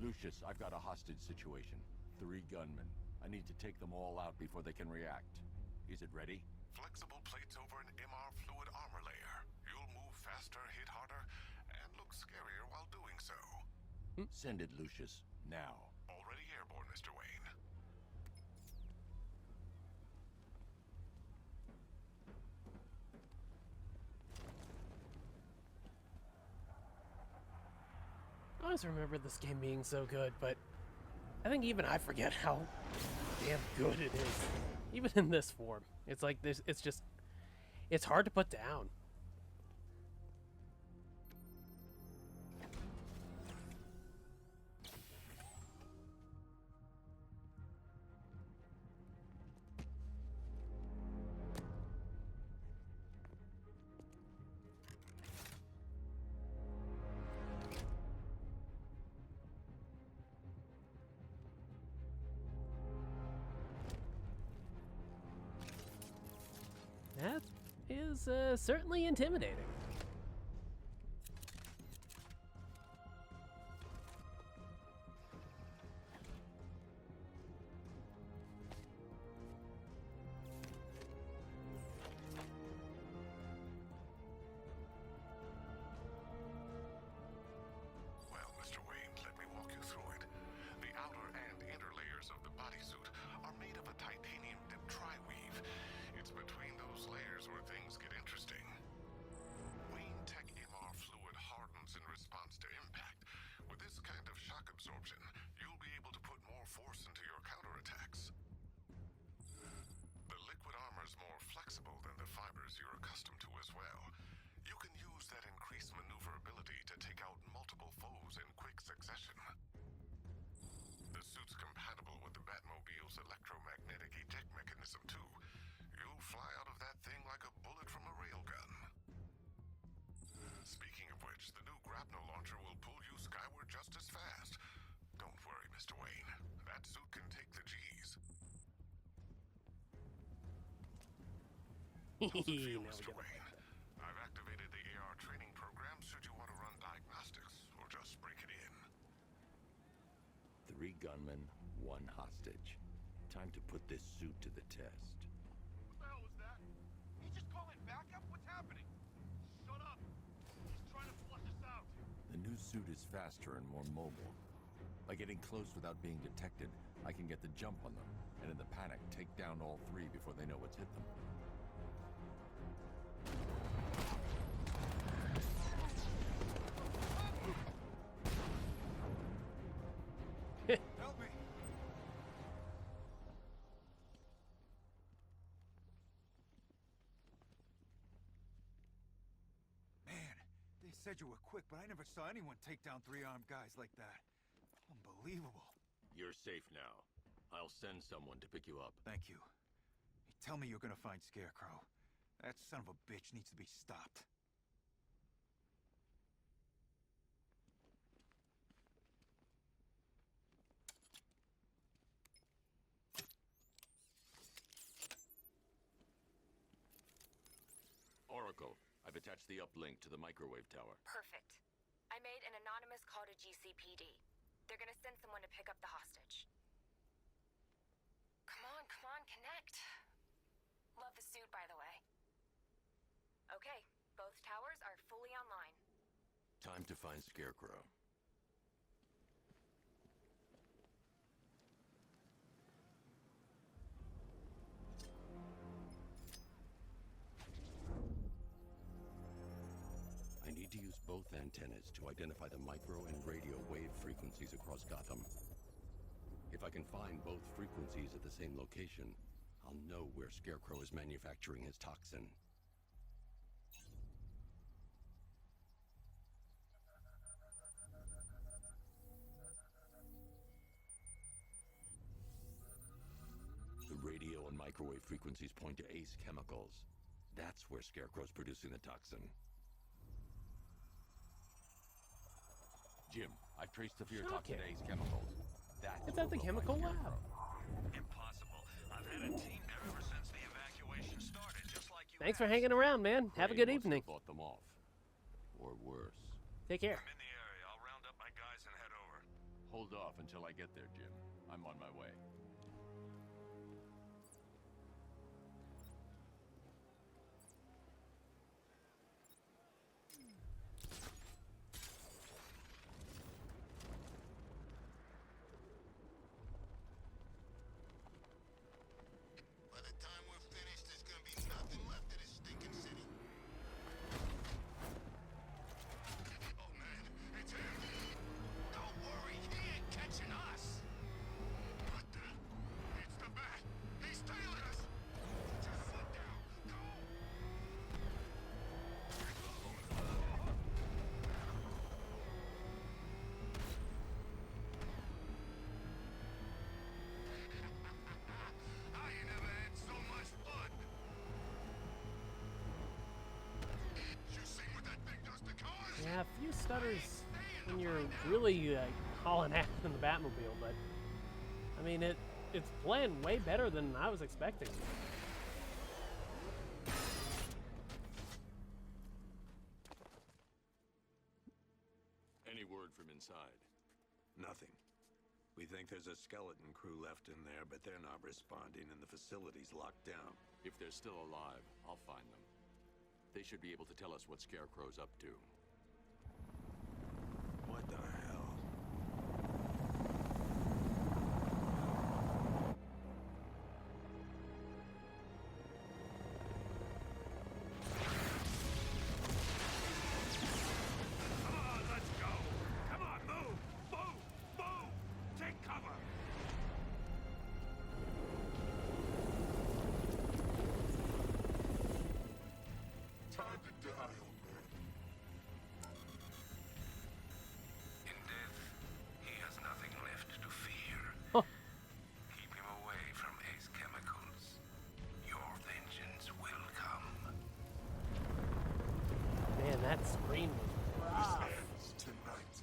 Lucius, I've got a hostage situation. 3 gunmen. I need to take them all out before they can react. Is it ready? Flexible plates over an MR fluid armor layer. You'll move faster, hit harder, and look scarier while doing so. Send it, Lucius. Now. Already airborne, Mr. Wayne. I always remember this game being so good, but I think even I forget how damn good it is. Even in this form. It's like this. It's just... It's hard to put down. That is certainly intimidating. Well, Mr. Wayne, let me walk you through it. The outer and inner layers of the bodysuit are made of a titanium dip tri-weave. It's between those layers where things get interesting. Wayne Tech MR fluid hardens in response to impact. With this kind of shock absorption, you'll be able to put more force into your counterattacks. The liquid armor's more flexible than the fibers you're accustomed to as well. You can use that increased maneuverability to take out multiple foes in quick succession. The suit's compatible with the Batmobile's electromagnetic eject mechanism too. You'll fly out of that thing like a bullet from a railgun. Speaking of which, the new grapnel launcher will pull you skyward just as fast. Don't worry, Mr. Wayne. That suit can take the G's. How's it feel, Mr. Wayne? I've activated the AR training program should you want to run diagnostics, or just break it in. 3 gunmen, 1 hostage. Time to put this suit to the test. What the hell was that? He's just calling backup? What's happening? Shut up! He's trying to flush us out. The new suit is faster and more mobile. By getting close without being detected, I can get the jump on them, and in the panic, take down all 3 before they know what's hit them. said you were quick, but I never saw anyone take down 3-armed guys like that. Unbelievable. You're safe now. I'll send someone to pick you up. Thank you. Tell me you're gonna find Scarecrow. That son of a bitch needs to be stopped. Oracle, I've attached the uplink to the microwave tower. Perfect. I made an anonymous call to GCPD. They're gonna send someone to pick up the hostage. Come on, connect. Love the suit, by the way. Okay, both towers are fully online. Time to find Scarecrow. I need to use both antennas to identify the micro and radio wave frequencies across Gotham. If I can find both frequencies at the same location, I'll know where Scarecrow is manufacturing his toxin. The radio and microwave frequencies point to Ace Chemicals. That's where Scarecrow's producing the toxin. Jim, I've traced severe toxin to Ace Chemicals. Is that the chemical lab? Impossible. I've had a team there ever since the evacuation started, just like you. Thanks for hanging around, man. Have a good evening. Bought them off. Or worse. Take care. I'm in the area. I'll round up my guys and head over. Hold off until I get there, Jim. I'm on my way. By the time we're finished, there's gonna be nothing left of this stinking city. Oh man, it's him! Don't worry, he ain't catching us! What the? It's the bat! He's tailing us! Just sit down, go! I ain't never had so much fun! You seen what that thing does to cars? Yeah, a few stutters when you're really hauling ass in the Batmobile, but I mean it's playing way better than I was expecting. Any word from inside? Nothing. We think there's a skeleton crew left in there, but they're not responding and the facility's locked down. If they're still alive, I'll find them. They should be able to tell us what Scarecrow's up to. What the hell? Come on, let's go! Come on, move! Move! Move! Take cover! Time to die, old man. In death, he has nothing left to fear. Keep him away from Ace Chemicals. Your vengeance will come. Man, that screen was rough. Ends tonight.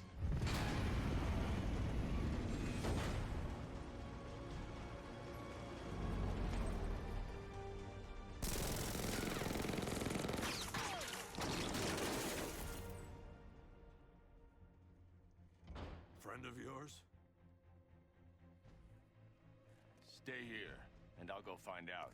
Friend of yours? Stay here, and I'll go find out.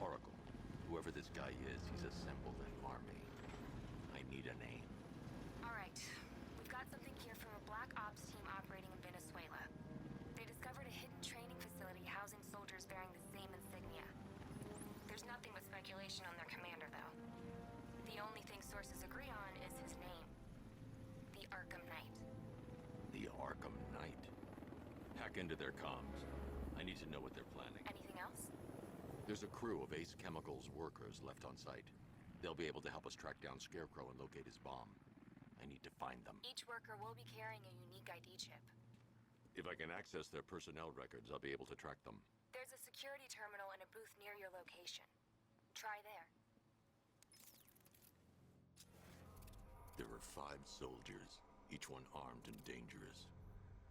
Oracle, whoever this guy is, he's assembled an army. I need a name. Alright, we've got something here from a black ops team operating in Venezuela. They discovered a hidden training facility speculation on their commander, though. The only thing sources agree on is his name. The Arkham Knight. The Arkham Knight. Hack into their comms. I need to know what they're planning. Anything else? There's a crew of Ace Chemicals workers left on site. They'll be able to help us track down Scarecrow and locate his bomb. I need to find them. Each worker will be carrying a unique ID chip. If I can access their personnel records, I'll be able to track them. There's a security terminal and a booth near your location. Try there. There are 5 soldiers, each one armed and dangerous.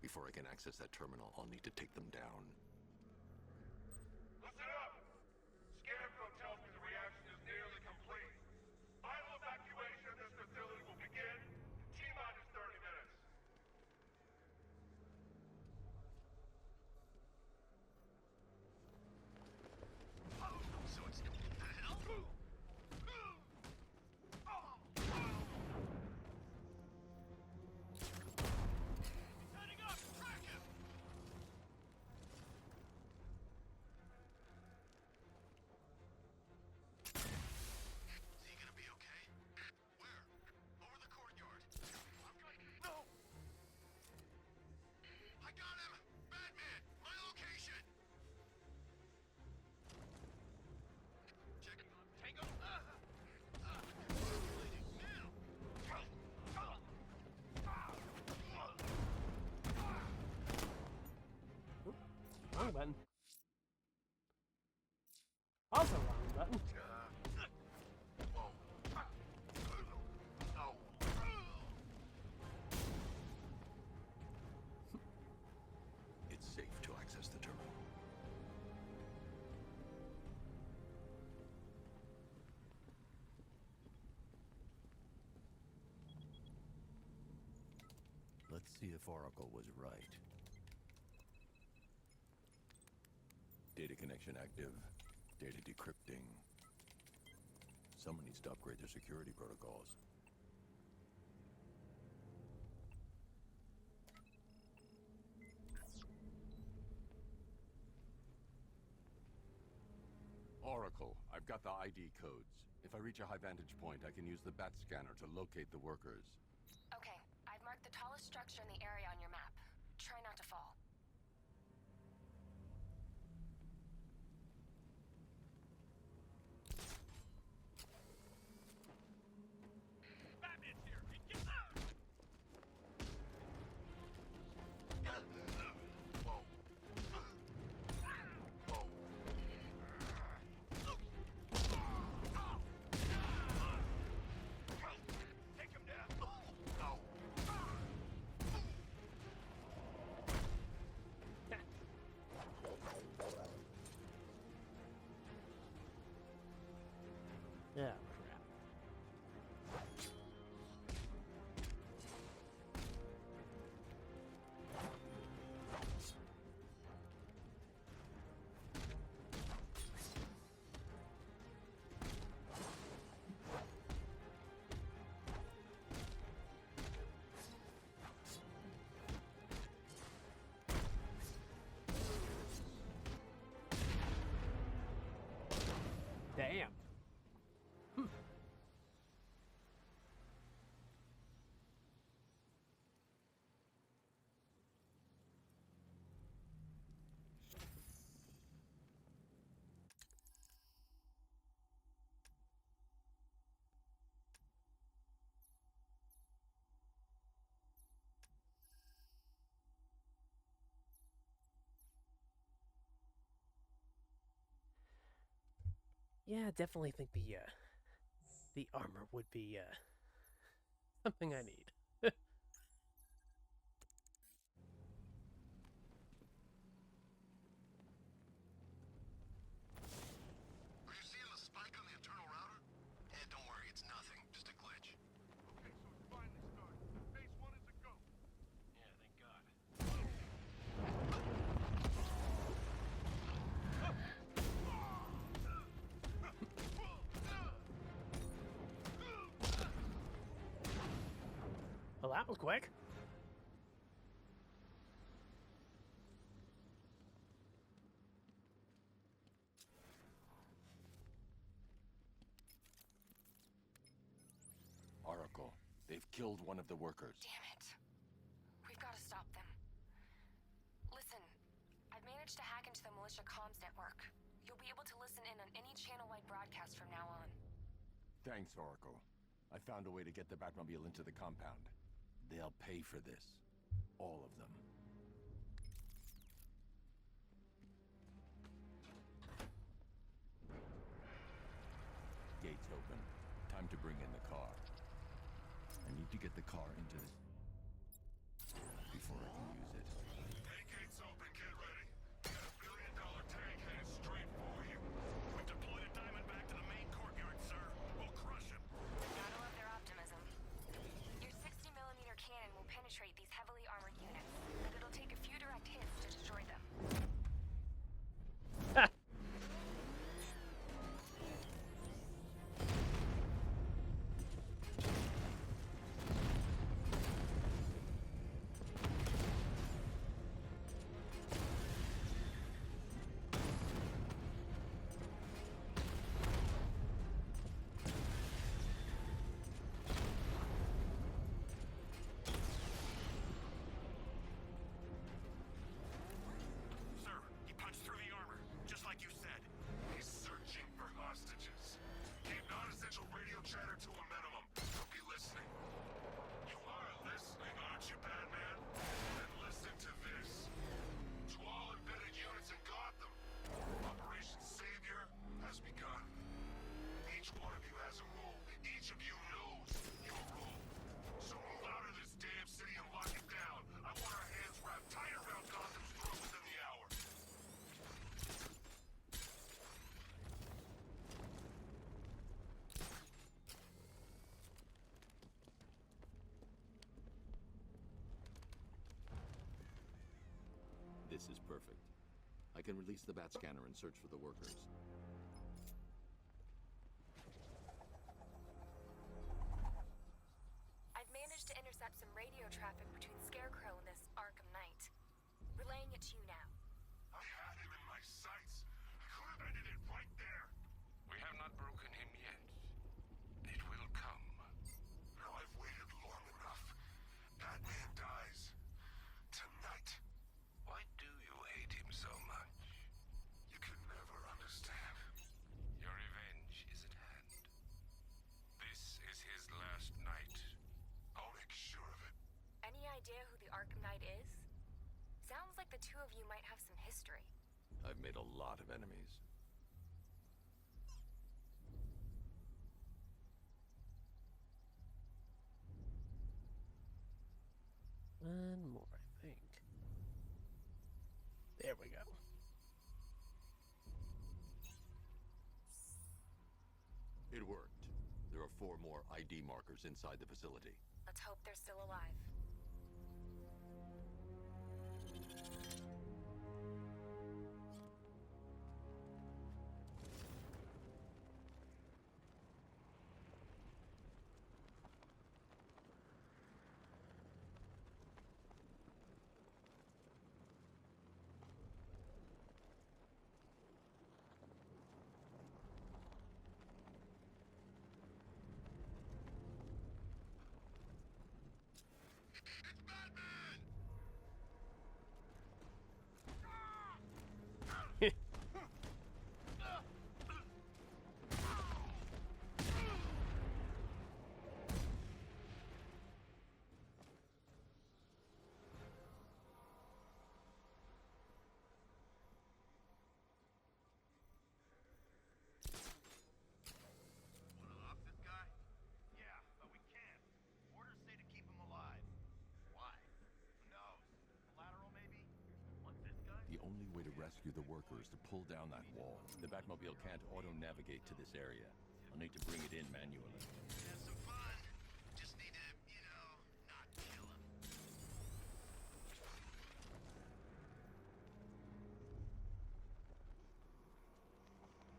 Before I can access that terminal, I'll need to take them down. Listen up! Scarecrow tells me the reaction is nearly complete. Final evacuation of this facility will begin in T-minus 30 minutes. So it's the hell? Heading up! Track him! Is he gonna be okay? Where? Over the courtyard. No! I got him! Batman! My location! Check him. Tango! Wrong button. Also wrong button. It's safe to access the terminal. Let's see if Oracle was right. Data connection active. Data decrypting. Someone needs to upgrade their security protocols. Oracle, I've got the ID codes. If I reach a high vantage point, I can use the bat scanner to locate the workers. Okay, I've marked the tallest structure in the area on your map. Try not to fall. Batman's here! Get out! Take him down! Yeah, crap. Damn. Yeah, I definitely think the armor would be something I need. Are you seeing the spike on the internal router? Don't worry, it's nothing. Just a glitch. Okay, so it's finally started. Phase 1 is a go. Yeah, thank God. Well, that was quick. They've killed one of the workers. Damn it. We've got to stop them. Listen, I've managed to hack into the militia comms network. You'll be able to listen in on any channel-wide broadcast from now on. Thanks, Oracle. I found a way to get the Batmobile into the compound. They'll pay for this. All of them. Gates open. Time to bring in the car. I need to get the car into the... before I can use it. Hey, gates open, get ready. Got a $1 billion tank headed straight for you. We've deployed a Diamondback to the main courtyard, sir. We'll crush him. Gotta love their optimism. Your 60mm cannon will penetrate these heavily armored units, but it'll take a few direct hits to destroy them. Sir, he punched through the armor, just like you said. He's searching for hostages. Keep non-essential radio chatter to a minimum. He'll be listening. You are listening, aren't you, Batman? Then listen to this. To all embedded units in Gotham, Operation Savior has begun. Each one of you has a role. Each of you knows your role. So move out of this damn city and lock it down. I want our hands wrapped tight around Gotham's throat within the hour. This is perfect. I can release the bat scanner and search for the workers. I've managed to intercept some radio traffic between Scarecrow and this Arkham Knight. Relaying it to you now. I had him in my sights. I could have ended it right there. We have not broken him yet. It will come. Now I've waited long enough. Batman dies. Tonight. Why do you hate him so much? You can never understand. Your revenge is at hand. This is his last night. I'll make sure of it. Any idea who the Arkham Knight is? Sounds like the two of you might have some history. I've made a lot of enemies. One more, I think. There we go. It worked. There are 4 more ID markers inside the facility. Let's hope they're still alive. The only way to rescue the workers to pull down that wall. The Batmobile can't auto-navigate to this area. I'll need to bring it in manually. Have some fun. Just need to, you know, not kill him.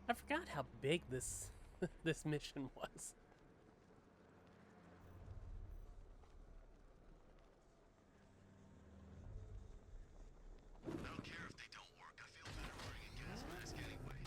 I forgot how big this this mission was. I don't care if they don't work. I feel better wearing a gas mask anyway.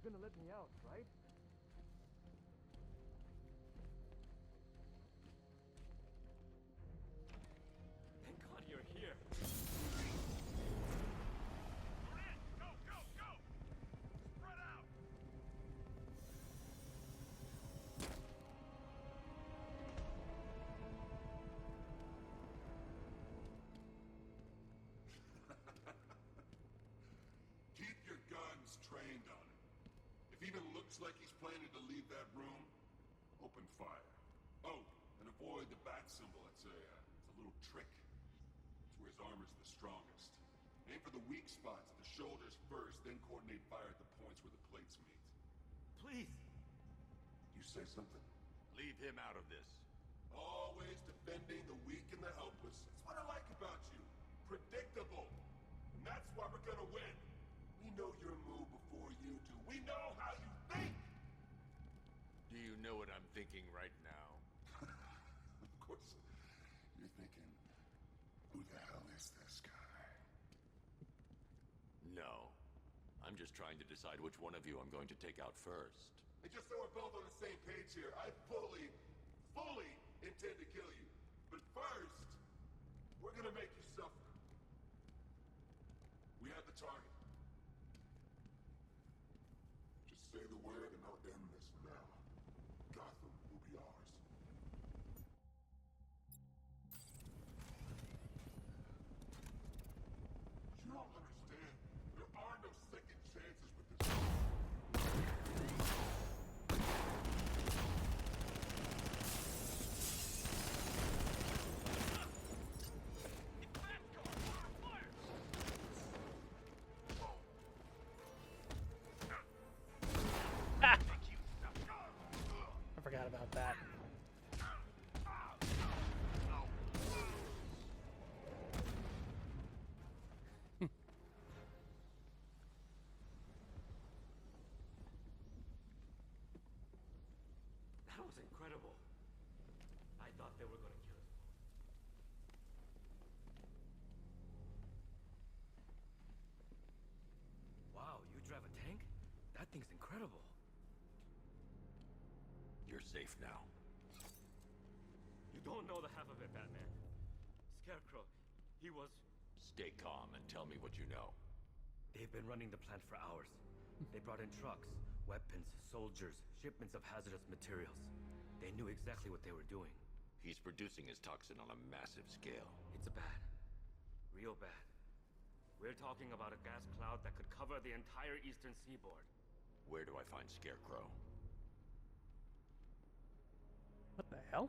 You're gonna let me out, right? Thank God you're here. Go, go, go! Spread out! Keep your guns trained on him. If he even looks like he's planning to leave that room, open fire. Oh, and avoid the bat symbol. It's a little trick. It's where his armor's the strongest. Aim for the weak spots at the shoulders first, then coordinate fire at the points where the plates meet. Please. You say something? Leave him out of this. Always defending the weak and the helpless. That's what I like about you. Predictable. And that's why we're gonna win. We know your move before you do. We know how you think! Do you know what I'm thinking right now? Of course, you're thinking, who the hell is this guy? No. I'm just trying to decide which one of you I'm going to take out first. And just so we're both on the same page here, I fully intend to kill you. But first, we're gonna make you suffer. We have the target. Just say the word and I'll end this now. Gotham will be ours. You don't understand. There are no second chances with this. I forgot about that. That was incredible. I thought they were gonna kill us. Wow, you drive a tank? That thing's incredible. You're safe now. You don't know the half of it, Batman. Scarecrow, he was... Stay calm and tell me what you know. They've been running the plant for hours. They brought in trucks, weapons, soldiers, shipments of hazardous materials. They knew exactly what they were doing. He's producing his toxin on a massive scale. It's bad. Real bad. We're talking about a gas cloud that could cover the entire eastern seaboard. Where do I find Scarecrow? What the hell?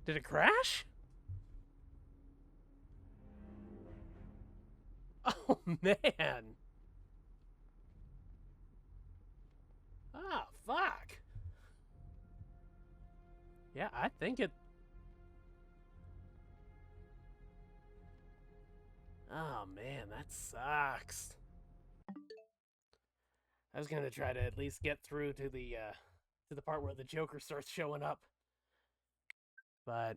Did it crash? Oh, man. Ah, fuck. Yeah, I think it... Oh, man, that sucks. I was gonna try to at least get through to the part where the Joker starts showing up. But...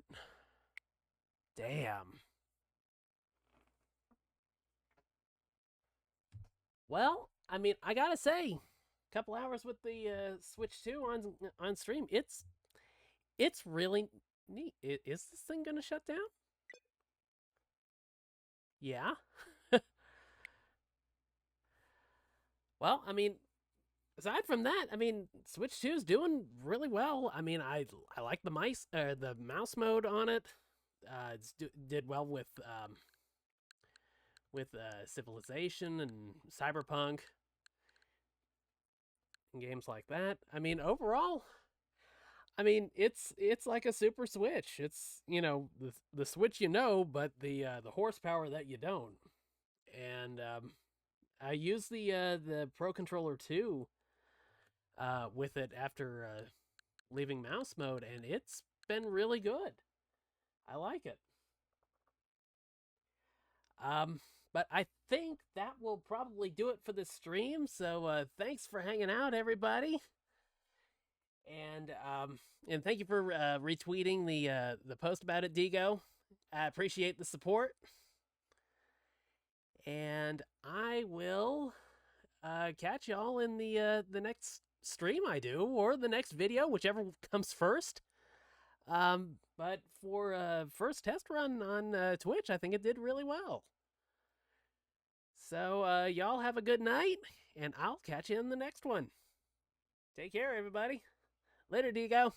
damn. Well, I mean, I gotta say, a couple hours with the Switch 2 on stream, it's really neat. Is this thing gonna shut down? Yeah. Well, I mean, aside from that, I mean, Switch 2 is doing really well. I mean, I like the mouse mode on it. Did well with Civilization and Cyberpunk and games like that. I mean, overall, I mean, it's like a Super Switch. It's, you know, the Switch you know, but the horsepower that you don't. And I used the Pro Controller 2 with it after leaving mouse mode, and it's been really good. I like it. But I think that will probably do it for this stream. So thanks for hanging out, everybody. And thank you for retweeting the post about it, Digo. I appreciate the support. And I will catch y'all in the next stream I do, or the next video, whichever comes first. But for first test run on Twitch, I think it did really well. So y'all have a good night, and I'll catch you in the next one. Take care, everybody. Later, Digo.